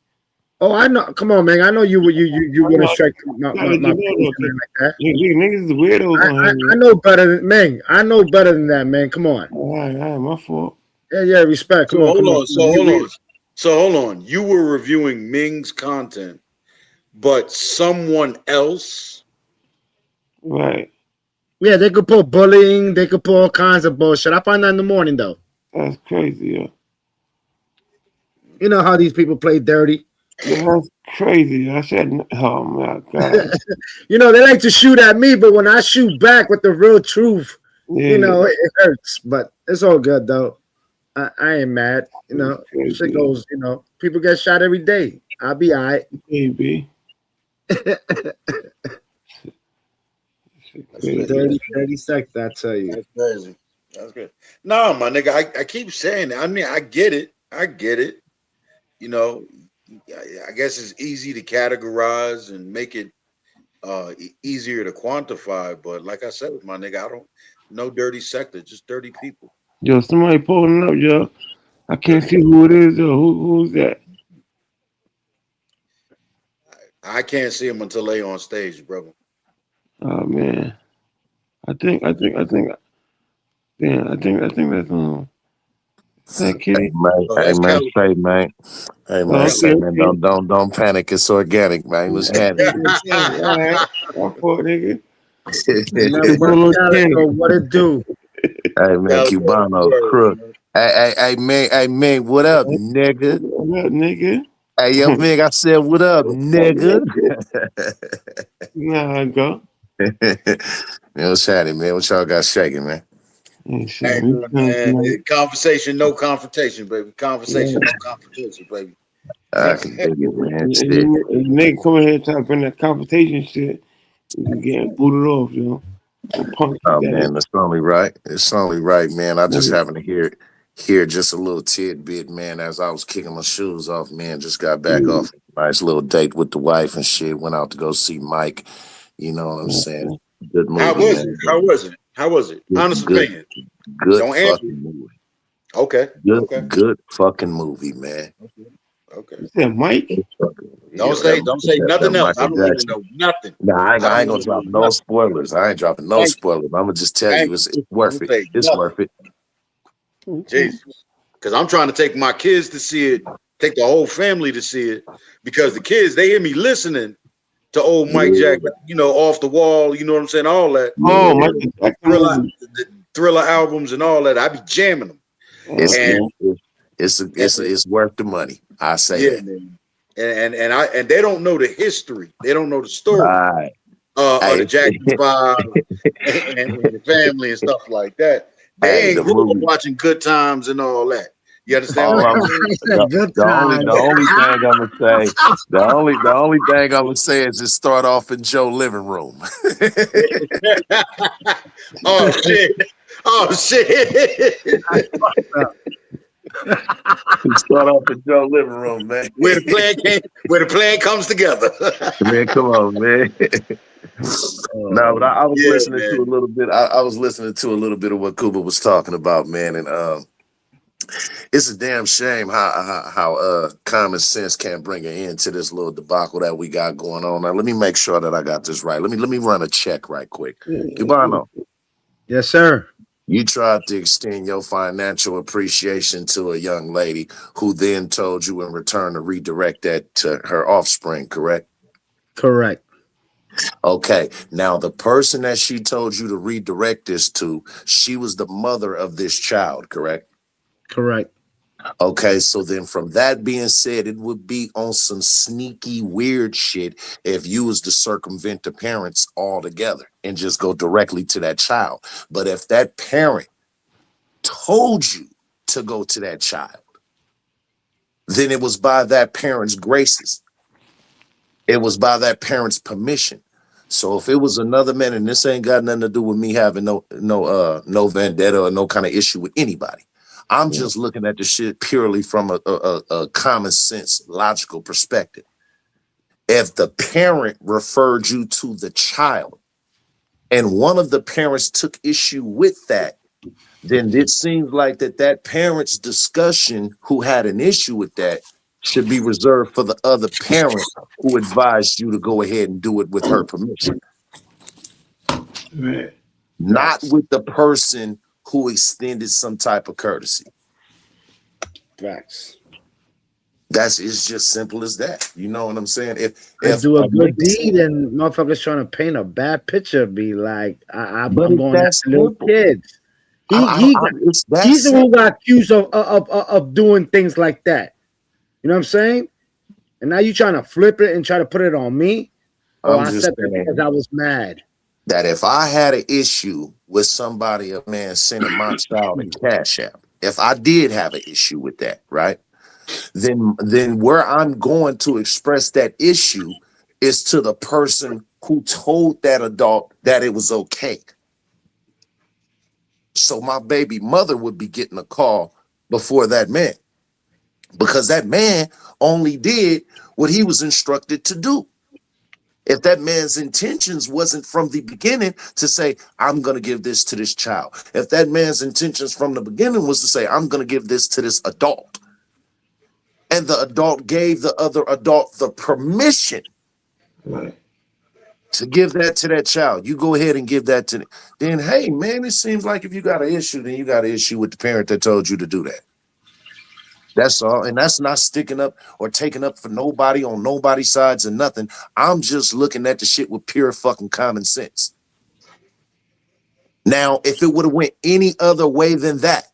Oh, I know. Come on, man. I know you I wouldn't know, strike gotta let my you page know or though, 'cause anything like that. you niggas is weirdos on here, I man. know better than Ming. I know better than that, man. Come on. All right, my fault. Yeah, respect. So Come on, hold come on. on. So hold on. So hold on. You were reviewing Ming's content, but someone else. Right, Yeah, they could pull bullying. They could pull all kinds of bullshit. I find that in the morning, though. that's crazy, yo. You know how these people play dirty. Yeah, that's crazy. I said, oh my god. You know, they like to shoot at me, but when I shoot back with the real truth, you Yeah, know, it hurts. But it's all good, though. I ain't mad. You that's know, shit crazy, yo. goes, people get shot every day. I'll be all right. Maybe. Shit That's crazy. crazy. Dirty, dirty sector, I tell you. That's crazy. That's good. No, my nigga, I keep saying it. I mean, I get it. I get it. You know, I guess it's easy to categorize and make it easier to quantify. But like I said, with my nigga, I don't no dirty sector, just dirty people. Yo, somebody pulling up, yo. I can't see who it is, yo. Who's that? I can't see them until they on stage, brother. Oh man. I think yeah, I think that's that Hey kitty. man, Oh, hey that's man, Cali. say man, hey man, Oh, Cali. okay, say man, okay. don't panic. It's organic, man. What's happening? All right. My fault, nigga. Nothing It's a but little calico. candy. What it do? Hey man, Cali, what's the Cubano, word, crook. man? Hey man, what up, nigga? What up, nigga? Hey yo, Mig, I said, what up, nigga? Nah, I go. Man, what's happening, man? What y'all got shaking, man? Hey, shit, Hey, we look, come man. tonight. Conversation, no confrontation, baby. Yeah. Conversation, no confrontation, baby. I can dig it, man. And Shit. if nigga come in here trying to bring that competition shit, we getting booted off, yo. We'll punk Oh his ass. man, that's only right. It's only right, man. I just Nigga, happened to hear just a little tidbit, man, as I was kicking my shoes off, man. Just got back yeah, off a nice little date with the wife and shit. Went out to go see Mike. You know what I'm saying? okay. Good How movie, was it? man. How was it? How was it? Good, Honest good, opinion. good Don't answer. fucking movie. Okay. Good, Okay. good fucking movie, man. Okay. You said Mike? Good fucking, Don't yeah, say don't say that nothing else. I Michael don't need to Jackson. know nothing. Nah, I I don't ain't want gonna to know drop no nothing. spoilers. I ain't dropping no Thank you. spoilers. I'm gonna just tell Thank you, you. it's worth Don't it. say It's nothing. worth it. Okay. Jesus. Because I'm trying to take my kids to see it, take the whole family to see it. Because the kids, they hear me listening to old Mike Yeah, Jack, off the wall, you know what I'm saying? All that. Oh, yeah. Michael Jackson Thriller, movie. the Thriller albums and all that. I be jamming them. It's Okay. And, it's worth the money. I say yeah, that. man. And they don't know the history. They don't know the story Right. of the Hey, Jackson Five and the family and stuff like that. hey, They ain't the grew up movie. watching Good Times and all that. You understand what All I'm I'm saying? He said good the times. only thing I'm gonna say, the only thing I'm gonna say is just start off in Joe's living room. Oh shit! Oh shit! Start off in Joe's living room, man. Where the plan comes together. Man, come on, man. No, but I was Yeah, listening to a man. little bit. I was listening to a little bit of what Kuba was talking about, man, and it's a damn shame how common sense can't bring an end to this little debacle that we got going on. Now, let me make sure that I got this right. Let me run a check right quick. Cubano, Yes, sir. you tried to extend your financial appreciation to a young lady who then told you in return to redirect that to her offspring, correct? Correct. Okay. Now, the person that she told you to redirect this to, she was the mother of this child, correct? Correct. Okay, so then from that being said, it would be on some sneaky weird shit if you was to circumvent the parents altogether and just go directly to that child. But if that parent told you to go to that child, then it was by that parent's graces. It was by that parent's permission. So if it was another man, and this ain't got nothing to do with me having no vendetta or no kind of issue with anybody. I'm just looking at the shit purely from a common sense, logical perspective. If the parent referred you to the child and one of the parents took issue with that, then it seems like that parent's discussion who had an issue with that should be reserved for the other parent who advised you to go ahead and do it with her permission, Right. not with the person who extended some type of courtesy. Facts. It's just simple as that. You know what I'm saying? I If do a a good nigga deed and motherfuckers trying to paint a bad picture, be like, I'm but it's going that after little simple. kids. It's that He's the one who simple. got accused of doing things like that. You know what I'm saying? And now you trying to flip it and try to put it on me? Oh, I'm I just said that because saying I was mad. that if I had an issue with somebody, a man sending my child a cash app, if I did have an issue with that, right? Then where I'm going to express that issue is to the person who told that adult that it was okay. So my baby mother would be getting a call before that man, because that man only did what he was instructed to do. If that man's intentions wasn't from the beginning to say, I'm going to give this to this child. If that man's intentions from the beginning was to say, I'm going to give this to this adult, and the adult gave the other adult the permission Right. to give that to that child, you go ahead and give that to them. Then, hey, man, it seems like if you got an issue, then you got an issue with the parent that told you to do that. That's all. And that's not sticking up or taking up for nobody on nobody's sides or nothing. I'm just looking at the shit with pure fucking common sense. Now, if it would have went any other way than that,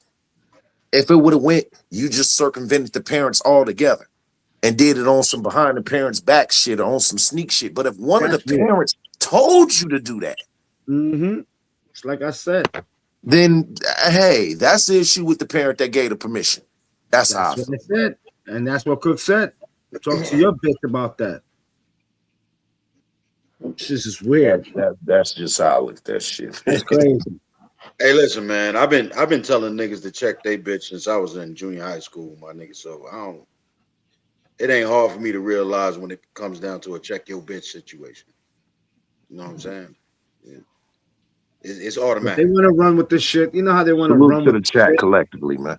if it would have went, you just circumvented the parents altogether and did it on some behind the parents' back shit or on some sneak shit. But if one of the That's it. parents told you to do that, Mm-hmm. It's like I said. then hey, that's the issue with the parent that gave the permission. That's how I That's feel. what I said. And that's what Cook said. Talk to your bitch about that. This is weird. That's just how I look at that shit. It's crazy. Hey, listen, man. I've been telling niggas to check they bitch since I was in junior high school, my nigga. So I don't. It ain't hard for me to realize when it comes down to a check your bitch situation. You know what I'm saying? It's If they automatic. want to run with this shit, you know how they want to Salute run to with the this chat shit? collectively, man.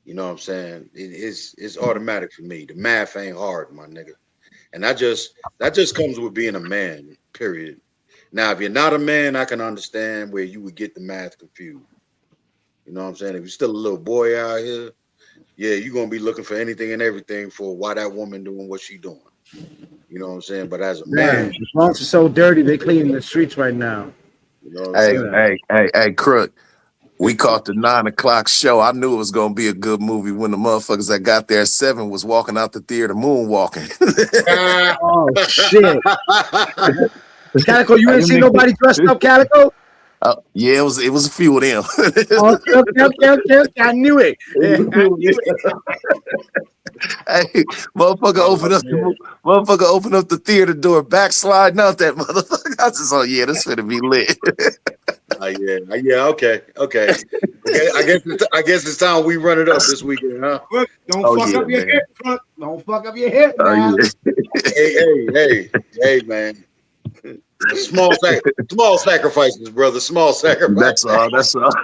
You know what I'm saying? It's automatic for me. The math ain't hard, my nigga. And that just comes with being a man, period. Now, if you're not a man, I can understand where you would get the math confused. You know what I'm saying? If you're still a little boy out here, yeah, you're gonna be looking for anything and everything for why that woman doing what she doing. You know what I'm saying? But as a Yeah, man, the Bronx is so dirty, they cleaning the streets right now. you know what I'm Hey, saying? hey, Crook. We caught the 9 o'clock show. I knew it was gonna be a good movie when the motherfuckers that got there at 7 was walking out the theater moonwalking. Oh shit. Calico, you Hey, ain't them see niggas- nobody dressed up, Calico? Yeah, it was a few of them. Okay. I knew it. It was a I few of knew them. it. Hey, motherfucker, Oh man. open up the theater door, backsliding out that motherfucker. I just, oh yeah, this finna be lit. Yeah. Okay. I guess it's time we run it up this weekend, huh? Look, don't Oh fuck yeah, up your man. hip, Trump. Don't fuck up your hip Oh now. yeah. Hey, man. Small sacrifices, brother. Small That's sacrifices. all. That's all.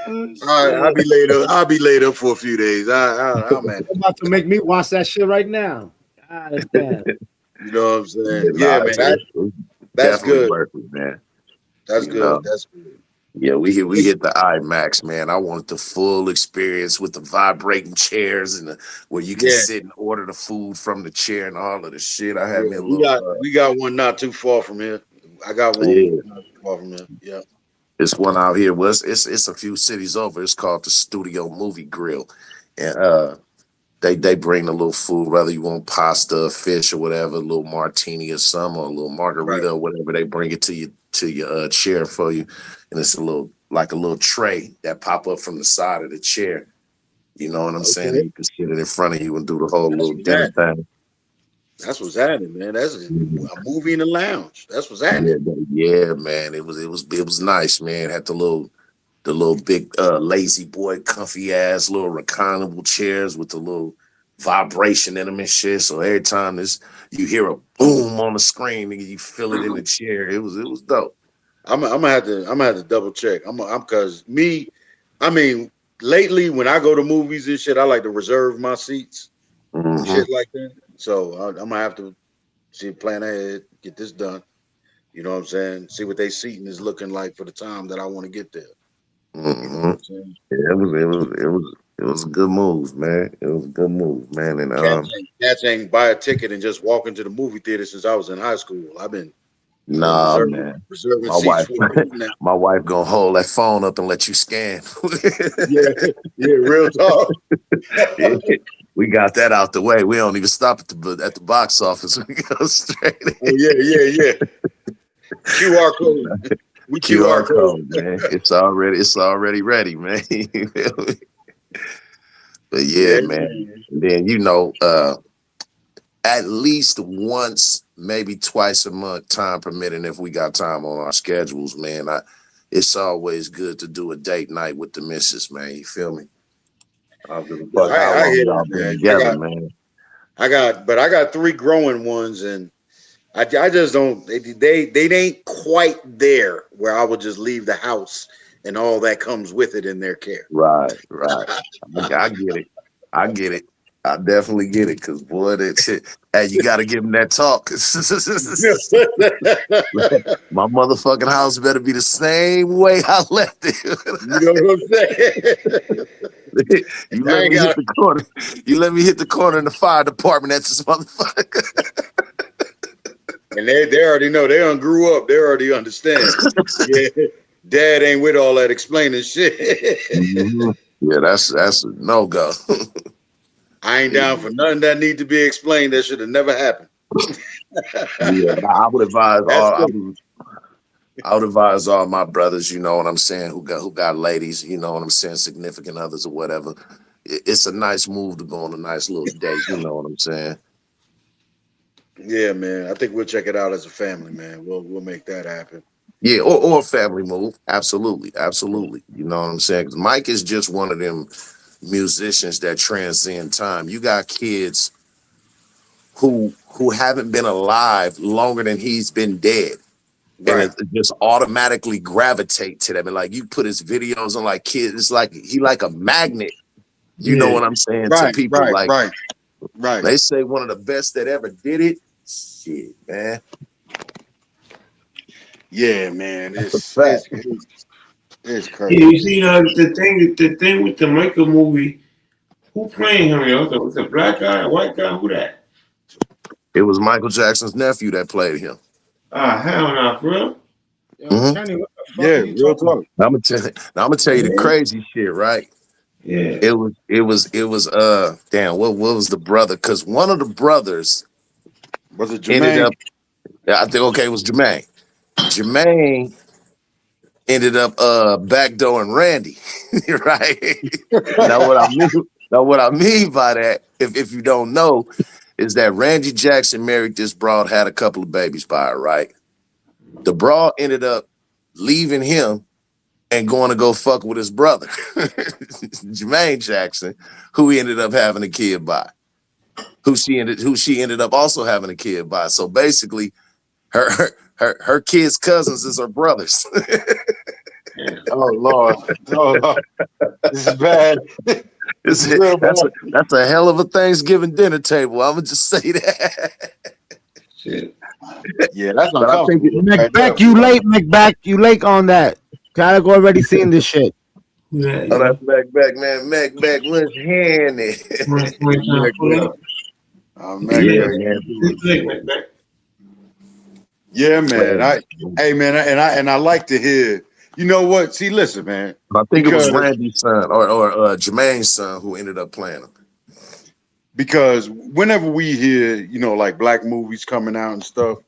Oh, All right, shit. I'll be laid up for a few days. I'll manage. You're about to make me watch that shit right now. God damn. You know what I'm saying? Yeah, Yeah, nah, man. it's That's definitely good. worth it, man. That's You know. good. That's good. Yeah, we hit the IMAX, man. I wanted the full experience with the vibrating chairs and where you can Yeah, sit and order the food from the chair and all of the shit. I had yeah. me a little We got one not too far from here. I got one yeah. not too far from here. Yeah. It's one out here. Well, it's a few cities over. It's called the Studio Movie Grill, and they bring the little food, whether you want pasta, fish, or whatever, a little martini or some, or a little Right. margarita or whatever. They bring it to your chair for you, and it's a little tray that pop up from the side of the chair. You know what I'm saying? And Okay. you can sit it in front of you and do the whole That's little what's dinner happening. thing. That's what's happening, man. That's a Mhm. movie in the lounge. That's what's Yeah, happening. yeah, man. It was nice, man. Had the little big lazy boy comfy ass little reclinable chairs with the little vibration in them and shit. So every time you hear a boom on the screen, nigga, you feel it in the chair. It was dope. I'm gonna have to double check. I'm cause me, I mean, lately when I go to movies and shit, I like to reserve my seats and Hmm. shit like that. So I'm gonna have to plan ahead, get this done. You know what I'm saying? See what they seating is looking like for the time that I want to get there. You know what Hmm. I'm saying? Yeah, it was a good move, man. It was a good move, man. And Cats ain't buy a ticket and just walk into the movie theater since I was in high school. I've been nah, man. reserving My seats wife, for a minute now. my wife gonna hold that phone up and let you scan. Yeah, yeah, real talk. Yeah, we got that out the way. We don't even stop at the box office. We go straight Oh yeah. QR code. We QR QR code. code, man. It's already ready, man. You feel me? But yeah, Yeah, man. man. And then at least once, maybe twice a month, time permitting, if we got time on our schedules, man. It's always good to do a date night with the missus, man. You feel me? I don't give a Yeah, fuck how I long hear y'all that, been man. together, man. I got three growing ones, and I just don't. They ain't quite there where I would just leave the house and all that comes with it in their care. Right, right. I get it. I get it. I definitely get it. Cause boy, that shit. Hey, you got to give him that talk. My motherfucking house better be the same way I left You know what I'm saying? it. You I let ain't me hit got, the corner. You let me hit the corner in the fire department. That's this motherfucker. and they already know. They done grew up. They already understand. Yeah, dad ain't with all that explaining shit. Mhm. Yeah, that's a no go. I ain't down for nothing that need to be explained. That should have never happened. Yeah, nah, I would advise That's all. it. I would advise all my brothers, you know what I'm saying, who got ladies, you know what I'm saying, significant others or whatever. It's a nice move to go on a nice little date, you know what I'm saying. Yeah, man. I think we'll check it out as a family, man. We'll make that happen. Yeah, or a family move, absolutely, absolutely. You know what I'm saying? 'Cause Mike is just one of them musicians that transcend time. You got kids who haven't been alive longer than he's been dead. And Right. it just automatically gravitate to them. And like you put his videos on like kids, it's like he like a magnet. You know Yeah. what I'm saying to Right. people. Right. Like Right. Right. they say one of the best that ever did it. Shit, man. Yeah, man. That's a fact. It's Yeah, crazy. you see, the thing with the Michael movie. Who playing him? Yo, was it a black guy, a white guy? Who that? It was Michael Jackson's nephew that played him. Ah, hell no, for real. Yo, Hmm. Kenny, what the fuck are Yeah, you real talking about? talk. I'm gonna tell you the Yeah, crazy shit, right? yeah. It was damn, what was the brother? Because one of the brothers Was it ended Jermaine? up I think okay, it was Jermaine. Jermaine ended up backdooring Randy, right? Now what I mean by that, if you don't know, is that Randy Jackson married this broad, had a couple of babies by her, right? The broad ended up leaving him and going to go fuck with his brother, Jermaine Jackson, who he ended up having a kid by, who she ended up also having a kid by. So basically, her kids' cousins is her brothers. Oh Lord. Oh Lord. This is bad. This is real bad. That's a hell of a Thanksgiving dinner table. I'm gonna just say that. Shit. Yeah, that's But I think uncomfortable. Macbeth, you late, Macbeth. You late on that. Gotta go already seen this shit. Yeah, oh, yeah. that's Mac man. Mac what's handy? Mac pull up. Mac, Yeah, Mac. man. Yeah, man. Hey man, and I like to hear. You know what? See, listen, man. I think it was Because Randy's son or Jermaine's son who ended up playing him. because whenever we hear, like black movies coming out and stuff,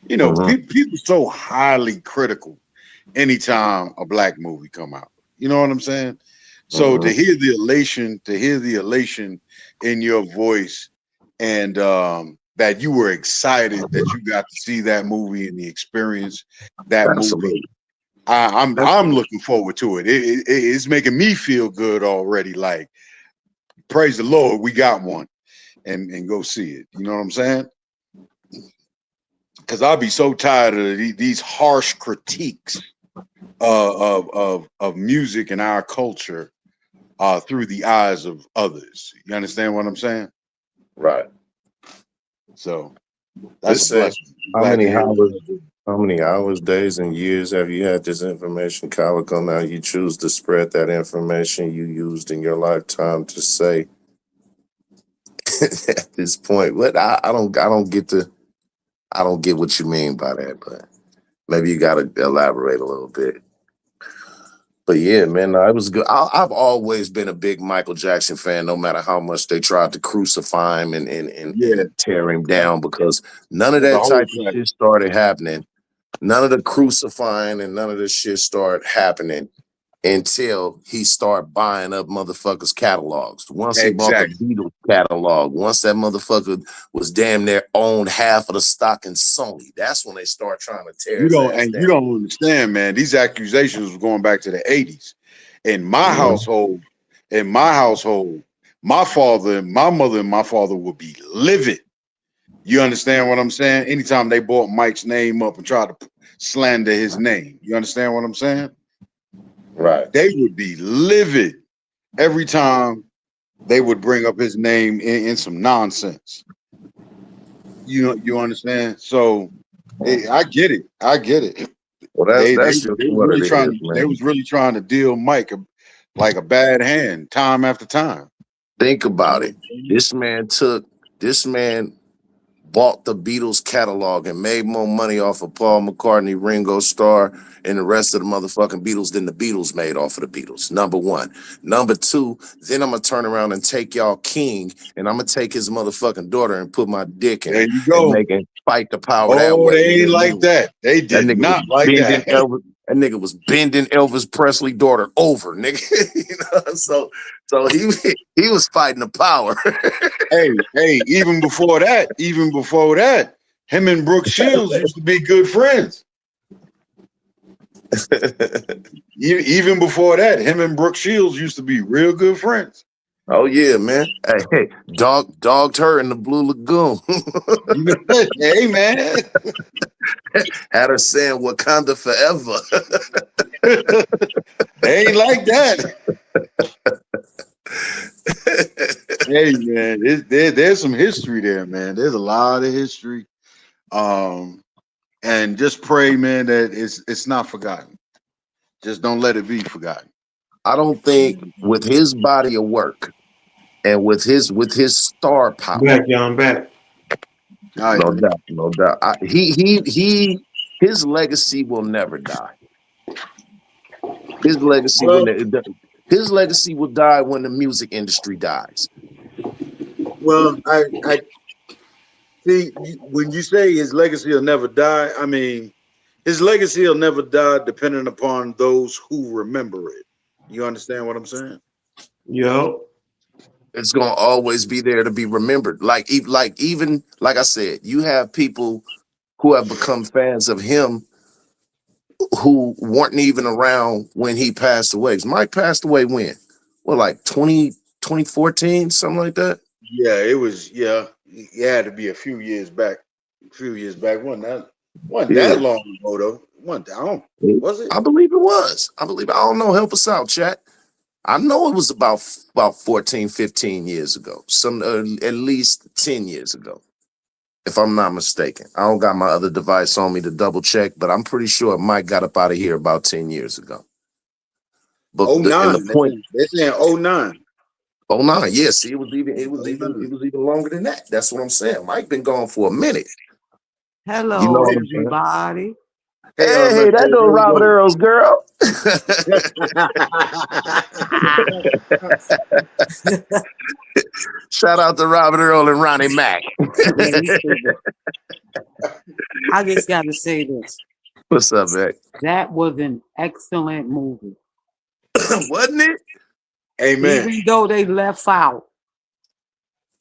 people so highly critical anytime a black movie come out. You know what I'm saying? So to hear the elation in your voice, and that you were excited that you got to see that movie and the experience that Absolutely. movie. I'm looking forward to it. It's making me feel good already. Like, praise the Lord, we got one, and go see it. You know what I'm saying? Because I'll be so tired of these harsh critiques of music and our culture through the eyes of others. You understand what I'm saying? Right. So that's a blessing. How many hours, days, and years have you had this information, Calico? Now you choose to spread that information you used in your lifetime to say at this point. But I don't get what you mean by that, but maybe you gotta elaborate a little bit. But yeah, man, it was good. I've always been a big Michael Jackson fan, no matter how much they tried to crucify him and tear him down, because none of that type of shit started happening. None of the crucifying and none of this shit started happening until he started buying up motherfuckers' catalogs. Once he bought the Beatles catalog, once that motherfucker was damn near owned half of the stock in Sony, that's when they start trying to tear his ass down. You don't understand, man. These accusations were going back to the 80s. In my household, my father, my mother, and my father would be livid. You understand what I'm saying? Anytime they brought Mike's name up and tried to slander his name, you understand what I'm saying? Right. They would be livid every time they would bring up his name in some nonsense. You understand? So I get it. Well, They that's just what really it trying. is, man. They was really trying to deal Mike like a bad hand, time after time. Think about it. This man bought the Beatles catalog and made more money off of Paul McCartney, Ringo Starr, and the rest of the motherfucking Beatles than the Beatles made off of the Beatles. Number one. Number two, then I'm going to turn around and take y'all king, and I'm going to take his motherfucking daughter and put my dick in There it you go. and make him fight the power that way. They ain't like that. They did not like that. That nigga was bending Elvis Presley daughter over, nigga. So he was fighting the power. hey, even before that, him and Brooke Shields used to be good friends. Even before that, him and Brooke Shields used to be real good friends. Oh yeah, man. Hey, dogged her in the Blue Lagoon. Hey, man. Had her saying Wakanda forever. They ain't like that. Hey, man, there's some history there, man. There's a lot of history. And just pray, man, that it's not forgotten. Just don't let it be forgotten. I don't think with his body of work and with his star power. Back, y'all, I'm back. No doubt. His legacy will never die. His legacy will die when the music industry dies. Well, See, when you say his legacy will never die, I mean, his legacy will never die, depending upon those who remember it. You understand what I'm saying? Yo, It's gonna always be there to be remembered. Even like I said, you have people who have become fans of him who weren't even around when he passed away. 'Cause Mike passed away when? Well, like 2014, something like that. Yeah, it was. Yeah, it had to be a few years back. A few years back, wasn't Yeah. that long ago though. Wasn't I don't, was it? I believe it was. I don't know. Help us out, chat. I know it was about 14, 15 years ago. Some at least 10 years ago, if I'm not mistaken. I don't got my other device on me to double check, but I'm pretty sure Mike got up out of here about 10 years ago. But Oh and the nine. point, They're saying 09. oh nine, yeah, see, it was Oh nine. even longer than that. That's what I'm saying. Mike been gone for a minute. You know Hello, what I'm saying? everybody. Hey, Hey, that Metro, go how you Robert doing? Earl's girl. Shout out to Robert Earl and Ronnie Mack. Yeah, you stupid. I just got to say this. What's up, man? That was an excellent movie. Wasn't it? Amen. Even though they left out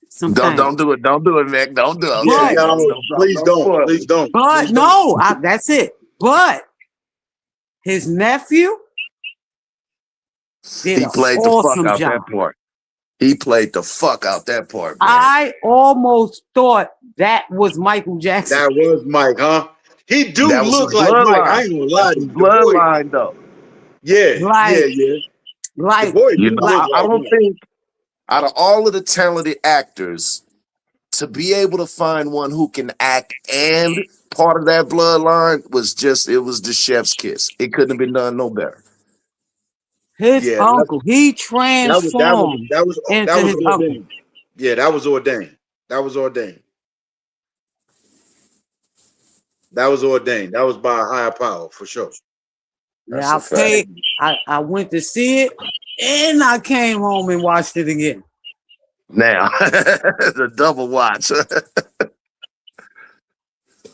some things. Don't do it. Don't do it, Mac. Don't do it. Yeah, But- please don't. Please don't. But Please no, that's it. But his nephew did He an played the fuck awesome out job. that part. He played the fuck out that part, man. I almost thought that was Michael Jackson. That was Mike, huh? He do That was look his like Mike. bloodline. I ain't gonna lie That's to his you. The boy, bloodline, though. yeah, Like- yeah. The Like, boy You do know, look I like don't Mike. think out of all of the talented actors, to be able to find one who can act and part of that bloodline was the chef's kiss. It couldn't have been done no better. his Yeah, uncle, he that transformed into was his uncle. ordained. Yeah, that was ordained. That was ordained. That was ordained. That was by a higher power for sure. That's Yeah, a fact. I went to see it and I came home and watched it again. Now, the double watch.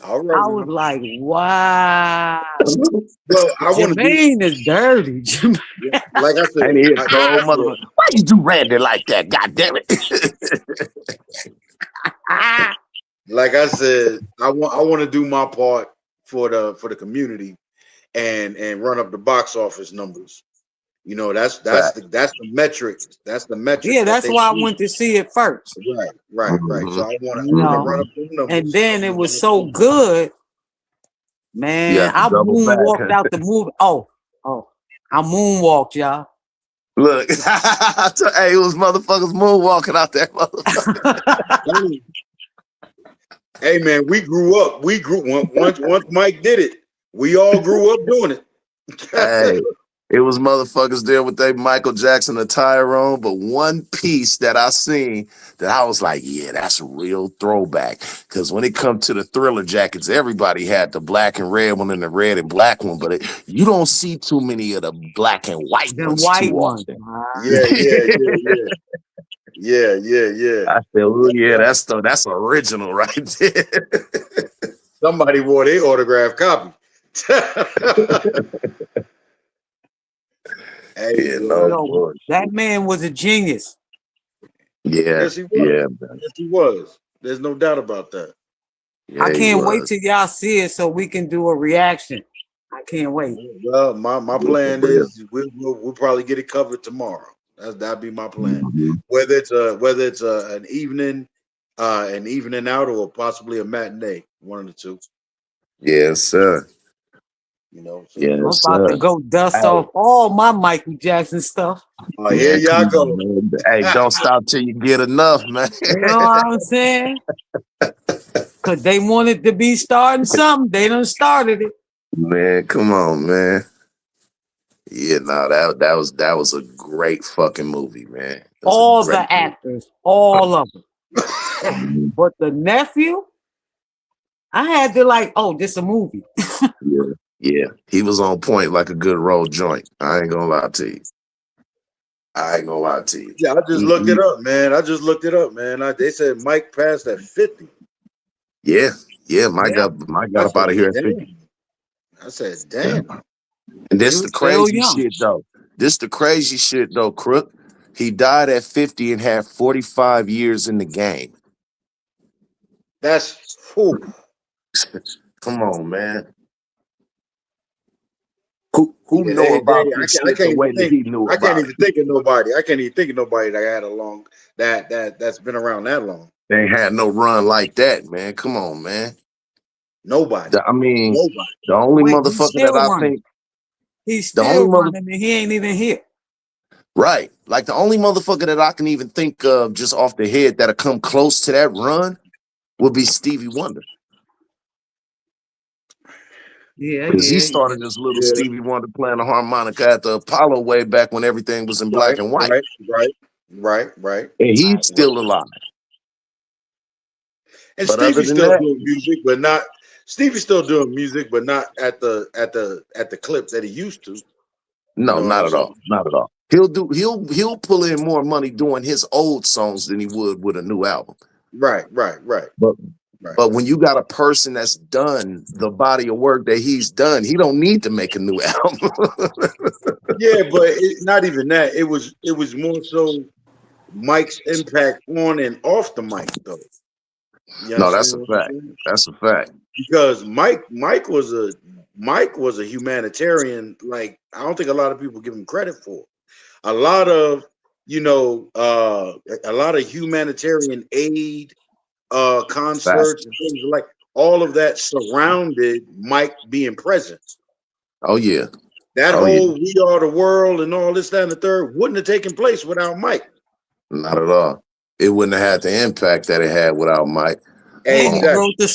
All right. I was like, wow. Well, I want to do, Jermaine is dirty. like I said, And he a I- cold motherfucker. Why you do Randy like that? God damn it. like I said, I want to do my part for the community and run up the box office numbers. You know, that's the metric. That's the metric. Yeah, that that's they why I use. went to see it first. Right. So I want to No. run up them numbers. And then it was so good. Man, Yeah, I double back, moonwalked huh? out the movie. Oh, I moonwalked, y'all. Look, hey, it was motherfuckers moonwalking out there. Motherfucker. Hey man, we grew up. We grew once Mike did it. We all grew up doing it. Hey, it was motherfuckers there with their Michael Jackson attire on, but one piece that I seen that I was like, yeah, that's a real throwback. Because when it comes to the Thriller jackets, everybody had the black and red one and the red and black one, but you don't see too many of the black and white The ones white too one. often. Yeah. I said, oh yeah, that's original right there. Somebody wore their autograph copy. Hey, Yeah, no Yo, bullshit. that man was a genius. Yeah, yes, he was. yeah, man. Yes, he was. There's no doubt about that. Yeah, I he can't wait was. till y'all see it so we can do a reaction. I can't wait. Well, my plan is we'll probably get it covered tomorrow. That'd be my plan. Mhm. Whether it's an evening out or possibly a matinee, one of the two. Yes, sir. You know. So, I'm Yes, about sir. to go dust Hey. off all my Michael Jackson stuff. here Man, y'all come go. on, man. Hey, don't stop till you get enough, man. You know what I'm saying? Because they wanted to be starting something. They done started it. Man, come on, man. Yeah, no, that was a great fucking movie, man. It was a All great the actors, all of them. movie. But the nephew, I had to like, oh, this a movie. Yeah, he was on point like a good roll joint. I ain't gonna lie to you. Yeah, I just looked it up, man. They said Mike passed at 50. Yeah, Mike got I up out of said, here at 50. damn. I said, damn. And He this was the still crazy young. shit though. This the crazy shit though, Crook. He died at 50 and had 45 years in the game. That's whew. Come on, man. Who Yeah, know about I this can't, I shit the can't even way that think. he knew I can't about even it? think of nobody. I can't even think of nobody that had a long that's been around that long. They ain't had no run like that, man. Come on, man. Nobody. I mean, Nobody. the only Wait, he's motherfucker that still I running. think He's the only still mother running, and he ain't even here. right, like the only motherfucker that I can even think of just off the head that'll come close to that run would be Stevie Wonder. Yeah, Because he yeah, started this little Yeah. Stevie Wonder playing the harmonica at the Apollo way back when everything was in black and white. Right. And he's still alive. And But other Stevie's than still that, doing music, but not Stevie's still doing music, but not at the clip that he used to. You no, know what not I'm at all. saying? Not at all. He'll pull in more money doing his old songs than he would with a new album. Right. But when you got a person that's done the body of work that he's done, he don't need to make a new album. Yeah, but not even that. It was more so Mike's impact on and off the mic, though. You No, that's a understand what I'm fact. saying? That's a fact. Because Mike was a humanitarian. Like, I don't think a lot of people give him credit for. A lot of a lot of humanitarian aid Fact. concerts and things like all of that surrounded Mike being present. Oh yeah. That Oh yeah. whole "We Are the World" and all this, that, and the third wouldn't have taken place without Mike. Not at all. It wouldn't have had the impact that it had without Mike. And he Exactly. wrote the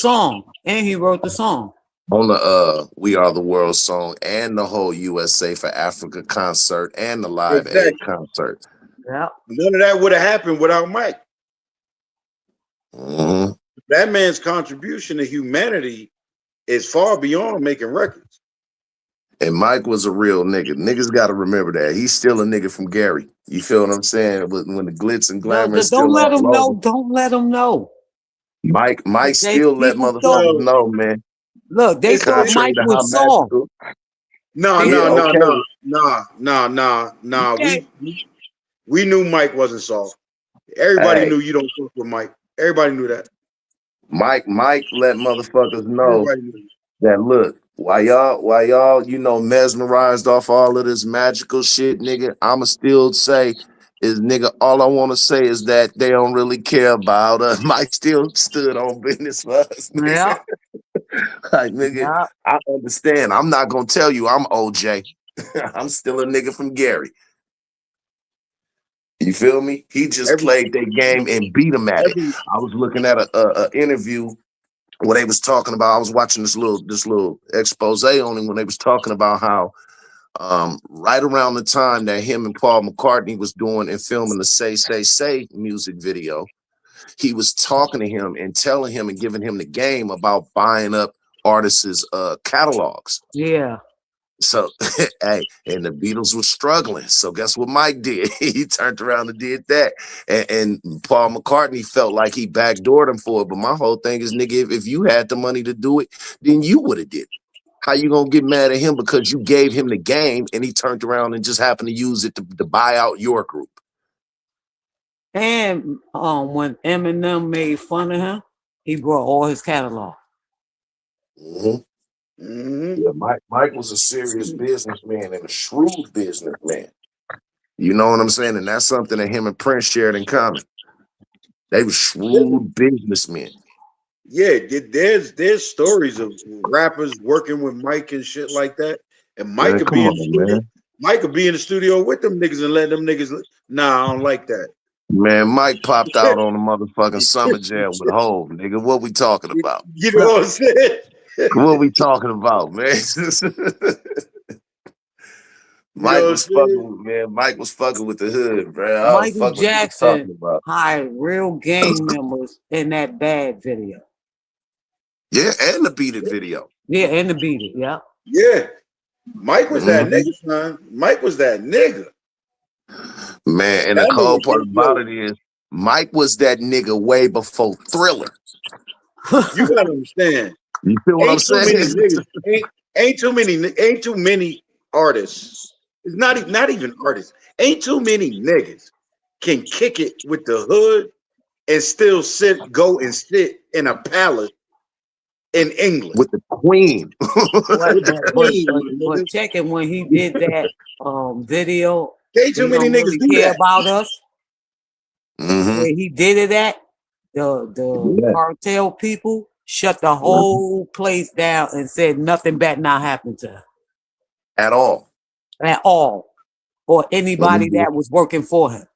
song. On the We Are the World song and the whole USA for Africa concert and the Live Aid Exactly. concert. Yeah. None of that would have happened without Mike. Mm-hmm. That man's contribution to humanity is far beyond making records. And Mike was a real nigga. Niggas got to remember that. He's still a nigga from Gary. You feel what I'm saying? When the glitz and glamour is Don't still let him all know. over. Don't let him know. Mike still let People thought, motherfuckers know, man. look, they thought It's Contrary Mike to how was soft. magical. no. Yeah, okay. We knew Mike wasn't soft. Everybody Hey, knew you don't fuck with Mike. Everybody knew that. Mike let motherfuckers know Everybody knew. that look, why y'all, mesmerized off all of this magical shit, nigga, I'ma still say is nigga, all I want to say is that they don't really care about us. Mike still stood on business for us, nigga. Yeah. Like, nigga, Yeah. I understand. I'm not gonna tell you I'm OJ. I'm still a nigga from Gary. You feel me? He just Every, played their game and beat them at it. every, I was looking at a interview where they was talking about. I was watching this little expose on him when they was talking about how right around the time that him and Paul McCartney was doing and filming the Say music video, he was talking to him and telling him and giving him the game about buying up artists' catalogs. Yeah. So, hey, and the Beatles were struggling. So guess what Mike did? He turned around and did that. And Paul McCartney felt like he backdoored him for it. But my whole thing is, nigga, if you had the money to do it, then you would have did it. How you gonna get mad at him because you gave him the game and he turned around and just happened to use it to buy out your group? And when Eminem made fun of him, he brought all his catalog. Mm-hmm. mm-hmm. Yeah, Mike was a serious businessman and a shrewd businessman. You know what I'm saying? And that's something that him and Prince shared in common. They were shrewd businessmen. Yeah, there's stories of rappers working with Mike and shit like that. And Mike could Come be in on, the studio. man. Mike could be in the studio with them niggas and let them niggas. Nah, I don't like that. Man, Mike popped out on the motherfucking Summer Jam with Hov, nigga. What we talking about? You know what I'm saying? What we talking about, man? Mike was fucking with the hood, bro. I was Michael fucking with what he was talking Jackson about. hired real gang members in that Bad video. Yeah, and the Beat It video. Yeah, and the Beat It. Yeah. Yeah. Mike was that nigga, son. Mike was that nigga. Man, and the cold part about it is Mike was that nigga way before Thriller. You gotta understand. You feel what I'm Ain't too saying? many niggas. Ain't too many artists. It's not even artists. Ain't too many niggas can kick it with the hood and still go and sit in a palace in England With the queen. with the queen, my But nigga. check it when he did that video. Ain't too He many don't niggas really do care that. about us. Mm-hmm. Where he did it at, the Yeah. cartel people shut the whole place down and said nothing bad not happened to her At all. at all, or anybody that was working for him.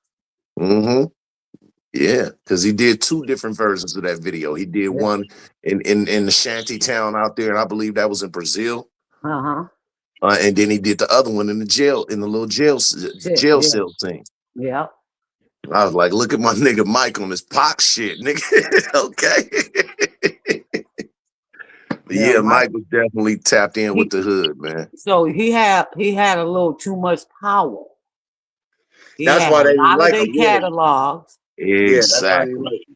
Mm-hmm. Yeah, because he did 2 different versions of that video. He did one in the shanty town out there, and I believe that was in Brazil. And then he did the other one in the jail, in the little jail cell thing. Yeah. I was like, look at my nigga Mike on his Pac shit, nigga. Okay. Yeah, Mike was definitely tapped in with the hood, man. So he had a little too much power. He That's had why a they lot of like their him. catalogs. Yeah, that's why they Exactly. like him.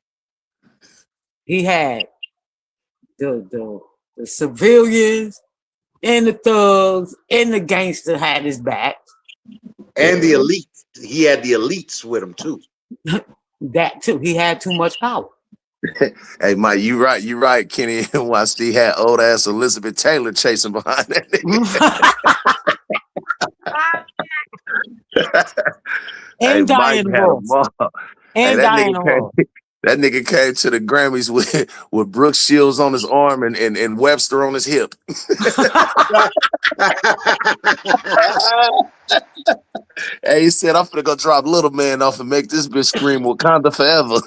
He had the civilians and the thugs and the gangster had his back. And the elites. He had the elites with him too. That too. He had too much power. Hey, Mike, you right, Kenny. NYC had old ass Elizabeth Taylor chasing behind that nigga. And Mike Diana had Ross. them all. And that Diana Ross. That nigga came to the Grammys with Brooke Shields on his arm and Webster on his hip. Hey, he said, I'm finna go drop Little Man off and make this bitch scream Wakanda forever.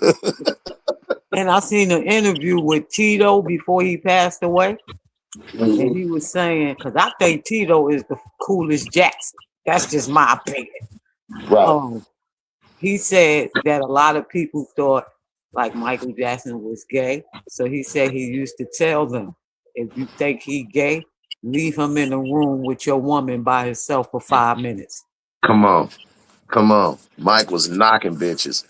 And I seen an interview with Tito before he passed away. And he was saying, because I think Tito is the coolest Jackson. That's just my opinion. Right. He said that a lot of people thought like Michael Jackson was gay. So he said he used to tell them, if you think he gay, leave him in a room with your woman by himself for 5 minutes. Come on. Mike was knocking bitches.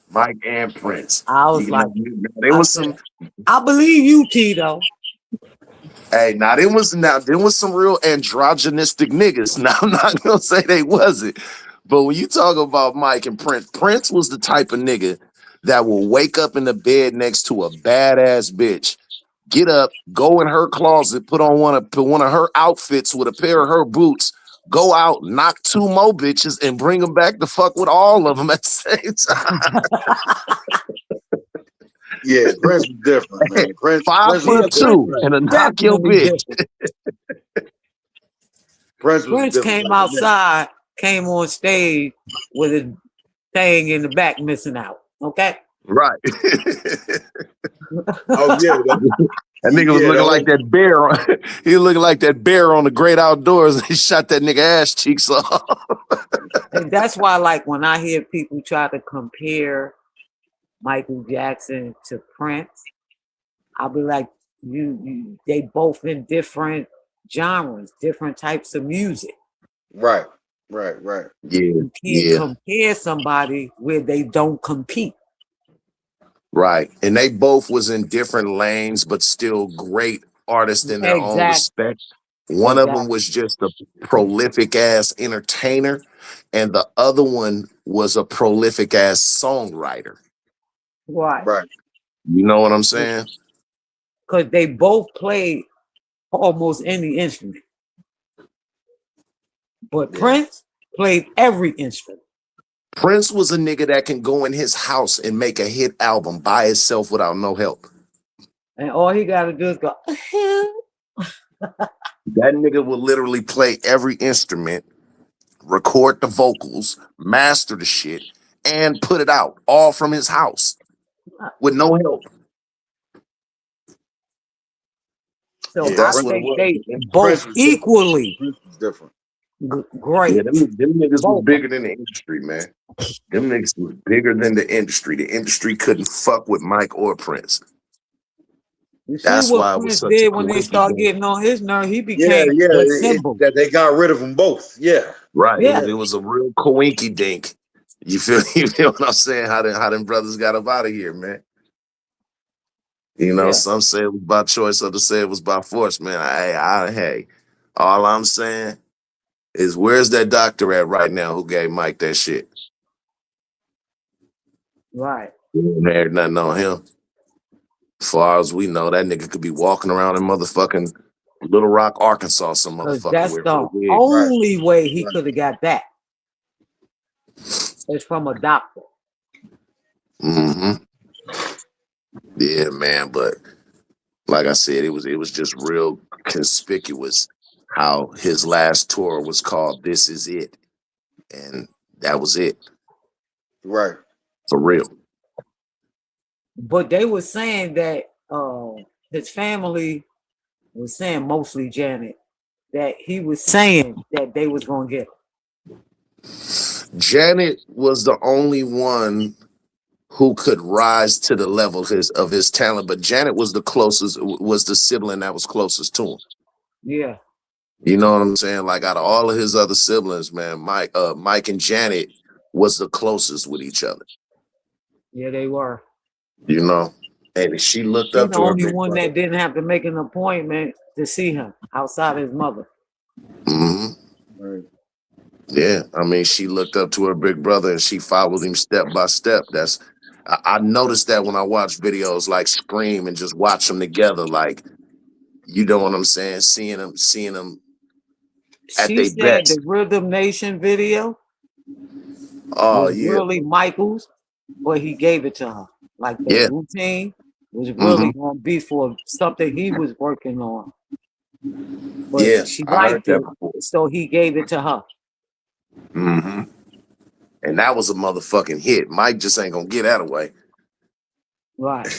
Mike and Prince. I was like, I believe you, Tito. Hey, now there was some real androgynistic niggas. Now I'm not gonna say they wasn't, but when you talk about Mike and Prince was the type of nigga that will wake up in the bed next to a badass bitch, get up, go in her closet, put on one of her outfits with a pair of her boots, go out, knock 2 more bitches, and bring them back to fuck with all of them at the same time. Yeah, Prince was different, man. Prince 5'2" and a knock your bitch. Prince came outside, came on stage with his thing in the back missing out. Okay. Right. Oh yeah. That nigga was looking like that bear. He looking like that bear on the Great Outdoors. He shot that nigga ass cheeks off. And that's why, like, when I hear people try to compare Michael Jackson to Prince, I'll be like, they both in different genres, different types of music. Right. Yeah. You can't compare somebody where they don't compete. Right. And they both was in different lanes, but still great artists in their own respect. One of them was just a prolific ass entertainer, and the other one was a prolific ass songwriter. Right. You know what I'm saying? Because they both played almost any instrument. But Prince played every instrument. Prince was a nigga that can go in his house and make a hit album by himself without no help. And all he got to do is go, That nigga will literally play every instrument, record the vocals, master the shit, and put it out all from his house with no help. So I think they both equally different. Great. Yeah, them niggas was bigger than the industry, man. Them niggas was bigger than the industry. The industry couldn't fuck with Mike or Prince. You see what Prince did when they started getting on his nerve? He became the symbol. That they got rid of them both. Yeah. Right. Yeah. It was a real coinky dink. You feel what I'm saying? How them brothers got up out of here, man. You know, Yeah, some say it was by choice, others say it was by force, man. Hey, all I'm saying is where's that doctor at right now who gave Mike that shit? right. There ain't nothing on him. As far as we know, that nigga could be walking around in motherfucking Little Rock, Arkansas, some Because motherfucking that's where the maybe. Right, only way he right. could have got that is from a doctor. Mm-hmm. Yeah, man. But like I said, it was just real conspicuous how his last tour was called "This Is It," and that was it Right. for real. But they were saying that his family was saying, mostly Janet, that he was saying that they was gonna get him. Janet was the only one who could rise to the level of his talent, but Janet was the sibling that was closest to him. Yeah, You know what I'm saying? Like out of all of his other siblings, man, Mike and Janet was the closest with each other. yeah, they were. You know, and she looked She up the to her only big one brother. that didn't have to make an appointment to see him outside his mother. Hmm. Right. Yeah, I mean, she looked up to her big brother and she followed him step by step. I noticed that when I watch videos like Scream and just watch them together, like you know what I'm saying, seeing them at She their said the best. Rhythm Nation video Oh was yeah, really Michael's, but he gave it to her. Like the yeah, routine was hmm really gonna be for something he was working on. But yeah. she I heard liked that it, before. so he gave it to her. Hmm. And that was a motherfucking hit. Mike just ain't gonna get that away. Right.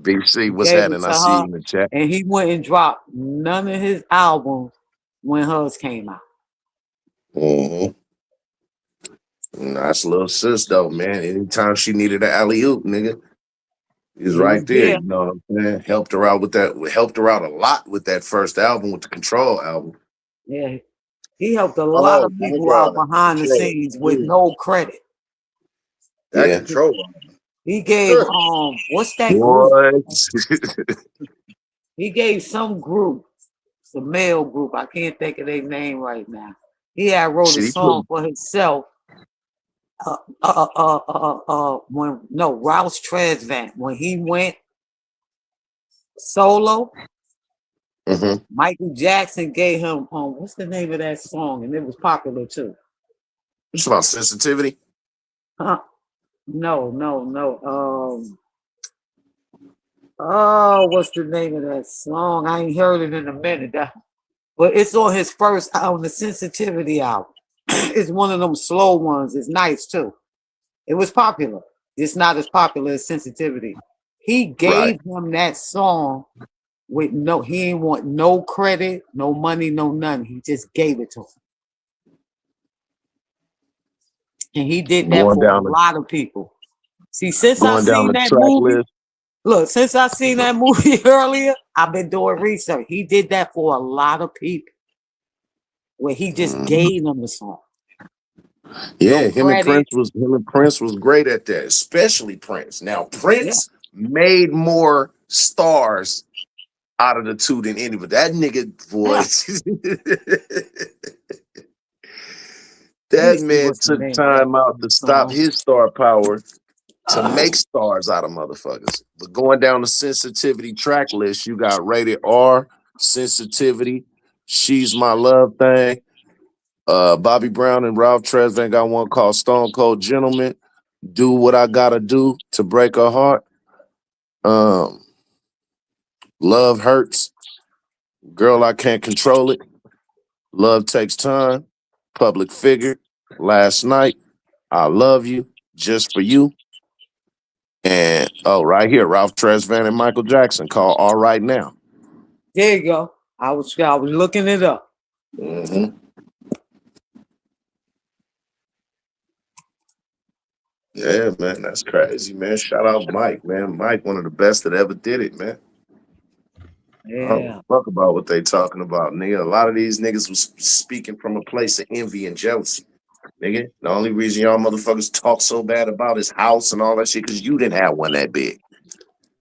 BC, He what's gave it happening? I to see her, you in the chat. and he went and dropped none of his albums when hers came out. Mm-hmm. Nice little sis though, man. Anytime she needed an alley oop, nigga, he's He was right there. there. You know what I'm saying? Helped her out with that. Helped her out a lot with that first album, with the Control album. Yeah. He helped a lot Oh of my people out God. behind the Control. scenes with Dude, no credit. that Yeah. control. He gave what's that group? What? He gave some group, some male group. I can't think of their name right now. He had wrote a Shit, he put. song for himself. When no Rouse Tresvant, when he went solo, Mm-hmm. Michael Jackson gave him what's the name of that song, and it was popular too. It's about sensitivity. Huh? No. Oh, what's the name of that song? I ain't heard it in a minute. But it's on his first album, the Sensitivity album. It's one of them slow ones. It's nice too. It was popular. It's not as popular as Sensitivity. He Right. gave him that song with he ain't want no credit, no money, no nothing. He just gave it to him. And he did that Going for a down the lot of people. See, since I going down seen the that track movie, list. look, since I seen that movie earlier, I've been doing research. He did that for a lot of people where he just Mhm. gave them the song. Yeah, No credit. him and Prince was great at that, especially Prince. Now Yeah. Prince made more stars out of the two than any, but that nigga Yeah. voice. Let me That see man what's the took name of that time out to stop song. his star power to make stars out of motherfuckers. But going down the sensitivity track list, you got Rated R, Sensitivity, She's My Love Thing. Bobby Brown and Ralph Tresvant got one called Stone Cold Gentleman. Do What I Gotta Do to Break Her Heart. Um, Love Hurts. Girl, I Can't Control It. Love Takes Time. Public Figure. Last Night. I Love You. Just for You. And right here, Ralph Tresvant and Michael Jackson called All Right Now. There you go. I was looking it up. Mm-hmm. Yeah, man, that's crazy, man. Shout out Mike, man. Mike, one of the best that ever did it, man. I don't give Yeah. a fuck about what they talking about, nigga. A lot of these niggas was speaking from a place of envy and jealousy, nigga. The only reason y'all motherfuckers talk so bad about his house and all that shit because you didn't have one that big.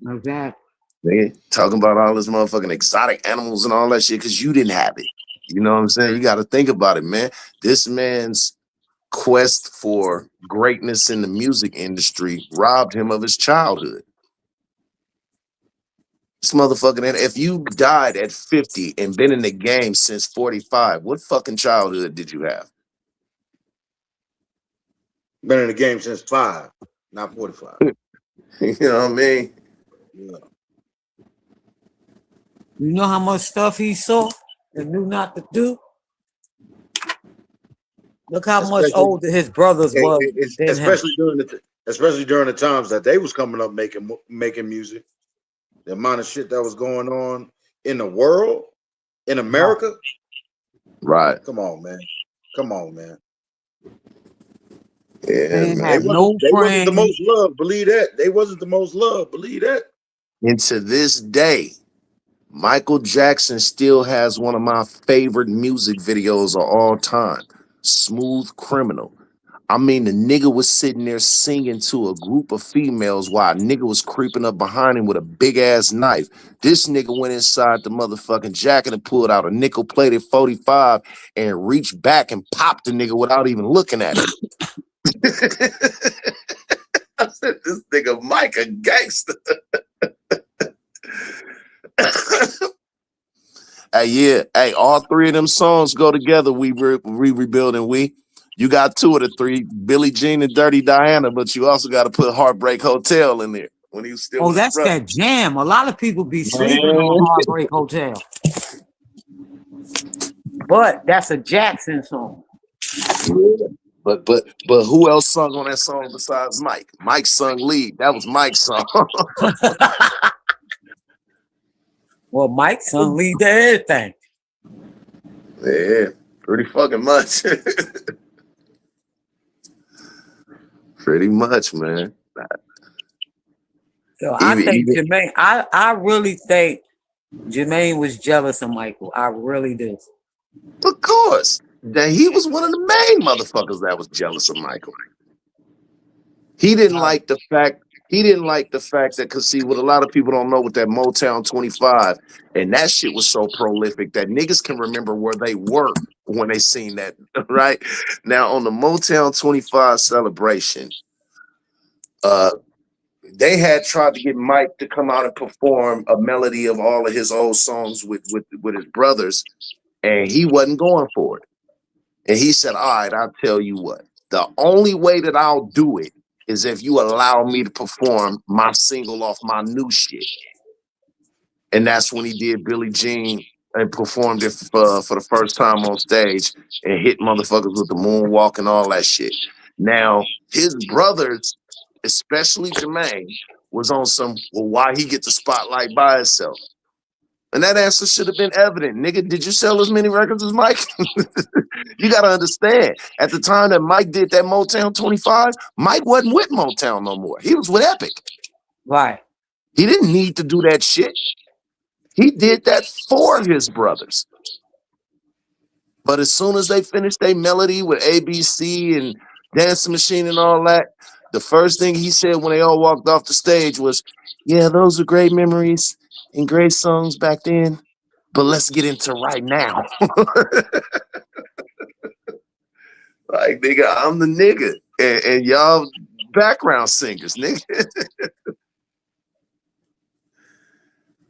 Exactly. Nigga, talking about all this motherfucking exotic animals and all that shit because you didn't have it. You know what I'm saying? You got to think about it, man. This man's quest for greatness in the music industry robbed him of his childhood. This motherfucking, if you died at 50 and been in the game since 45, what fucking childhood did you have? Been in the game since 5, not 45. You know what I mean? Yeah. You know how much stuff he saw and knew not to do? Look how much older his brothers was than him. Especially during the times that they was coming up making music. The amount of shit that was going on in the world, in America. Right. Come on, man. Come on, man. Yeah, man. They wasn't the most loved, believe that. They wasn't the most loved, believe that. And to this day, Michael Jackson still has one of my favorite music videos of all time, Smooth Criminal. I mean, the nigga was sitting there singing to a group of females while a nigga was creeping up behind him with a big ass knife. This nigga went inside the motherfucking jacket and pulled out a nickel plated 45 and reached back and popped the nigga without even looking at him. I said, this nigga Mike a gangster. Hey, all three of them songs go together. We rebuilding. You got 2 of the 3, Billie Jean and Dirty Diana, but you also got to put Heartbreak Hotel in there when he was still. Oh, that's that jam. A lot of people be sleeping on Heartbreak Hotel, but that's a Jackson song. Yeah. But who else sung on that song besides Mike? Mike sung lead. That was Mike's song. Well, Mike sung lead to everything. Yeah, pretty fucking much. Pretty much, man. So I think Jermaine, I really think Jermaine was jealous of Michael. I really do. Of course. That he was one of the main motherfuckers that was jealous of Michael. He didn't like the fact that, because see, what a lot of people don't know with that Motown 25, and that shit was so prolific that niggas can remember where they were when they seen that, right? Now, on the Motown 25 celebration, they had tried to get Mike to come out and perform a melody of all of his old songs with his brothers, and he wasn't going for it. And he said, all right, I'll tell you what. The only way that I'll do it is if you allow me to perform my single off my new shit. And that's when he did Billie Jean and performed it for the first time on stage and hit motherfuckers with the moonwalk and all that shit. Now, his brothers, especially Jermaine, was on some, well, why he get the spotlight by himself? And that answer should have been evident. Nigga, did you sell as many records as Mike? You got to understand, at the time that Mike did that Motown 25, Mike wasn't with Motown no more. He was with Epic. Right. He didn't need to do that shit. He did that for his brothers. But as soon as they finished their melody with ABC and Dancing Machine and all that, the first thing he said when they all walked off the stage was, yeah, those are great memories and great songs back then, but let's get into right now. Like, nigga, I'm the nigga, and y'all background singers, nigga.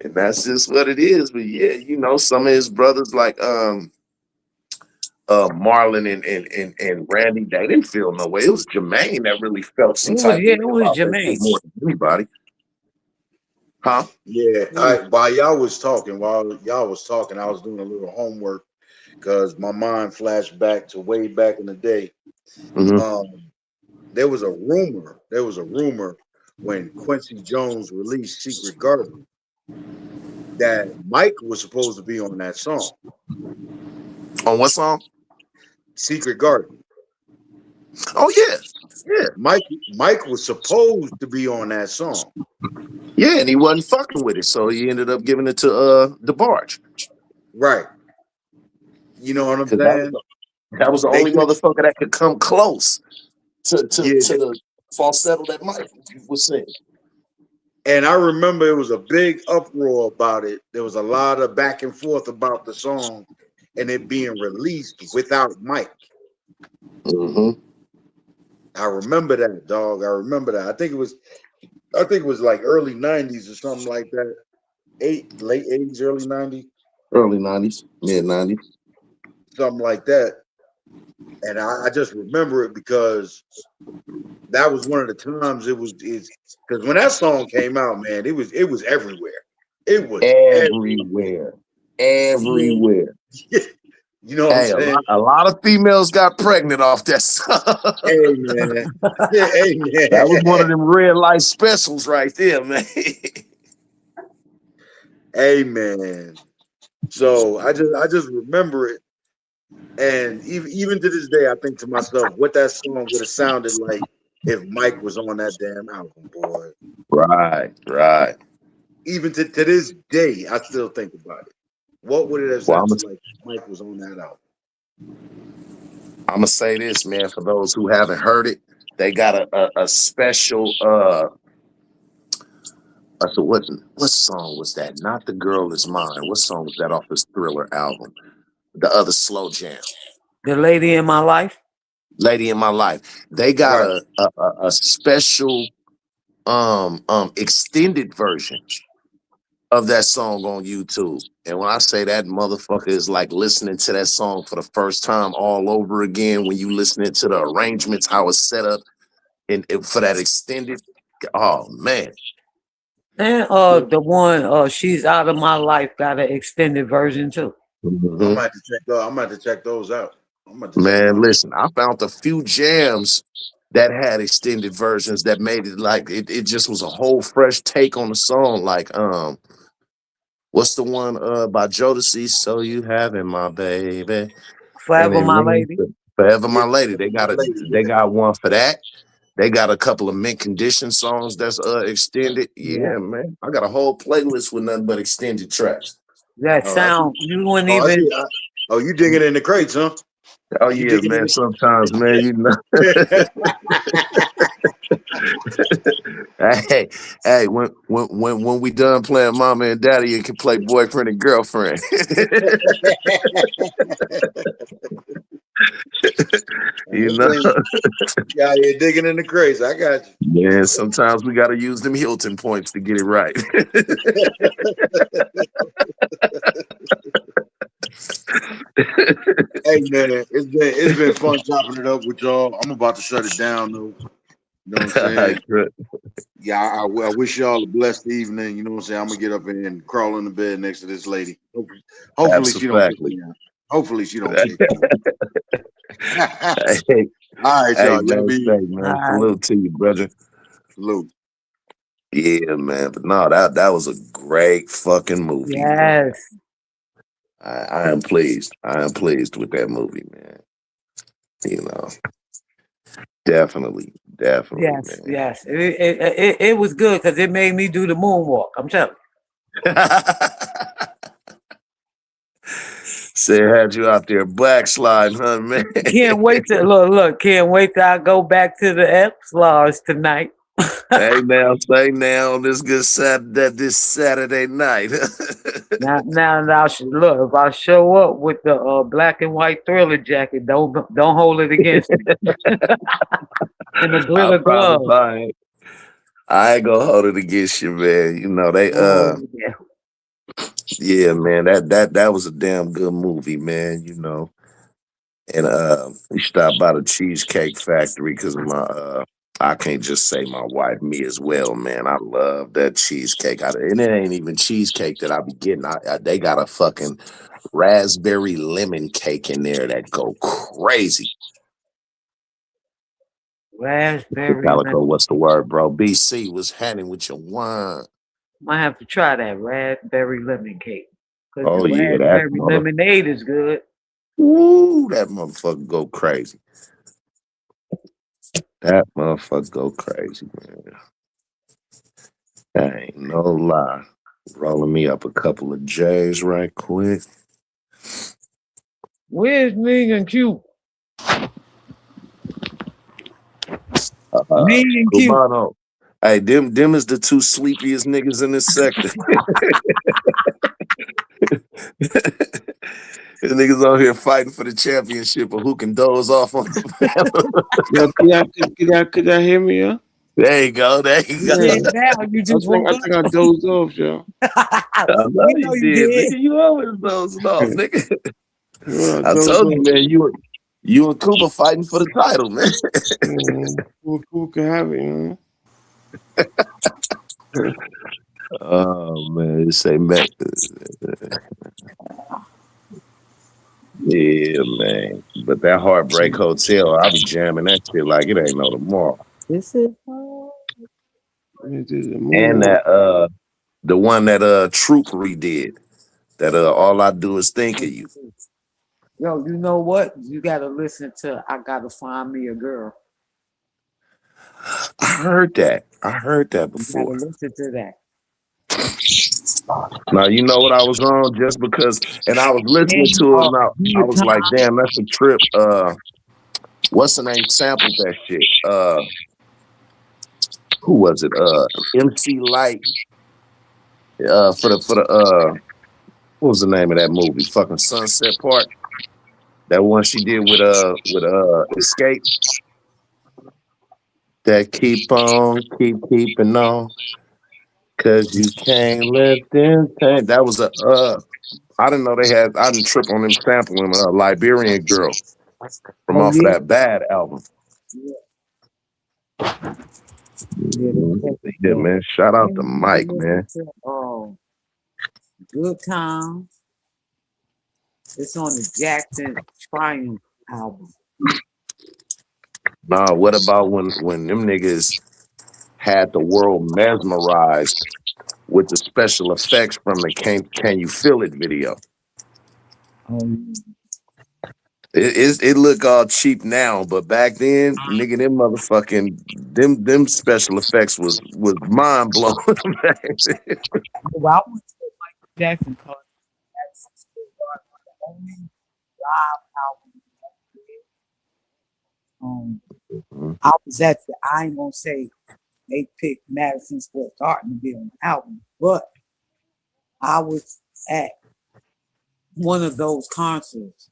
And that's just what it is. But yeah, you know, some of his brothers like Marlon and Randy, they didn't feel no way. It was Jermaine that really felt some type of way. It was Jermaine more than anybody. Huh? Yeah. While y'all was talking, I was doing a little homework because my mind flashed back to way back in the day. Mm-hmm. There was a rumor when Quincy Jones released Secret Garden that Mike was supposed to be on that song. On what song? Secret Garden. Oh yeah. Yeah. Mike was supposed to be on that song. Yeah, and he wasn't fucking with it, so he ended up giving it to DeBarge. Right. You know what I'm saying? That was the only motherfucker that could come close to the falsetto that Mike was singing. And I remember it was a big uproar about it. There was a lot of back and forth about the song and it being released without Mike. Mm-hmm. I remember that, dog. I remember that. I think it was like early 90s or something like that. Late 80s, early 90s. Early 90s, mid 90s. Something like that. And I just remember it because that was one of the times it's because when that song came out, man, it was everywhere. It was Everywhere. Everywhere. You know what I'm Hey, saying? a lot of females got pregnant off that song. Hey man. Hey man. That was one of them red light specials right there, man. Hey man. So I just remember it. And even to this day, I think to myself, what that song would have sounded like if Mike was on that damn album, boy. Right. Even to this day, I still think about it. What would it have Well, sounded like if Mike was on that album? I'm gonna say this, man, for those who haven't heard it, they got a special so what song was that? Not The Girl Is Mine. What song was that off his Thriller album? The other slow jam. The Lady in My Life. Lady in My Life. They got Right. a special extended version of that song on YouTube. And when I say that, motherfucker is like listening to that song for the first time all over again when you listening to the arrangements, how it's set up and for that extended. Oh man. And the one She's Out of My Life got an extended version too. Mm-hmm. I'm gonna have to check those out. Man, listen, I found a few jams that had extended versions that made it like it just was a whole fresh take on the song. Like what's the one by Jodeci? So You Having My Baby. Forever My Lady. Forever My Yeah, Lady. They got one for that. They got a couple of mint condition songs that's extended. Yeah, man. I got a whole playlist with nothing but extended tracks. That sound you wouldn't I even. see. You digging in the crates, huh? Oh yeah, man. Sometimes, man, you know. hey, when we done playing mama and daddy, you can play boyfriend and girlfriend. You know. Yeah, you're digging in the crates. I got you. Yeah, sometimes we got to use them Hilton points to get it right. Hey man, it's been fun chopping it up with y'all. I'm about to shut it down though. You know what I'm saying? Yeah, I wish y'all a blessed evening. You know what I'm saying? I'm gonna get up and crawl in the bed next to this lady. Hopefully she don't kick me out. Hopefully she don't kick me out. All right, y'all. Man, salute to you, brother. Salute. Yeah, man. But no, that was a great fucking movie. Yes. Man. I am pleased. I am pleased with that movie, man. You know. Definitely, Yes, man. Yes. It was good because it made me do the moonwalk. I'm telling you. Say had you out there backsliding, huh, man? Can't wait to look. Can't wait till I go back to the Epsilons tonight. Say now, this good Saturday night. now, look. If I show up with the black and white Thriller jacket, don't hold it against me. And the glitter gloves. I ain't gonna hold it against you, man. You know they yeah, man. That was a damn good movie, man. You know, and we stopped by the Cheesecake Factory because of my I can't just say my wife, me as well, man. I love that cheesecake. And it ain't even cheesecake that I be getting. They got a fucking raspberry lemon cake in there that go crazy. Raspberry Calico, what's the word, bro? BC was handing with your wine. Might have to try that raspberry lemon cake. Oh the yeah, raspberry lemonade is good. Ooh, that motherfucker go crazy. That motherfucker go crazy, man. That ain't no lie. Rolling me up a couple of J's right quick. Where's Ming and Q? Ming and Q. Cubano. Hey, them is the two sleepiest niggas in this sector. The niggas out here fighting for the championship of who can doze off on the Yo, could y'all hear me, yo? There you go. There you go. Yeah. Now you just woke I up. think I dozed off, yo. I know We know you you did, did. nigga. You always dozing off, nigga. Well, I dozed told you, off. man. You and Cooper fighting for the title, man. Who can have it, you know? Oh man, you say man. Yeah, man. But that Heartbreak Hotel, I be jamming that shit like it ain't no tomorrow. This is It is a And moonwalk. that the one that Troop redid. That all I do is think of you. yo, you know what? You gotta listen to I Gotta Find Me a Girl. I heard that. I heard that You gotta before. listen to that. Now you know what I was on just because, and I was listening And to it, and I Good was like, Time. damn, that's a trip. What's the name sampled that shit? Who was it? MC Light. For the what was the name of that movie? Fucking Sunset Park. That one she did with Escape. That keeping on. Cause you can't let them take. That was I didn't know they had. I didn't trip on them sampling a Liberian girl from Oh off of yeah, that Bad album. yeah, Yeah, yeah. man. Shout out to And you can Mike, listen man. to Good Time. It's on the Jackson Triumph album. Nah, what about when them niggas had the world mesmerized with the special effects from the Can You Feel It video? It look all cheap now, but back then, nigga, them motherfucking them special effects was mind blowing. Well, I went to Michael Jackson concert. That's the only live album. I was at the. I ain't gonna say they picked Madison Square Garden to be on the album, but I was at one of those concerts,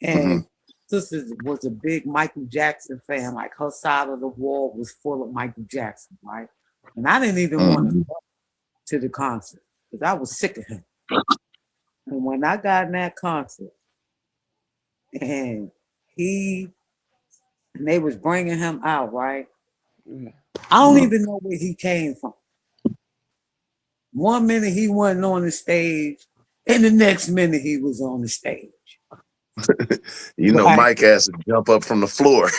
and sister was a big Michael Jackson fan. Like her side of the wall was full of Michael Jackson, right? And I didn't even want to go to the concert because I was sick of him. And when I got in that concert, and they was bringing him out, right? I don't even know where he came from. 1 minute he wasn't on the stage, and the next minute he was on the stage. You know, Right. Mike has to jump up from the floor.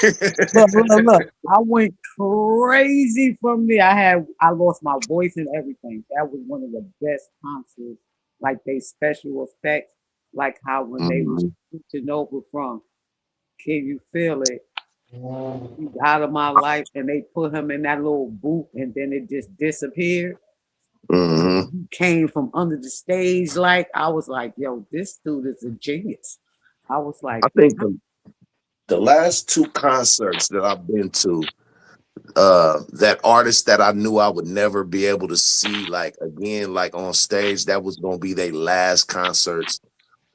Look. I went crazy from there. I lost my voice and everything. That was one of the best concerts. Like they special effects, like how when they was switching over from Can You Feel It? He's out of my life, and they put him in that little booth, and then it just disappeared. He came from under the stage. Like I was like, yo, this dude is a genius. I was like, I think the last two concerts that I've been to, that artist that I knew I would never be able to see like again, like on stage, that was gonna be their last concerts,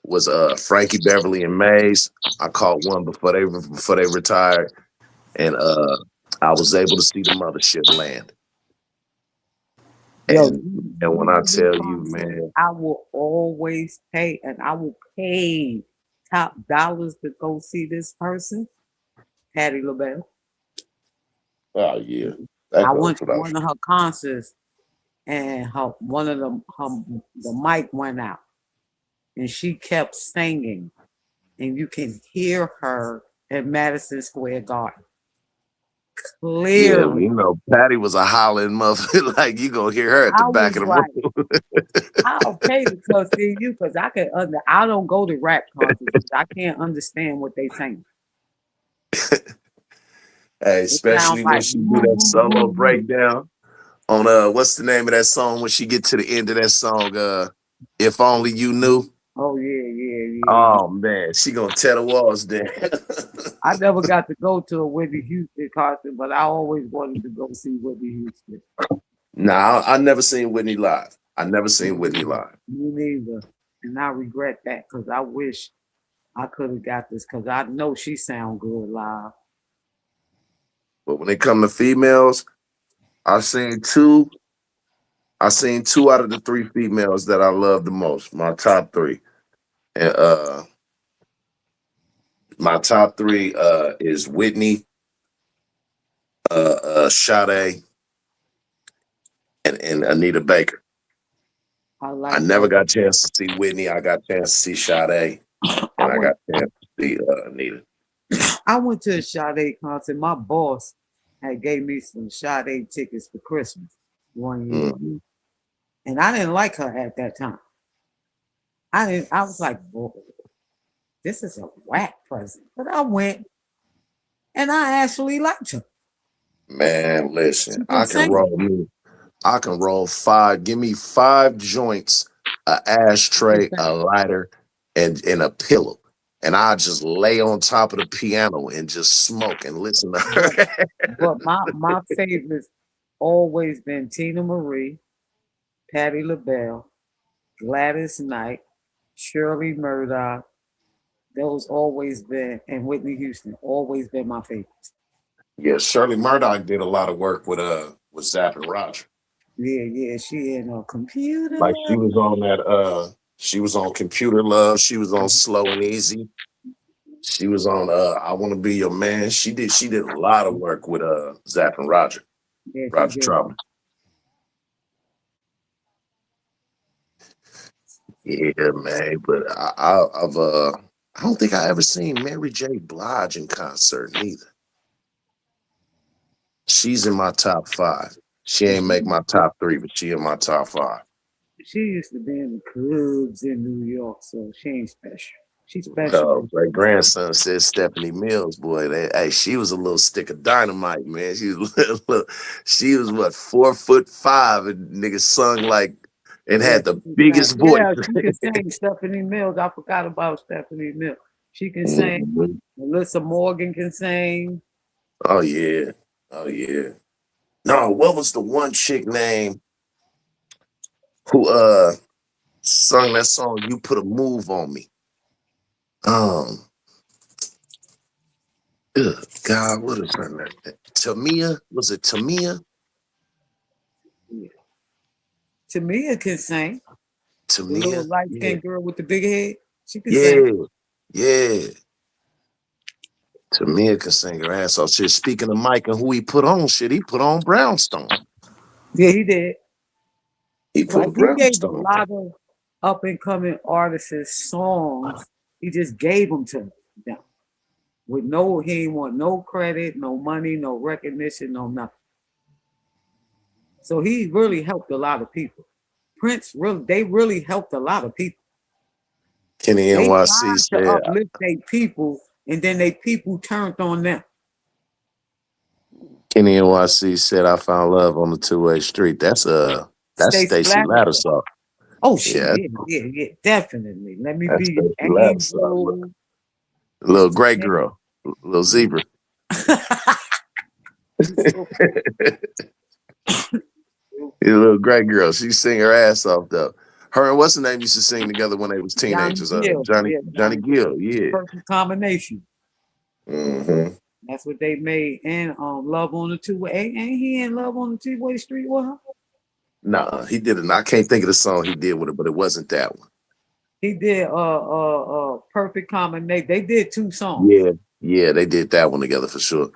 was Frankie Beverly and Maze. I caught one before they retired, and I was able to see the mothership land. yo, And when I tell you, man, I will always pay, and I will pay top dollars to go see this person, Patti LaBelle. oh yeah, I went to one of her concerts, and one of the mic went out, and she kept singing, and you can hear her at Madison Square Garden yeah, clearly. you know, Patty was a hollering motherfucker. Like you gonna hear her at the I back was of the like, room. I'll pay to go see you because I don't go to rap concerts because I can't understand what they saying. Hey, It sounds especially when like she do that solo breakdown on what's the name of that song when she get to the end of that song? If Only You Knew. Oh yeah. Oh man, she gonna tear the walls down. I never got to go to a Whitney Houston concert, but I always wanted to go see Whitney Houston. Nah, I never seen Whitney live. I never seen Whitney live. Me neither. And I regret that because I wish I could have got this because I know she sound good live. But when it come to females, I seen two out of the three females that I love the most. My top three. And my top three is Whitney, Sade, and Anita Baker. I I never got a chance to see Whitney. I got a chance to see Sade, and I got a chance to see Anita. I went to a Sade concert. My boss had gave me some Sade tickets for Christmas one year. And I didn't like her at that time. I was like, boy, this is a whack present. But I went and I actually liked her. Man, listen, I can roll five. Give me 5 joints, an ashtray, a lighter, and a pillow. And I just lay on top of the piano and just smoke and listen to her. But my favorites always been Tina Marie, Patti LaBelle, Gladys Knight, Shirley Murdoch. Those always been, and Whitney Houston always been my favorites. Yeah, Shirley Murdoch did a lot of work with Zapp and Roger. Yeah, she in a Computer. Like she was on that she was on Computer Love, she was on Slow and Easy. She was on I Wanna Be Your Man. She did a lot of work with Zapp and Roger. Yeah, Roger Troutman. Yeah, man, but I don't think I ever seen Mary J. Blige in concert neither. She's in my top 5. She ain't make my top 3, but she in my top 5. She used to be in the clubs in New York, so she ain't special. She's special. Well, my grandson said Stephanie Mills, boy. She was a little stick of dynamite, man. She was what, 4'5", and niggas sung like and had the biggest voice. Yeah, she can sing. Stephanie Mills. I forgot about Stephanie Mills. She can sing. Melissa Morgan can sing. Oh yeah. No, what was the one chick name who sung that song "You Put a Move on Me"? God, what is her name? Tamia? Was it Tamia? Yeah. Tamia can sing. Tamia, the little light-skinned girl with the big head. She can sing. Yeah. Tamia can sing her ass off. Shit, speaking of Mike and who he put on, he put on Brownstone. Yeah, he did. He gave a lot of up-and-coming artists songs. He just gave them to them. He ain't want no credit, no money, no recognition, no nothing. So he really helped a lot of people. Prince really helped a lot of people. Kenny NYC said to uplift their people, and then they people turned on them. Kenny NYC said, "I found love on the two-way street." That's Stacey Lattisaw. Oh shit, yeah, definitely. Let me that's be your angel. Little gray girl, little zebra. A little gray girl. She sing her ass off though. Her and what's the name used to sing together when they was teenagers. Johnny Gill. Yeah. Perfect combination. Mm-hmm. That's what they made. And Love on the Two-Way. Ain't he in Love on the Two-Way Street with her? No, he didn't. I can't think of the song he did with it, but it wasn't that one. He did Perfect Combination. They did 2 songs. Yeah, they did that one together for sure.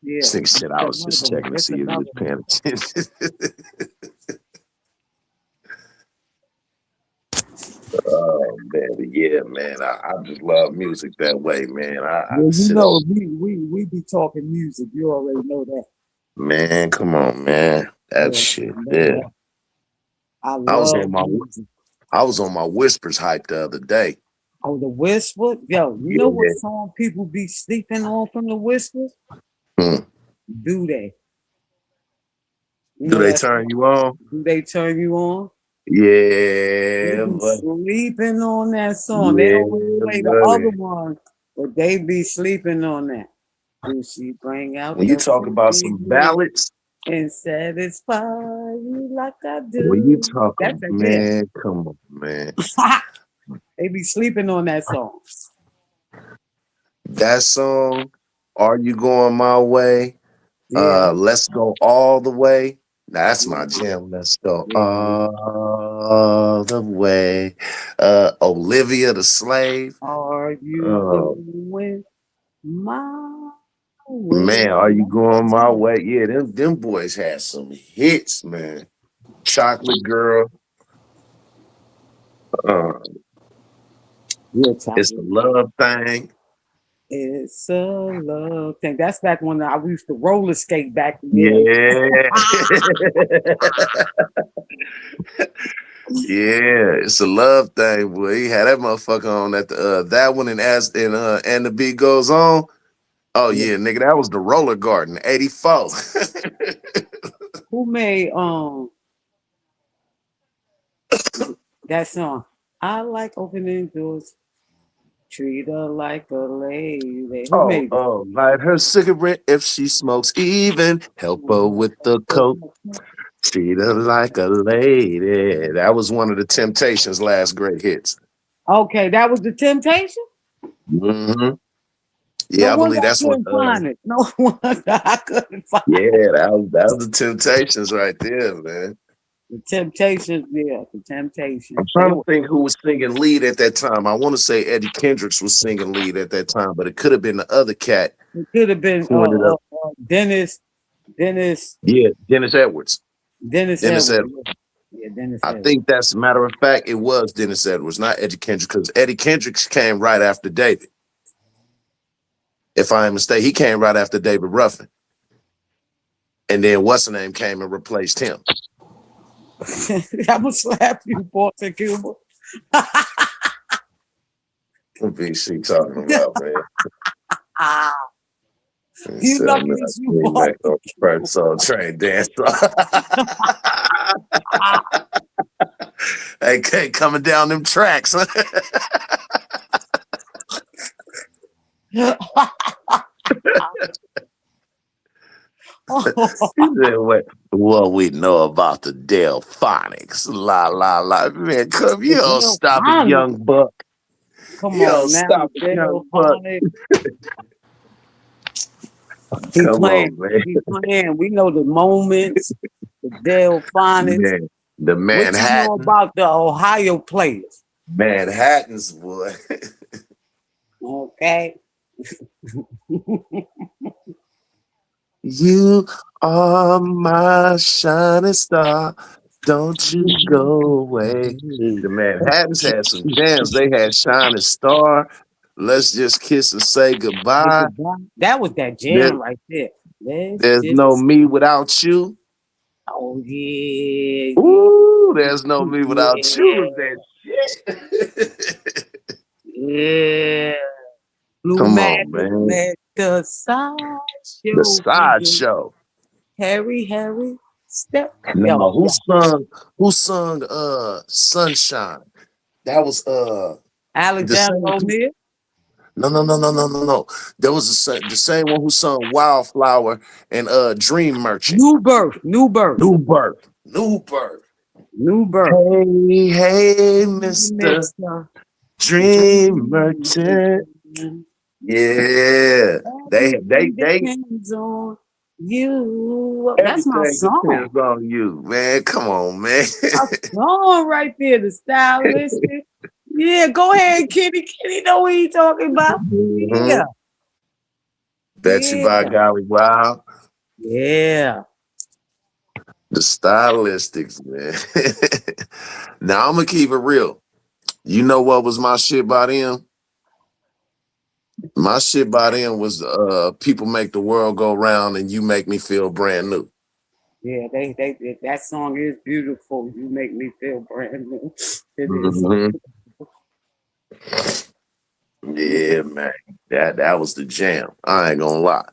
Yeah. Shit, I was just checking to see if he was paying attention. Oh man, yeah, man. I just love music that way, man. We be talking music. You already know that. Man, come on, man. That shit. Yeah. I was on my Whispers hype the other day. Oh, the Whisper? Yo, you know what song people be sleeping on from the Whispers? Do they? Do they turn you on? Do they turn you on? They Yeah, be but sleeping on that song. They yeah, always play the other buddy. one, but they be sleeping on that. Do she bring out When you the talk about some feeling ballads, and satisfy you like I when you do? talk, That's a hit. man, come on, man. They be sleeping on that song. That song, "Are You Going My Way?" Yeah. "Let's Go All the Way." That's my Yeah. jam. Let's go Yeah. all the way. Olivia the Slave. Are you Oh going my way? man, are you That's that going my song. way? Yeah, them boys had some hits, man. Chocolate Girl. Uh, Yeah, it's the chocolate. love thing. It's a love thing. That's back when I used to roller skate back then. Yeah. Yeah, it's a love thing, boy. He had that motherfucker on at the that one and the beat goes on. Oh Yeah. yeah, nigga, that was the Roller Garden, 84. Who made that song? I like opening doors. Treat her like a lady. Who made it? Light her cigarette if she smokes, even help her with the coke. Treat her like a lady. That was one of the Temptations' last great hits. Okay, that was the Temptation. hmm No Yeah, I wonder believe I that's what. couldn't find it. No wonder I couldn't find Yeah, that was the Temptations right there, man. the Temptations. Yeah, the Temptations. I'm They trying to were. think who was singing lead at that time. I want to say Eddie Kendricks was singing lead at that time, but it could have been the other cat It could have been who ended up. Dennis, Dennis, Yeah, Dennis Edwards. Dennis Dennis Edwards. Edwards. Yeah, Dennis I Edwards. think that's a matter of fact. It was Dennis Edwards, not Eddie Kendricks, because Eddie Kendricks came right after David. If I am mistaken, he came right after David Ruffin, and then what's the name came and replaced him. I'm gonna slap you, Boston Cuba. What BC talking about, man? You So, lucky man, I it's you, came back Boston on the first Soul Train dance. Hey, Kate, coming down them tracks. Cuba. He said, what we know about the Delphonics. La, la, la. Man, come, The you don't Dale stop a Phonics. young buck. Come You don't on now, stop the a young Dale buck. Phonics. He Come playing. on, man. He playing. We know the moments, the Dale Phonics. Man, the What you know Manhattan. about the Ohio players? Manhattans, boy. Okay. You are my shining star. Don't you go away. The Manhattans had some jams. They had Shining Star. Let's just kiss and say goodbye. That was that There, jam right there. Let's there's no just. me without you. Oh yeah, Ooh, there's no me without you. yeah, Is that shit? yeah. Blue Come on, Magic, man. let the side The show begin. sideshow. Harry, step. Yo, No, yeah. who sung Sunshine? That was the Alexander same two. O'Neal. No. There was the same one who sung Wildflower and Dream Merchant. New birth, new birth, New Birth. New Birth. new birth. Hey, Mr. Mr. Dream Merchant. Yeah. Everything They depends on you. That's my everything song. depends on you, man. Come on, man. My song right there, the stylistic. Yeah, go ahead, Kitty. Kitty know what he talking about. Mhm. Yeah, Bet you yeah, by golly, wow. yeah. The stylistics, man. Now I'm gonna keep it real. You know what was my shit by them? My shit by them was people make the world go round and you make me feel brand new. Yeah, that song is beautiful. You make me feel brand new. It is. Mhm. Yeah, man. That was the jam. I ain't gonna lie.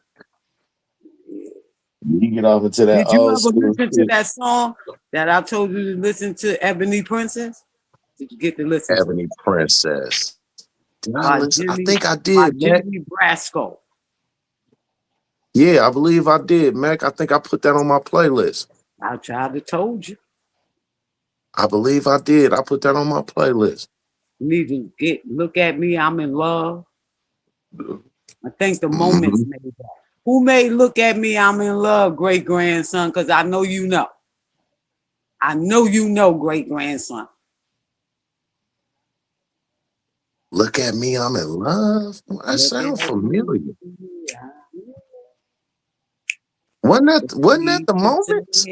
You get off into that Did you old ever school listen to shit. that song that I told you to listen to, Ebony Princess? Did you get to listen to it? Ebony Princess. Did I By listen? I Jimmy, think I by did, Mac. Jimmy Brasco. Yeah, I believe I did, Mac. I think I put that on my playlist. I tried to told you. I believe I did. I put that on my playlist. You need to look at me, I'm in love. I think the Moments Hmm. made that. Who made Look at Me, I'm in Love, great grandson? Because I know you know. I know you know, great grandson. Look at me, I'm in love. That Look at sounds me. familiar. Wasn't that the Moments?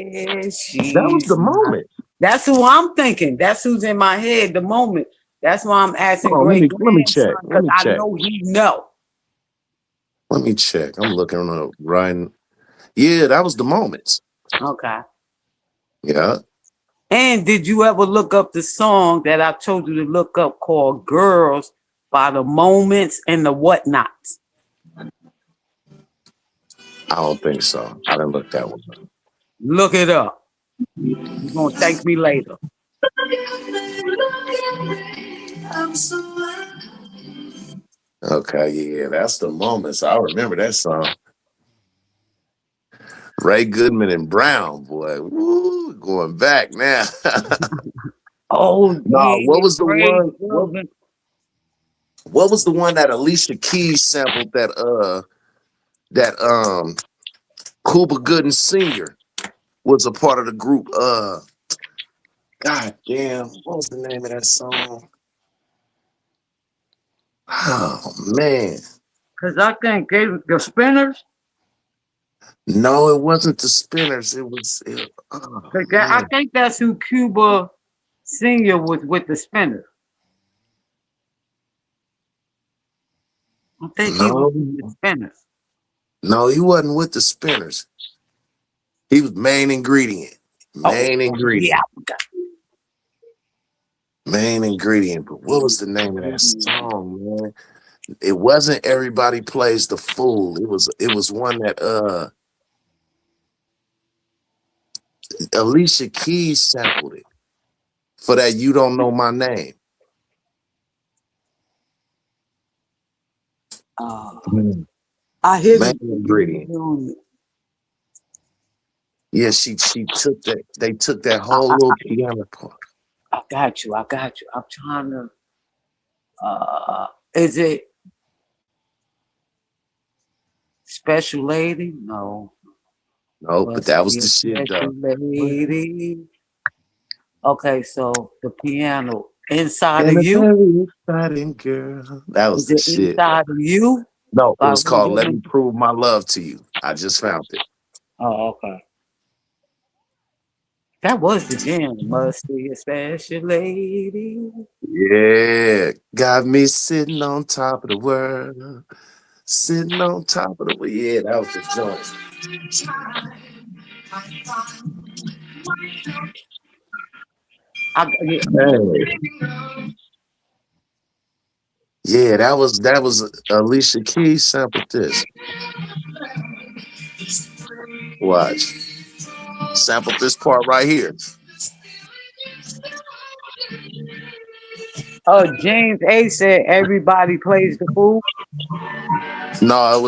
That was She's the not. Moment. That's who I'm thinking. That's who's in my head, the moment. That's why I'm asking Oh, great let me grandson, check. Let because me I check. know he know. Let me check. I'm looking up right. Yeah, that was the Moments. Okay. Yeah. And did you ever look up the song that I told you to look up called Girls by the Moments and the Whatnots? I don't think so. I didn't look that one up. Look it up. You're gonna thank me later. Okay, yeah, that's the Moments. I remember that song. Ray Goodman and Brown, boy. Woo, going back now. Oh No, yeah, what was the Ray one? Goodman. What was the one that Alicia Keys sampled that Cuba Gooden Sr. was a part of the group? God damn, what was the name of that song? Oh man. Cause I think the Spinners. No, it wasn't the Spinners. Oh I man. think that's who Cuba Senior was with the Spinners. I think he was No, with the Spinners. no, he wasn't with the Spinners. He was main ingredient. Oh Main yeah, ingredient. I forgot. Main ingredient. But what was the name of that song, man? It wasn't Everybody Plays the Fool. It was one that Alicia Keys sampled it for that You Don't Know My Name. Mm. I hear Main the ingredient. Yeah, she took that. They took that whole little piano part. I got you. I got you. I'm trying to. Is it Special Lady? No. No, but Must that was be the a shit special though. lady. Okay, so the piano inside And of a you. very exciting girl. That was Is the it shit. inside of you? No, it By was called Let Me Rhythm? Prove My Love to You. I just found it. Oh, okay. That was the jam. Must be a special lady. Yeah. Got me sitting on top of the world. Sitting on top of the world. Yeah, that was the joint. Yeah. Hey. Yeah, that was Alicia Keys sampled this. Watch. Sampled this part right here. James A said everybody plays the fool. No, it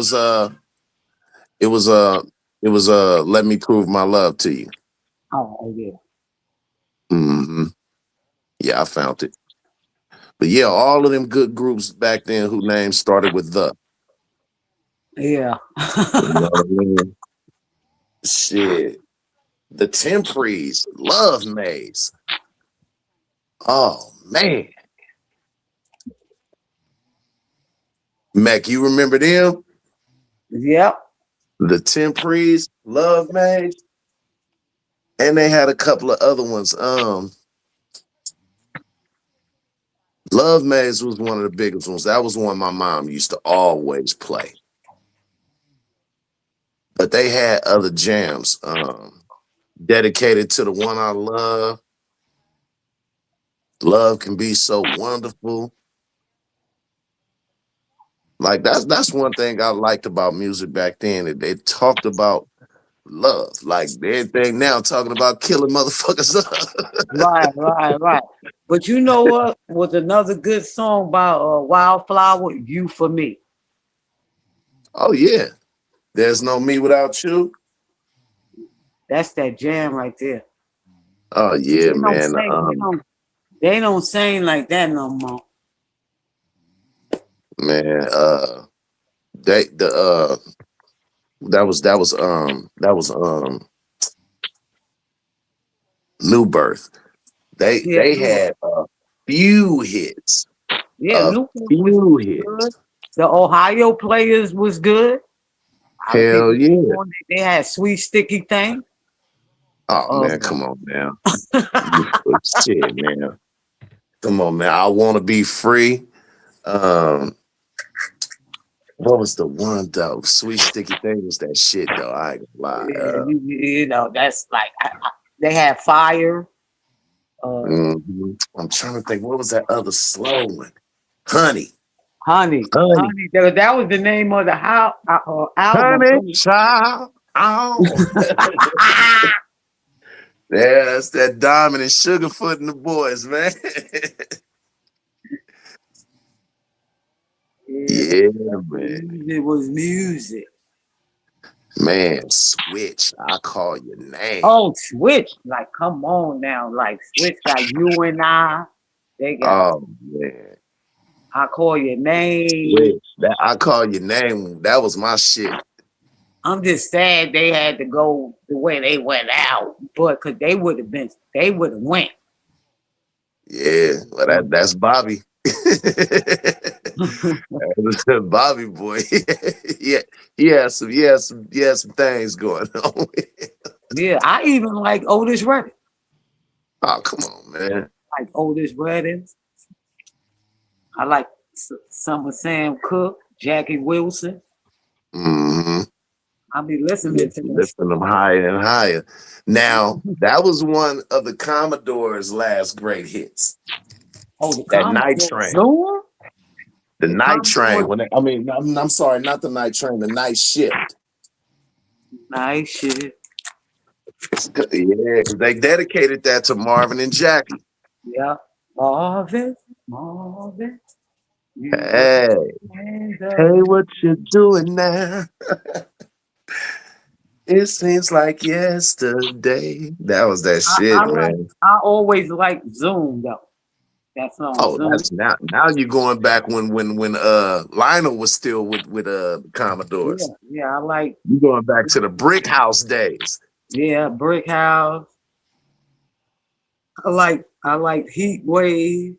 was Let Me Prove My Love to You. Oh yeah. Hmm. Yeah, I found it. But yeah, all of them good groups back then who names started with the. Yeah. You know what I mean? Shit. The Temprees, Love Maze. Oh man. Mac, you remember them? Yep. The Temprees, Love Maze. And they had a couple of other ones. Love Maze was one of the biggest ones. That was one my mom used to always play. But they had other jams. Dedicated to the One I Love. Love Can Be So Wonderful. Like that's one thing I liked about music back then. They talked about love. Like everything now talking about killing motherfuckers up. Right. But you know what was another good song by Wildflower? You for Me. Oh yeah. There's no me without you. That's that jam right there. Oh But see, yeah, they don't man. sing. They don't sing like that no more. Man, they the that was New Birth. Yeah, They had a few hits. A Newport was few good. hits. The Ohio Players was good. A lot of Hell people yeah. they had Sweet Sticky Thing. Oh man, come on now. You shit, man. Come on, man. I wanna be free. Um, what was the one though? Sweet sticky thing was that shit though. I ain't gonna lie. Yeah, you know, that's like they had Fire. I'm trying to think. What was that other slow one? Honey, Honey. honey, That was the name of the album. honey, child. Oh, yeah, that's that Diamond and Sugarfoot and the boys, man. Yeah, man. It was music. Man, Switch. I call your name. Oh, Switch. Like, come on now. Like, Switch got You and I. They got Oh man. I Call Your Name. Switch. That I call your name. That was my shit. I'm just sad they had to go the way they went out. But cause they would have went. Yeah, well that's Bobby. Bobby boy. Yeah, he has some things going on. Yeah, I even like Otis Redding. Oh, come on, man. Like Otis Redding. I like some of Sam Cooke, Jackie Wilson. Mm-hmm. I'll be listening to them. Lifting them higher and higher. Now, that was one of the Commodore's last great hits. Oh, the that Night Train. Zoom? The Night Train. I'm sorry, not the Night Train, the Night Shift. Night Shift. Yeah, because they dedicated that to Marvin and Jackie. Yeah. Marvin. Hey, what you doing now? It seems like yesterday. That was that shit, man. I always liked Zoom though. That song. Oh, Zoom. that's now you're going back when Lionel was still with Commodores. Yeah, I like. You going back to the Brick House days. Yeah, Brick House. I like Heat Wave.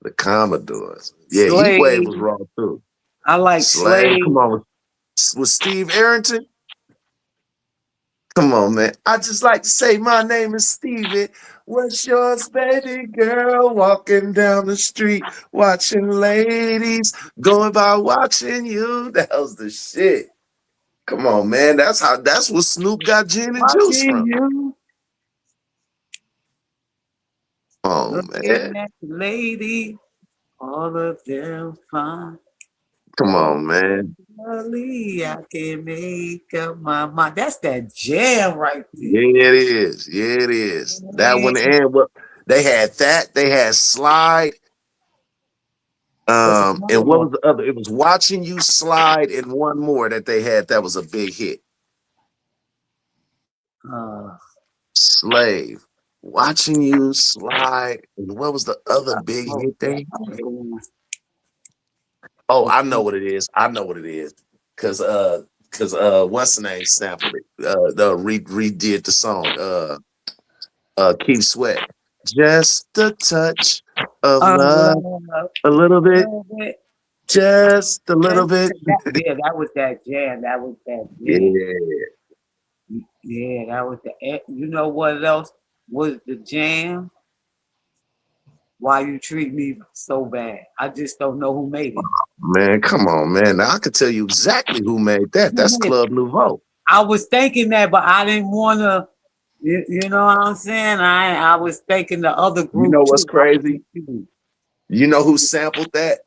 The Commodores. Yeah, Slave. Heat Wave was raw too. I like Slave. Come on, with Steve Arrington. Come on, man. I just like to say my name is Stevie. What's yours, baby girl? Walking down the street, watching ladies, going by watching you. That was the shit. Come on, man. That's what Snoop got gin and juice from. You. Oh, man. At the lady, all of them fine. Come on, man. I can make up my mind. That's that jam right there. Yeah, it is. Yeah, it is. That one and what they had they had Slide. And what was the other? It was Watching You Slide and one more that they had that was a big hit. Slave. Watching You Slide. And what was the other big hit thing? Oh, I know what it is. Cause what's the name sampled it? Redid the song. Keep Sweat. Just a touch of love, a little bit, just a little bit. Yeah, that was that jam. That was that jam. Yeah, that was the. You know what else was the jam? Why You Treat Me So Bad? I just don't know who made it. Man, come on, man. Now I can tell you exactly who made that. That's Club Nouveau. I was thinking that, but I didn't want to. You know what I'm saying? I was thinking the other group. You know what's crazy? You know who sampled that?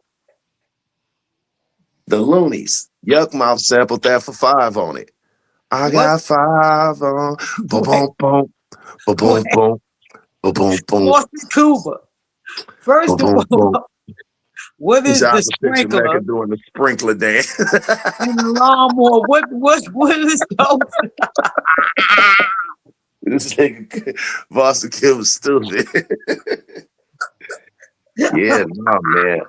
The Loonies. Yuck Mouth sampled that for 5 on it. I What? got 5 on. Boom, Wait, boom, boom, boom, wait. boom, boom, boom, boom, boom, Boston Cuba. boom, First of boom, boom. all, what He is said I the can picture Mecca sprinkler doing the sprinkler dance. and the lawnmower? What is those? This nigga Boston Kid was stupid. Yeah, no man.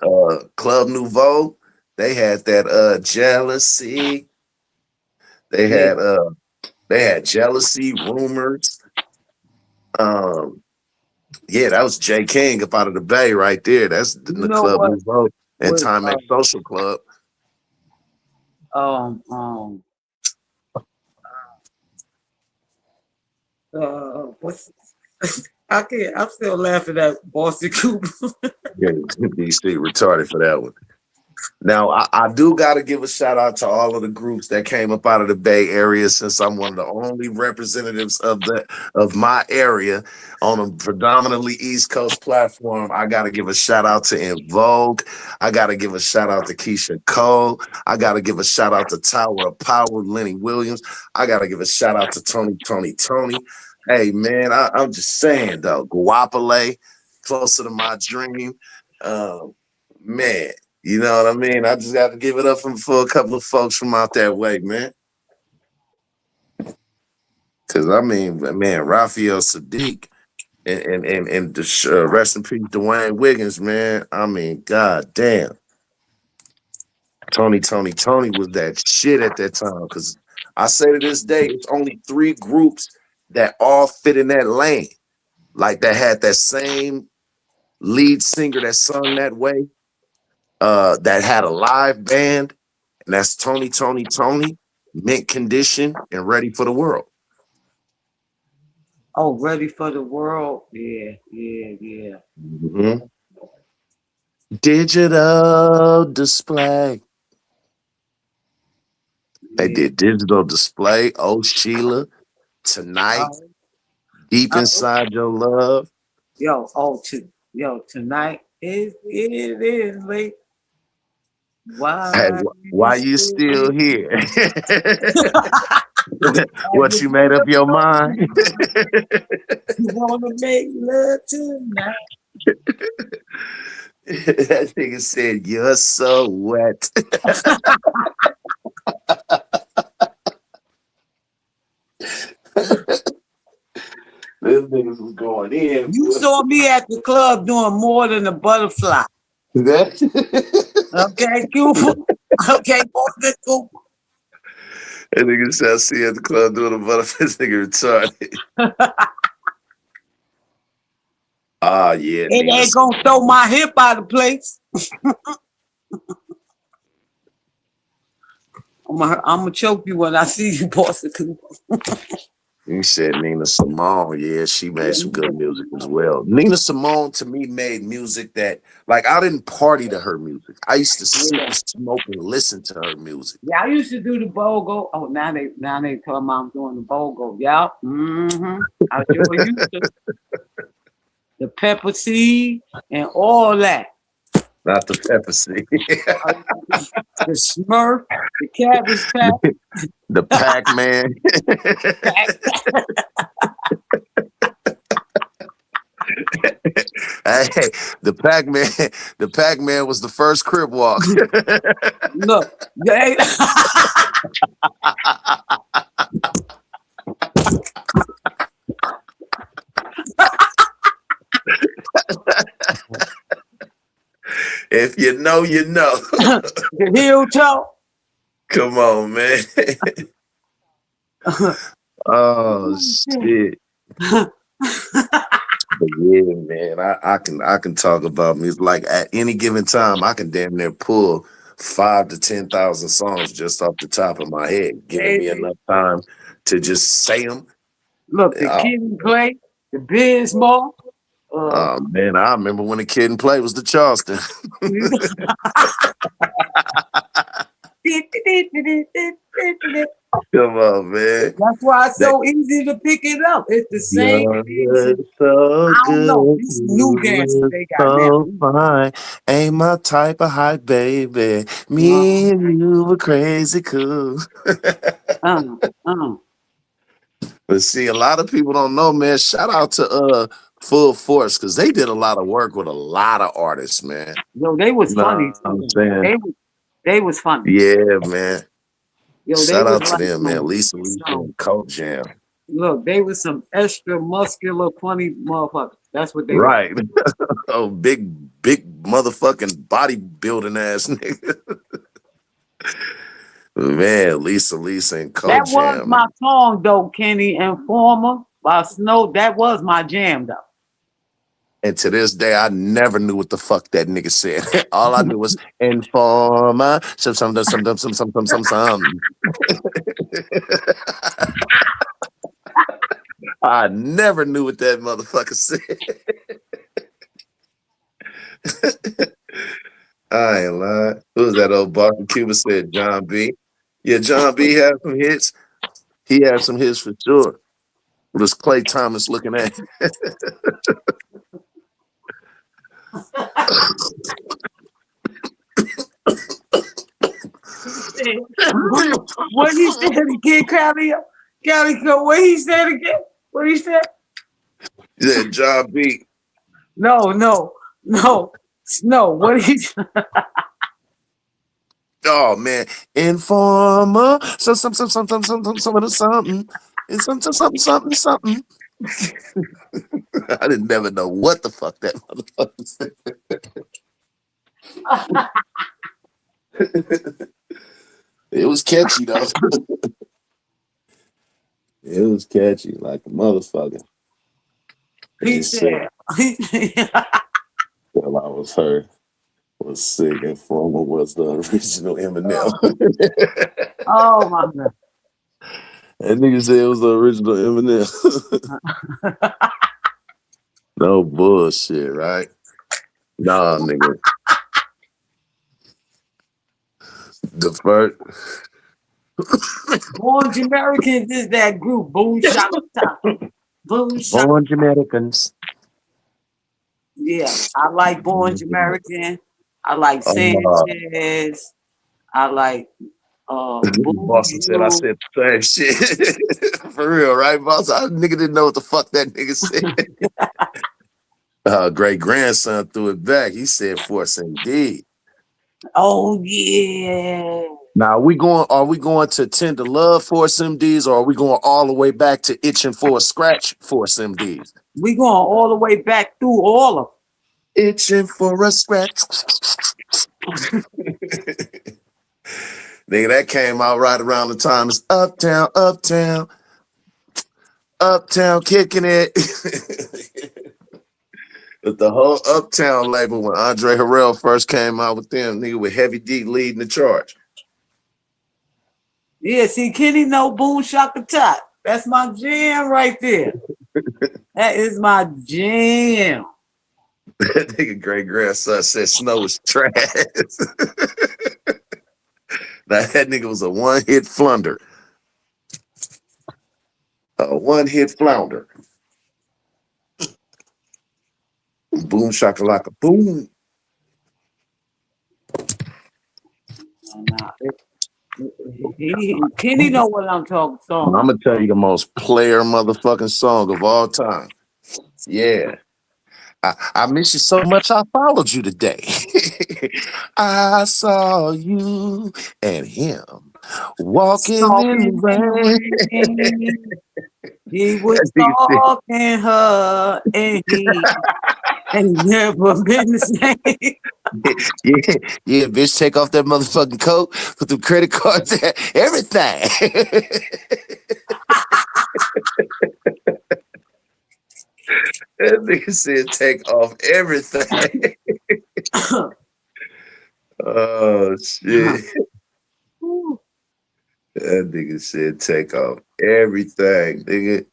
Club Nouveau, they had that jealousy. They Yeah, had jealousy, rumors. Um, yeah, that was J King up out of the Bay right there. That's you the know Club what? Nouveau and What? Time Social Club. Um, um, what's I can't. I'm still laughing at Boston Cuba. Yeah, DC retarded for that one. Now, I do got to give a shout out to all of the groups that came up out of the Bay Area, since I'm one of the only representatives of my area on a predominantly East Coast platform. I got to give a shout out to In Vogue. I got to give a shout out to Keisha Cole. I got to give a shout out to Tower of Power, Lenny Williams. I got to give a shout out to Tony. Hey, man, I'm just saying, though, Guapale, Closer to My Dream. Man. You know what I mean? I just got to give it up for a couple of folks from out that way, man. Because, I mean, man, Raphael Sadiq and rest in peace, Dwayne Wiggins, man. I mean, god damn. Tony was that shit at that time. Because I say to this day, it's only 3 groups that all fit in that lane. Like, that had that same lead singer that sung that way, that had a live band. And that's Tony, Mint Condition, and Ready for the World. Oh, Ready for the World. Yeah. Mm-hmm. Digital display. They Yeah. did digital display. Oh, Sheila, Tonight, Oh, Deep oh, Inside Your Love. tonight it is late. Hey, Why you why you still still here? here? Have What you you made made up up your your mind? mind? You wanna make love tonight? That nigga said, "You're so wet." This niggas was going in. You saw me at the club doing more than a butterfly. That Okay, Cooper. Okay, Boston Cooper. nigga said, I see you at the club doing a butterfly. This nigga retarded. Ah, yeah, It Nina ain't gonna Simone. throw my hip out of place. I'm gonna choke you when I see you, Boston Cooper. You said Nina Simone. Yeah, she made some good music as well. Nina Simone, to me, made music that, like, I didn't party to her music. I used to sit and smoke and listen to her music. Yeah, I used to do the BOGO. Oh, now they tell me I'm doing the BOGO. Yeah. Mm-hmm. I sure used to. The pepper seed and all that. Not the pepper seed. The Smurf, the Cabbage Patch. The Pac-Man. Hey, the Pac-Man was the first crib walk. Look, they If you know, you know. the heel toe. Come on, man. Oh shit. But yeah, man, I can talk about music. Like, at any given time, I can damn near pull 5 to 10,000 songs just off the top of my head, giving me Baby. enough time to just say them. Look, the Kid and Play, the Biz Ball. Man, I remember when the Kid and Play was the Charleston. Come on, man. That's why it's That so easy to pick it up. It's the same you're music. so I don't know. good, These new you dances look they got now. so fine. Ain't my type of hype, baby. Uh, Me and you were crazy cool. uh. But see, a lot of people don't know, man. Shout out to Full Force, because they did a lot of work with a lot of artists, man. Yo, they was You know funny what I'm too. saying? They was funny. Yeah, man. Yo, they Shout was out to like them, man. Lisa some and Cold Jam. look, they was some extra muscular, funny motherfuckers. That's what they were. Right. Oh, big motherfucking bodybuilding ass nigga. Man, Lisa and Cold That was Jam. my song though, Kenny Informer by Snow. That was my jam though. And to this day, I never knew what the fuck that nigga said. All I knew was Informer, some. I never knew what that motherfucker said. I ain't lying. Who was that old Boston Cuba said? John B. Yeah, John B had some hits. He had some hits for sure. What was Clay Thomas looking at? What he said again, Cali? What he said again? What he said? He said John B. No. What he said? Oh man, Informer, something, and something. I didn't never know what the fuck that motherfucker said. It was catchy though. It was catchy like a motherfucker. He said. Well, I was hurt. Was sick. Informer was the original Eminem. Oh my god. That nigga said it was the original Eminem. No bullshit, right? Nah, nigga. The first. Born Americans is that group. Boom shot. Boom shot. Born Americans. Yeah, I like Born American. I like Sanchez. I like Boston said I said the same shit. For real, right, boss? I nigga didn't know what the fuck that nigga said. Great grandson threw it back. He said Force indeed. Oh yeah. Now are we going to Tend to Love Force MDs, or are we going all the way back to Itching for a Scratch Force MDs? We going all the way back through all of them. Itching for a scratch. Nigga, that came out right around the time it's Uptown kicking it. But the whole Uptown label, when Andre Harrell first came out with them, nigga, with Heavy D leading the charge. Yeah, see, Kenny know Boom Shaka Tot. That's my jam right there. That is my jam. That nigga great grandson said Snow was trash. That nigga was a one-hit flounder. A one-hit flounder. Boom shakalaka boom. Kenny know what I'm talking about. I'm gonna tell you the most player motherfucking song of all time. Yeah. I miss you so much I followed you today. I saw you and him walking in the rain. He was stalking her and he ain't never been the same. Yeah, bitch, take off that motherfucking coat, put the credit cards there, everything. That nigga said take off everything. Oh shit. That nigga said take off everything, nigga.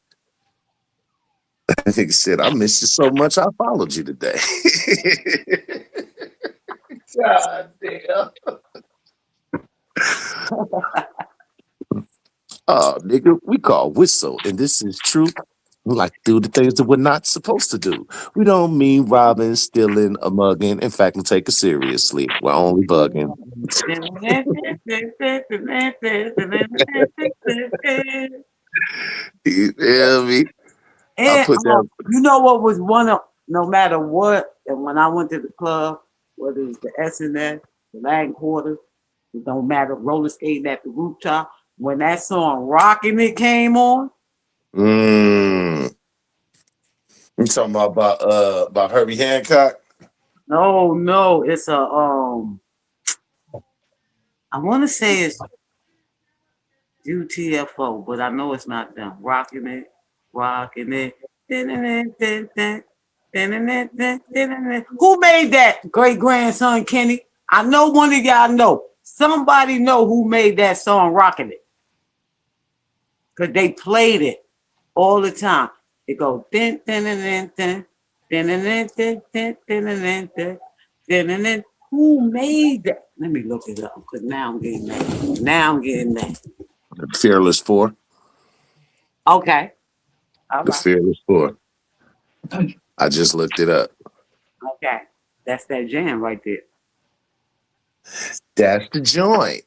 That nigga said, I missed you so much I followed you today. God damn. Oh, nigga, we call whistle, and this is true. We like to do the things that we're not supposed to do. We don't mean robbing, stealing, or mugging. In fact, we take it seriously. We're only bugging. You feel me? I And put that. you know what was one of no matter what, and when I went to the club, whether it's the SNS, the Latin Quarter, it don't matter, roller skating at the rooftop, when that song Rockin' It came on, Mm. You talking about Herbie Hancock? no, it's a I wanna say it's UTFO, but I know it's not them. Rockin' It, Rockin' It. Who made that, great grandson Kenny? I know one of y'all know. Somebody know who made that song Rockin' It. Because they played it all the time. It goes din din din din din din din din din din din din din. Who made that? Let me look it up because now I'm getting mad. Now I'm getting mad. Fearless Four. Okay. All The right. Fearless Four. I just looked it up. Okay. That's that jam right there. That's the joint.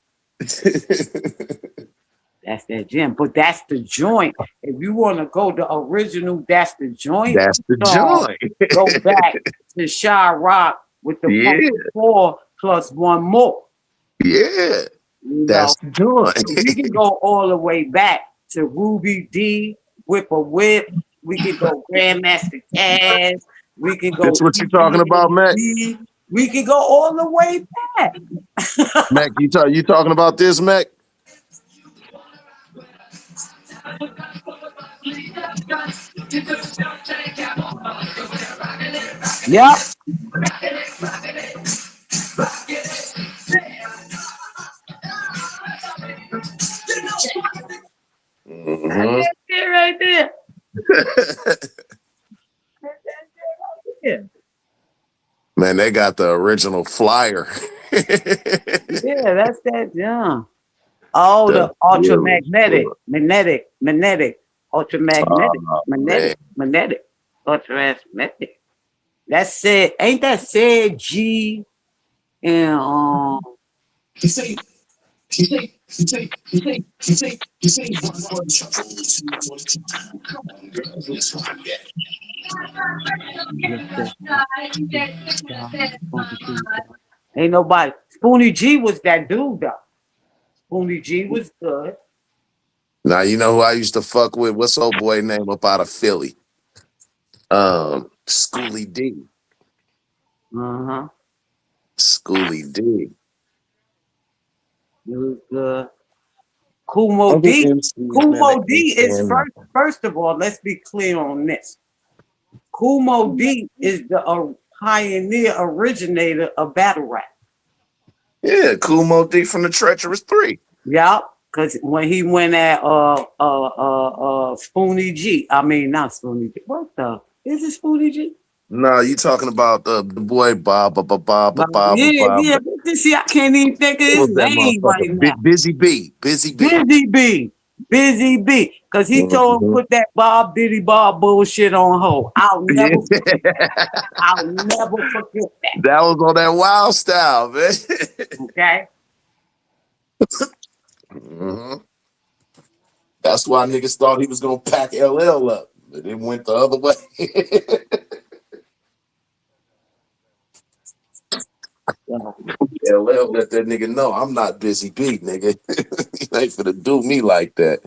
That's that jam. But that's the joint. If you want to go the original, that's the joint That's the song, joint. go back to Shy Rock with the Yeah, Funky Four plus one more. yeah. You know, That's the joint. we can go all the way back to Ruby D, Whip a Whip. We can go Grandmaster Caz. We can go That's what you talking about, Mac. EPMD. We can go all the way back. Mac, you talking about this, Mac? Yep. Mm-hmm. That's it right there. Yeah. Man, they got the original flyer. Yeah, that's that jump. Oh, The the Fearless ultramagnetic, Four. ultramagnetic, Oh man. ultramagnetic. That's said, ain't that said G and ain't nobody. Spoonie G was that dude though. Spoonie G was good. Now you know who I used to fuck with? What's old boy name up out of Philly? Schoolie D. Uh-huh. Schoolie D. It was good. Kumo Other D. MCs, man, they Kumo ain't D is saying nothing. first of all, let's be clear on this. Kumo D is the pioneer originator of battle rap. Yeah, Kumo D from the Treacherous Three. Yup. Cause when he went at Spoonie G. I mean not Spoonie G. What the is it Spoonie G? No, you talking about the boy Bob, Yeah. But see, I can't even think of What his was that name right motherfucker? now. Busy B. Busy B. Busy B. Cause he told him Mhm. put that Bob Diddy Bob bullshit on hold. I'll Yeah. never forget that. I'll never forget that. That was on that wild style, man. Okay. hmm That's why niggas thought he was gonna pack LL up, but it went the other way. Yeah. LL let that nigga know I'm not Busy B, nigga. You ain't finna do me like that.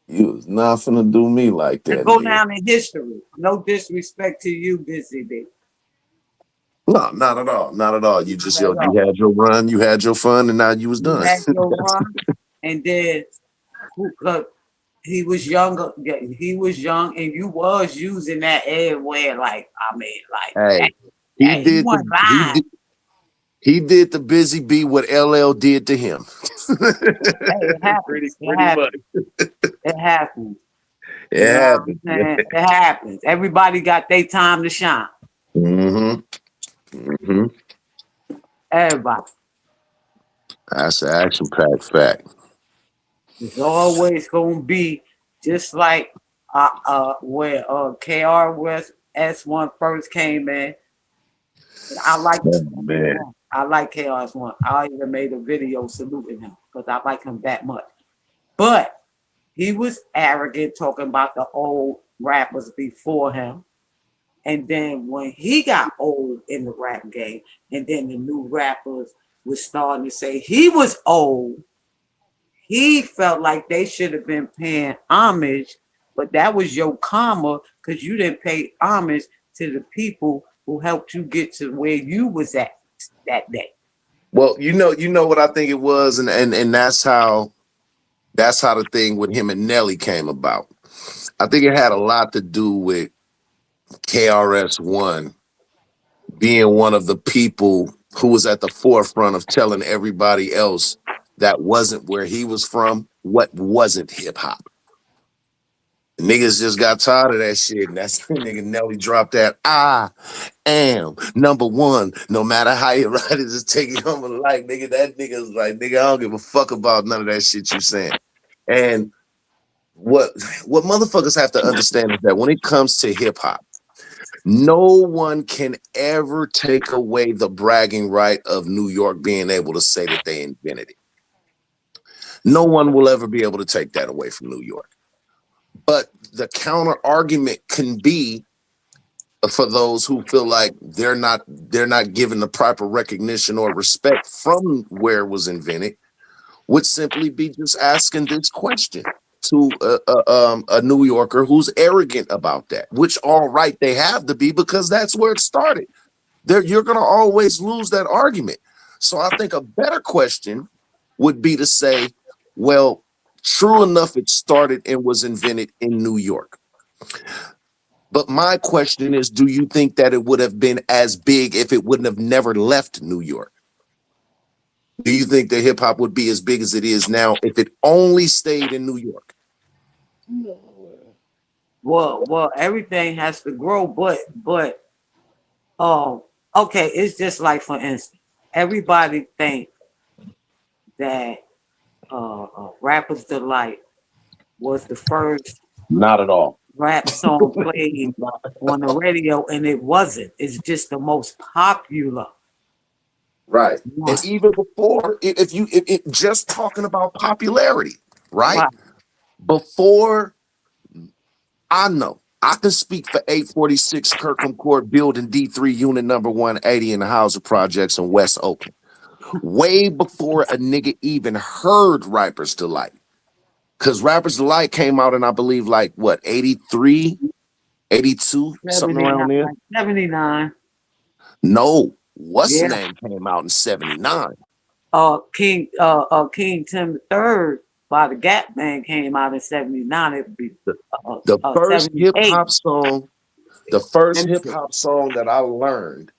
You was not finna do me like To that, go nigga. down in history. No disrespect to you, Busy B. No, not at all. Not at all. You just Not at you all. had your run, you had your fun, and now you was You done. had your run, and then he was younger. He was young, and you was using that everywhere. Like I mean, like Hey, he he did wasn't the lying. he did the Busy B what LL did to him. Hey, it happens. It Pretty much. happens. It happens. It You know what I'm happened. saying? It happens. Everybody got their time to shine. Mm-hmm. Mm-hmm. Everybody. That's an action packed fact. It's always gonna be just like where KR was S1 first came in. I like Oh, man. I like KRS-One. I even made a video saluting him because I like him that much. But he was arrogant talking about the old rappers before him. And then when he got old in the rap game, and then the new rappers was starting to say he was old, he felt like they should have been paying homage, but that was your karma because you didn't pay homage to the people who helped you get to where you was at that day. Well, you know what I think it was, and that's how the thing with him and Nelly came about. I think it had a lot to do with KRS-One being one of the people who was at the forefront of telling everybody else that wasn't where he was from what wasn't hip hop. Niggas just got tired of that shit, and that's when nigga Nelly dropped that I am number one, no matter how you ride it, just take it home and like, nigga, that nigga's like, nigga, I don't give a fuck about none of that shit you saying. And what motherfuckers have to understand is that when it comes to hip hop, no one can ever take away the bragging right of New York being able to say that they invented it. No one will ever be able to take that away from New York. But the counter argument can be for those who feel like they're not given the proper recognition or respect from where it was invented, would simply be just asking this question to a New Yorker who's arrogant about that, which all right they have to be because that's where it started. You're going to always lose that argument. So I think a better question would be to say, well, true enough, it started and was invented in New York. But my question is, do you think that it would have been as big if it wouldn't have never left New York? Do you think that hip hop would be as big as it is now if it only stayed in New York? Well, everything has to grow, but okay, it's just like for instance, everybody think that Rapper's Delight was the first Not at all. rap song played on the radio, and it wasn't. It's just the most popular. Right. one. And even before, if just talking about popularity, right? Right. Before, I know I can speak for 846 Kirkham Court Building D3 Unit number 180 in the Housing Projects in West Oakland. Way before a nigga even heard Rapper's Delight. Because Rapper's Delight came out in, I believe, like what, 83, 82, something around there? 79. No. What's the Yeah. name came out in 79? King Tim III by the Gap Band came out in 79. It would be The first hip 78. hop song, that I learned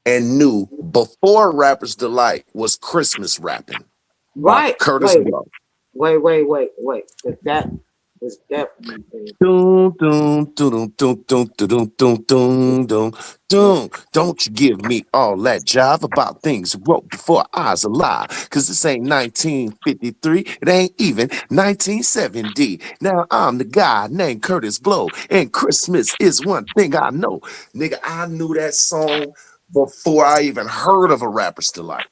and knew before Rapper's Delight was Christmas Rapping by Right. Curtis Blow. Wait. That was definitely Doom, doom, doom, doom, doom, doom, doom, doom, doom, doom. Don't you give me all that jive about things you wrote before I was alive. Cause this ain't 1953, it ain't even 1970. Now I'm the guy named Curtis Blow, and Christmas is one thing I know. Nigga, I knew that song before I even heard of a Rapper's Delight.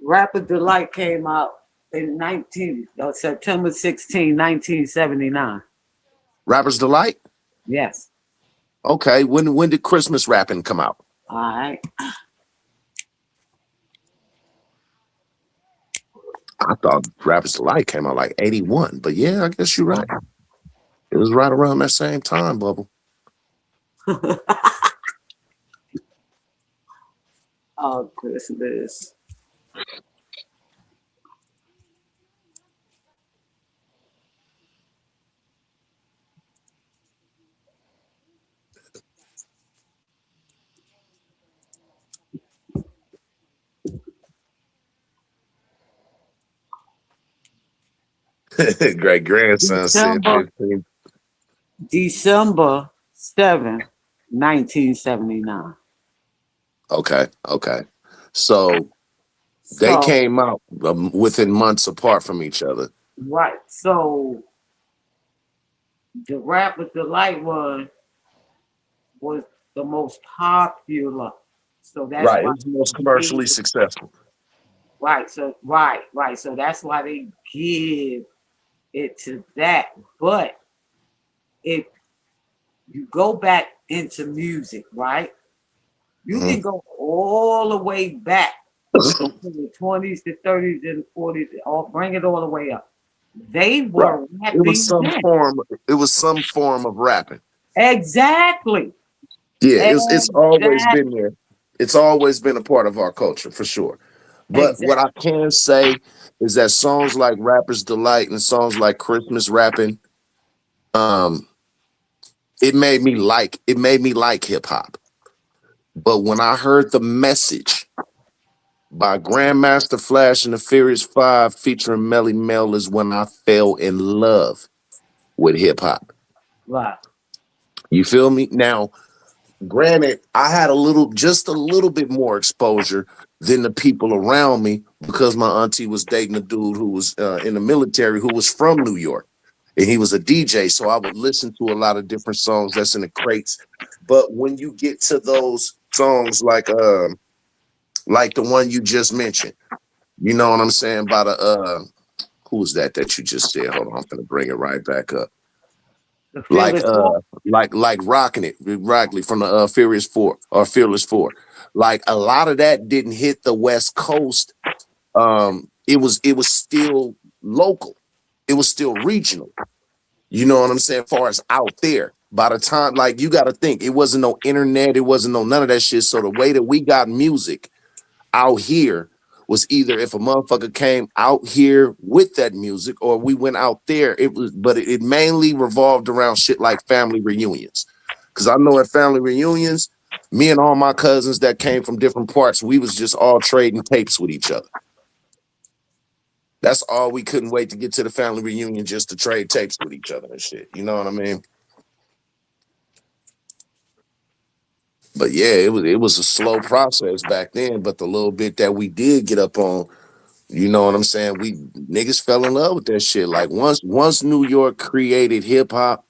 Rapper Delight came out in September 16, 1979. Rapper's Delight? Yes. Okay, when did Christmas Rapping come out? All right. I thought Rapper's Delight came out like 81, but yeah, I guess you're right. It was right around that same time, Bubble. Oh, Christmas. Great grandson said December 15. December 7th, 1979. Okay. So they So came out within months apart from each other. right. So the Rapper Delight was the most popular. So that's Right. It why was the most commercially successful. right. So right. So that's why they give it to that. But if you go back into music, right? You Mhm. can go all the way back to the 20s, the 30s, and the 40s, or bring it all the way up. They Right. were It was rapping some then. form. It was some form of rapping. Exactly. Yeah, it's always Exactly. been there. It's always been a part of our culture for sure. But what Exactly. I can say is that songs like Rapper's Delight and songs like Christmas rapping, um, it made me like hip hop. But when I heard the message by Grandmaster Flash and the Furious Five featuring Melly Mel is when I fell in love with hip hop. Right. You feel me? Now, granted, I had just a little bit more exposure than the people around me because my auntie was dating a dude who was in the military who was from New York, and he was a DJ. So I would listen to a lot of different songs that's in the crates. But when you get to those songs like the one you just mentioned, you know what I'm saying? By the who was that you just said? Hold on, I'm gonna bring it right back up. The like fearless uh four. like rocking it exactly from the Furious Four or Fearless Four. Like a lot of that didn't hit the West Coast. It was still local. It was still regional. You know what I'm saying? As far as out there. By the time, like, you got to think, it wasn't no internet, it wasn't no none of that shit. So the way that we got music out here was either if a motherfucker came out here with that music or we went out there. It mainly revolved around shit like family reunions. Cause I know at family reunions, me and all my cousins that came from different parts, we was just all trading tapes with each other. That's all. We couldn't wait to get to the family reunion just to trade tapes with each other and shit. You know what I mean? But yeah, it was a slow process back then. But the little bit that we did get up on, you know what I'm saying? We niggas fell in love with that shit. Like once New York created hip hop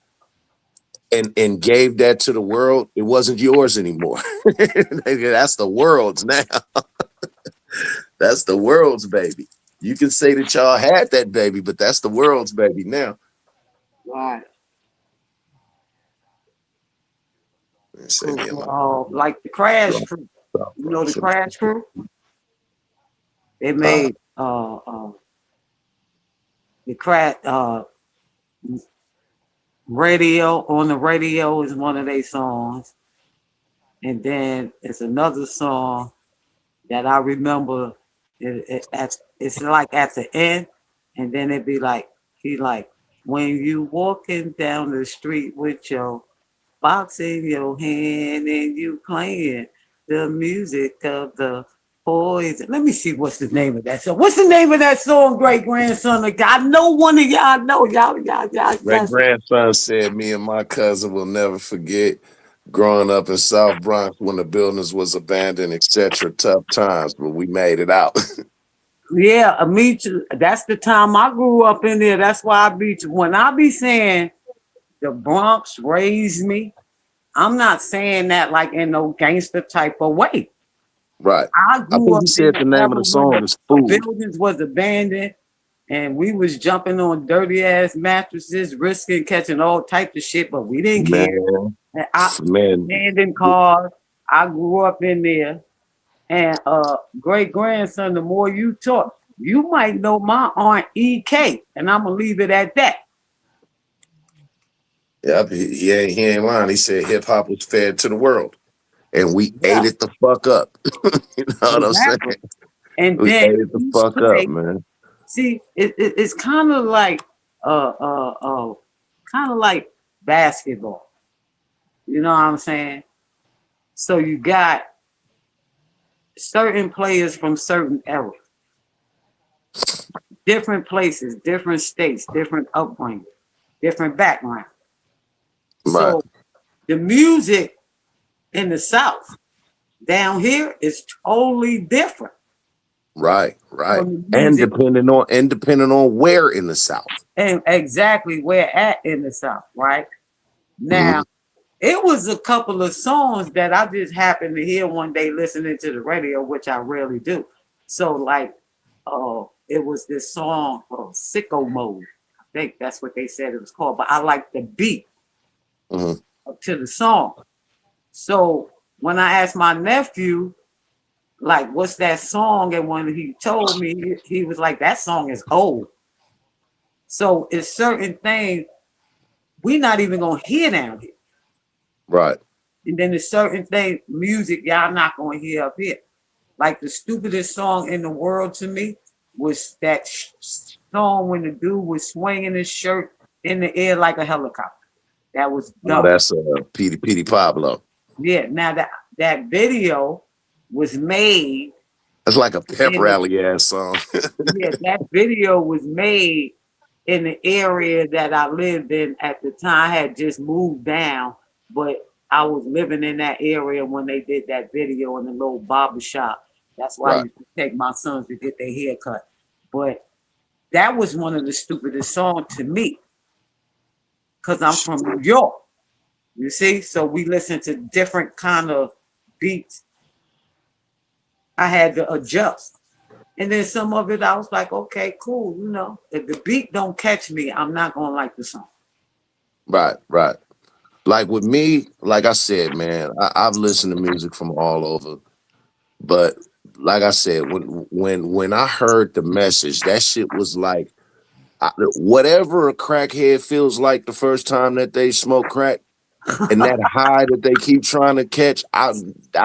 and gave that to the world, it wasn't yours anymore. That's the world's now. That's the world's baby. You can say that y'all had that baby, but that's the world's baby now. Right. Let's say me and my Like the Crash bro, Crew. bro, You bro. know the Crash Crew? They Uh, made the crash radio on the radio is one of their songs. And then it's another song that I remember. It's like at the end, and then it'd be like he like when you walking down the street with your box in your hand and you playing the music of the poison. Let me see what's the name of that song. What's the name of that song, great grandson? I know one of y'all know y'all. Great grandson said, "Me and my cousin will never forget growing up in South Bronx when the buildings was abandoned, etc. Tough times, but we made it out." Yeah, me too. That's the time I grew up in there. That's why when I be saying the Bronx raised me, I'm not saying that like in no gangster type of way. Right. I I grew think up he in said the the name of era the when song is Food. buildings was abandoned and we was jumping on dirty ass mattresses, risking catching all types of shit, but we didn't care. Man, And I man, abandoned cars. I grew up in there. And great grandson, the more you talk, you might know my aunt EK, and I'm gonna leave it at that. yep, he ain't lying. He said hip hop was fed to the world, and we ate Yeah, it the fuck up. You know what I'm saying? exactly. And We then ate it the each fuck up, play, man. see, it's kind of like uh uh uh kind of like basketball. You know what I'm saying? So you got certain players from certain eras, different places, different states, different upbringing, different background. Right, So the music in the South down here is totally different right, right. from the And music depending on where in the South. and exactly where at in the South, right? Hmm. Now it was a couple of songs that I just happened to hear one day listening to the radio, which I rarely do. So like, it was this song "Sicko Mode." I think that's what they said it was called. But I like the beat to the song. So when I asked my nephew, like, what's that song? And when he told me, he was like, that song is old. So it's certain things we're not even gonna hear down here. Right. And then there's certain things, music, y'all not gonna hear up here. Like the stupidest song in the world to me was that song when the dude was swinging his shirt in the air like a helicopter. That was dumb. Oh, that's Petey Pablo. Yeah. Now that video was made. That's like a pep rally ass song. Yeah, that video was made in the area that I lived in at the time. I had just moved down, but I was living in that area when they did that video in the little barber shop. That's why I used to take my sons to get their hair cut. But that was one of the stupidest songs to me, because I'm from New York. You see? So we listen to different kind of beats. I had to adjust. And then some of it, I was like, okay, cool. You know, if the beat don't catch me, I'm not going to like the song. Right. Like with me, like I said, man, I've listened to music from all over. But like I said, when I heard the message, that shit was like, whatever a crackhead feels like the first time that they smoke crack, and that high that they keep trying to catch, I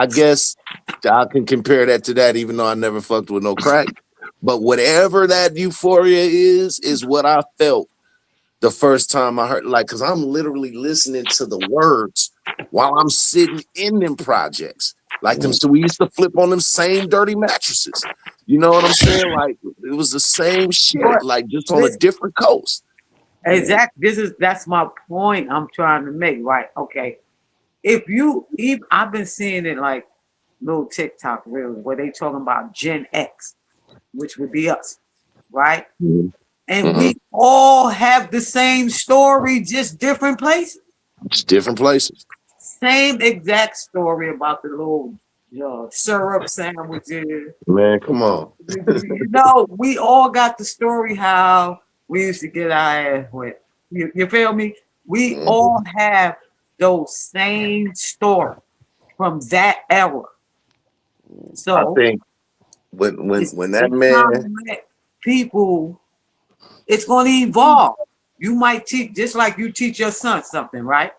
guess I can compare that to that, even though I never fucked with no crack. But whatever that euphoria is what I felt the first time I heard, like, because I'm literally listening to the words while I'm sitting in them projects. Like them, so we used to flip on them same dirty mattresses. You know what I'm saying? Like it was the same shit, like just on a different coast. Exactly. That's my point I'm trying to make. Right? Okay. I've been seeing it like little TikTok reels where they talking about Gen X, which would be us, right? And we all have the same story, just different places. Just different places. Same exact story about the little syrup sandwiches. Man, come on. You know, we all got the story how we used to get our ass wet. You feel me? We all have those same stories from that era. So I think when that man, people, it's going to evolve. You might teach, just like you teach your son something, right?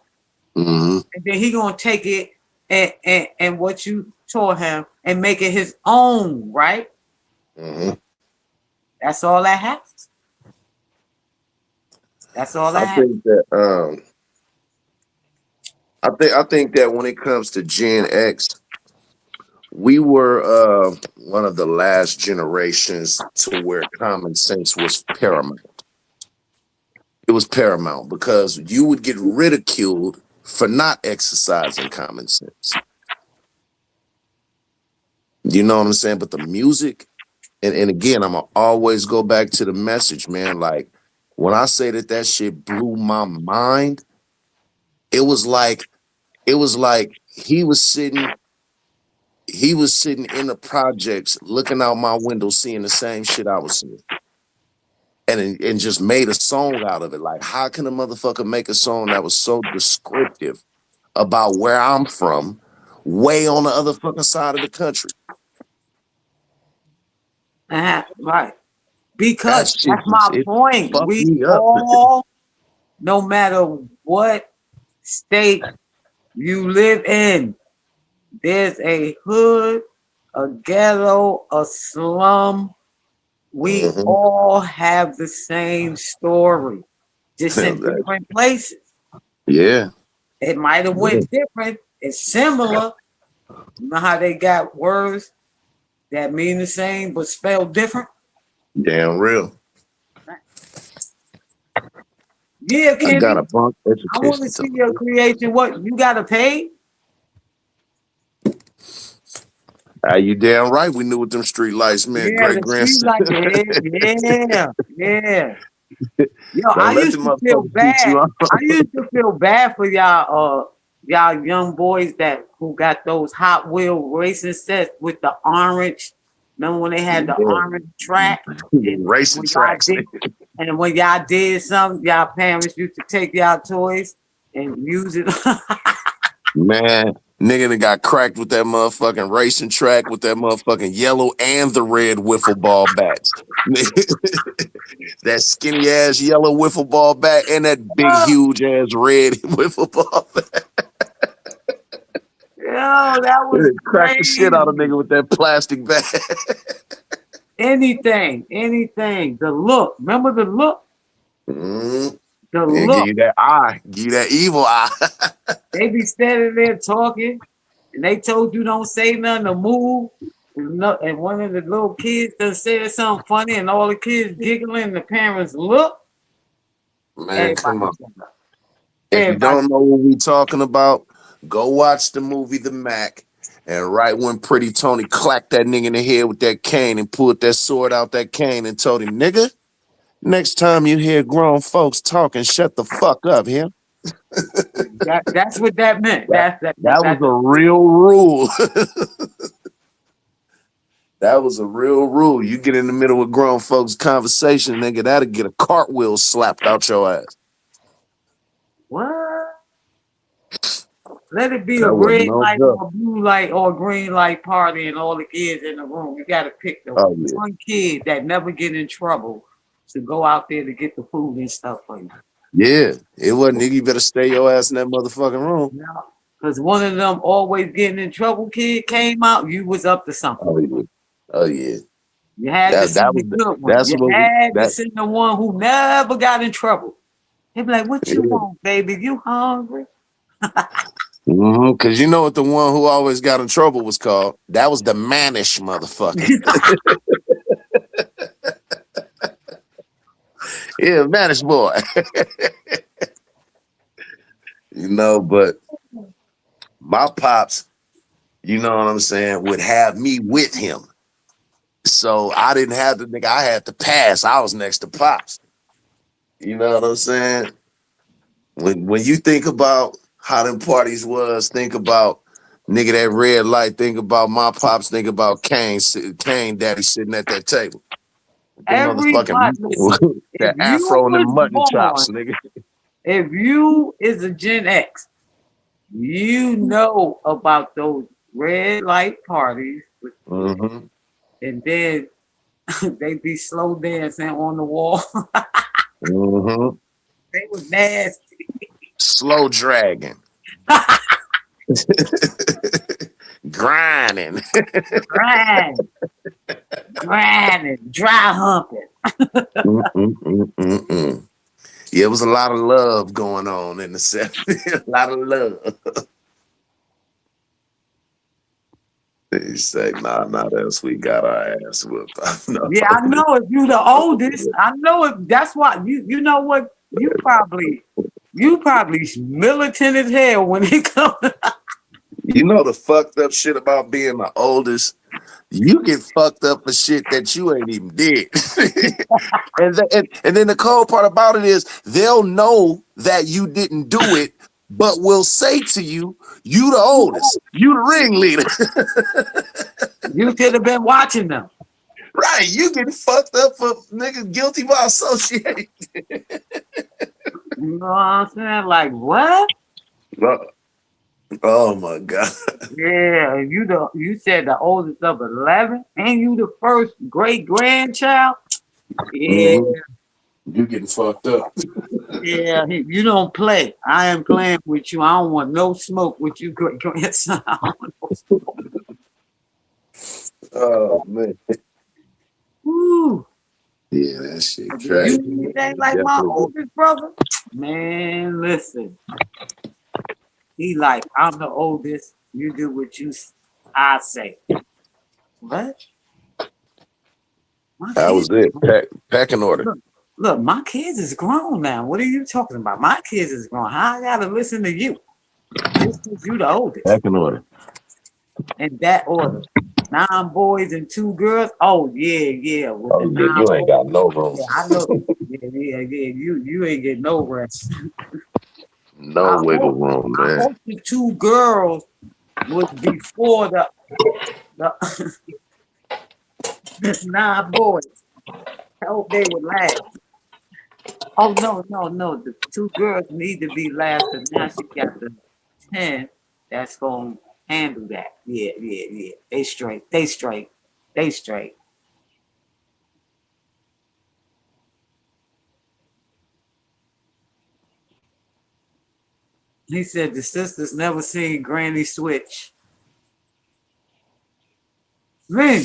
And then he gonna take it and what you taught him and make it his own, right? That's all that happens. That's all that happens. I think that when it comes to Gen X, we were one of the last generations to where common sense was paramount. It was paramount because you would get ridiculed for not exercising common sense. You know what I'm saying? But the music, and again, I'm gonna always go back to the message, man. Like when I say that shit blew my mind, it was like he was sitting in the projects looking out my window seeing the same shit I was seeing. And just made a song out of it. Like, how can a motherfucker make a song that was so descriptive about where I'm from, way on the other fucking side of the country? Right. Because that's my point. We up. all, no matter what state you live in, there's a hood, a ghetto, a slum. We all have the same story, just in different places. Yeah. It might have went different. It's similar. You know how they got words that mean the same but spelled different? Damn real. Yeah, Kenny. I got a bunk education. I want to see your creation. What, you got to pay? You damn right. We knew what them street lights meant. Yeah, Great grandson. Yeah. Yo, I used to feel bad. I used to feel bad for y'all y'all young boys that who got those Hot Wheel racing sets with the orange. Remember when they had the orange track? And Racing when y'all tracks. did, and when y'all did something, y'all parents used to take y'all toys and use it. Man, nigga that got cracked with that motherfucking racing track with that motherfucking yellow and the red wiffle ball bats. That skinny ass yellow wiffle ball bat and that big huge ass red wiffle ball bat. Yo, that was Crack the shit out of crazy. nigga with that plastic bat. Anything. The look. Remember the look? Mm. The Yeah, give look. you that eye. Give you that evil eye. They be standing there talking, and they told you don't say nothing to move. And one of the little kids done said something funny, and all the kids giggling, and the parents look. Man, come Everybody on. shut up. If you Everybody. don't know what we talking about, go watch the movie The Mac. And right when Pretty Tony clacked that nigga in the head with that cane and pulled that sword out that cane and told him, nigga, next time you hear grown folks talking, shut the fuck up here. That's what that meant. That was a real rule. That was a real rule. You get in the middle of grown folks' conversation, nigga, that'll get a cartwheel slapped out your ass. What? Let it be a That wasn't red no light joke. or a blue light or a green light party and all the kids in the room. You got to pick the Oh, yeah. one kid that never get in trouble to go out there to get the food and stuff for you. Yeah, it wasn't, nigga, you better stay your ass in that motherfucking room. Because one of them always getting in trouble kid came out, you was up to something. Oh, yeah. Oh, yeah. You had to send the good one. You had to send the one who never got in trouble. They be like, what you want, baby? You hungry? Because you know what the one who always got in trouble was called? That was the mannish motherfucker. Yeah, mannish boy. You know, but my pops, you know what I'm saying, would have me with him. So I didn't have to, nigga, I had to pass. I was next to pops. You know what I'm saying? When you think about how them parties was, think about nigga that red light, think about my pops, think about Kane daddy sitting at that table. Everybody, listen, That if you afro and the was mutton chops, born, nigga. if you is a Gen X, you know about those red light parties, Mm-hmm. and then they be slow dancing on the wall. Mm-hmm. They was nasty. Slow dragging. Grinding. Grinding, dry humping. Yeah, it was a lot of love going on in the 70s. A lot of love. They say, nah, that's we got our ass whooped. No. Yeah, I know if you the oldest, I know if that's why you know what you probably militant as hell when it comes. You know the fucked up shit about being the oldest? You get fucked up for shit that you ain't even did. and then the cold part about it is they'll know that you didn't do it, but will say to you, you the oldest, you the ringleader. You should have been watching them. Right, you get fucked up for niggas guilty by association. You know what I'm saying? Like what? Oh my god. Yeah, you said the oldest of 11, and you the first great grandchild. Yeah, You getting fucked up. yeah. You don't play. I ain't playing with you. I don't want no smoke with you, great grandson. I don't want no smoke. Oh man. Woo. Yeah, that shit But if crazy. you anything like my oldest brother, man, listen. He like, I'm the oldest. You do what I say. What? That was it. Packing order. Look, my kids is grown now. What are you talking about? My kids is grown. How I gotta listen to you? Just because you the oldest. Packing order. In that order. 9 boys and 2 girls. Oh yeah. With Oh yeah, you ain't got no room. Yeah, I know. Yeah. You ain't get no rest. No I wiggle hope room, I man. hope the two girls was before the 9 boys. I hope they were last. Oh no. The two girls need to be last because now she got the 10 that's gonna handle that. Yeah. They straight. They straight. They straight. He said the sisters never seen Granny switch. Man,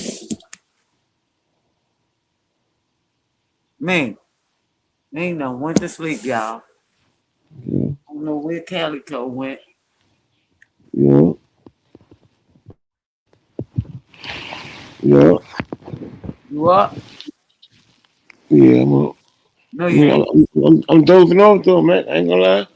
man, ain't no went to sleep, y'all. Yeah, I don't know where Calico went. yeah, yeah, You up? yeah. I'm up. No, I you mean, ain't. I'm dozing off though, man. I ain't gonna lie.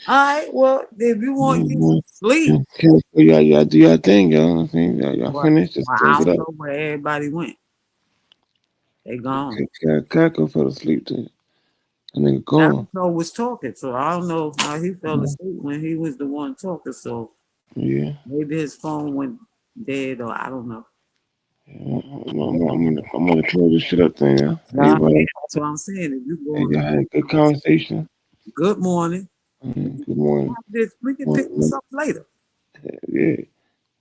All right, well, if you want to get some Mhm. sleep. Okay, so y'all do y'all thing, y'all. I think y'all Well, finish. Just well, close I it don't up. know where everybody went. They gone. Okay, Caco fell asleep too. I nigga gone. Calico was talking, so I don't know how he fell asleep when he was the one talking. So Yeah. maybe his phone went dead, or I don't know. I'm gonna close this shit up thing, yeah. Nah, Everybody, that's what I'm saying. If you hey, go, y'all had a good conversation. good morning. Good morning. We can pick this up later. Yeah,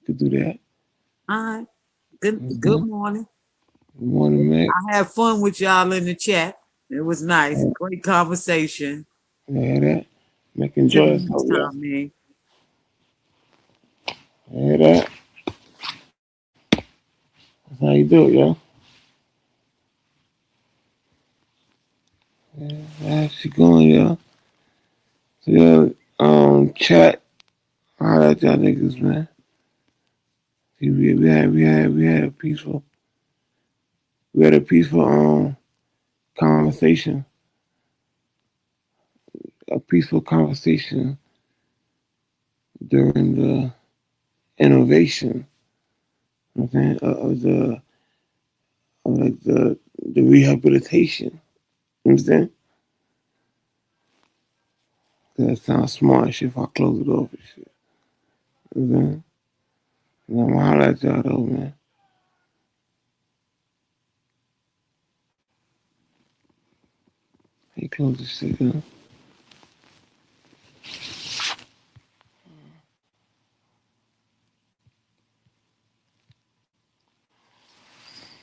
could do that. All right. Good Mhm. morning. Good morning, Mac. I had fun with y'all in the chat. It was nice. Great conversation. You hear that? Mac Till enjoy next yourself, yeah. time, man. You hear that? That's how you do it, yeah. How's she going, yeah? So, yeah, chat. Holla at y'all niggas, man. See, we had a peaceful conversation, a peaceful conversation during the innovation, okay, of like the rehabilitation. You understand? That sounds smart shit if I close it off and shit. You know what I'm gonna holla at y'all though, man. He closed this shit, huh?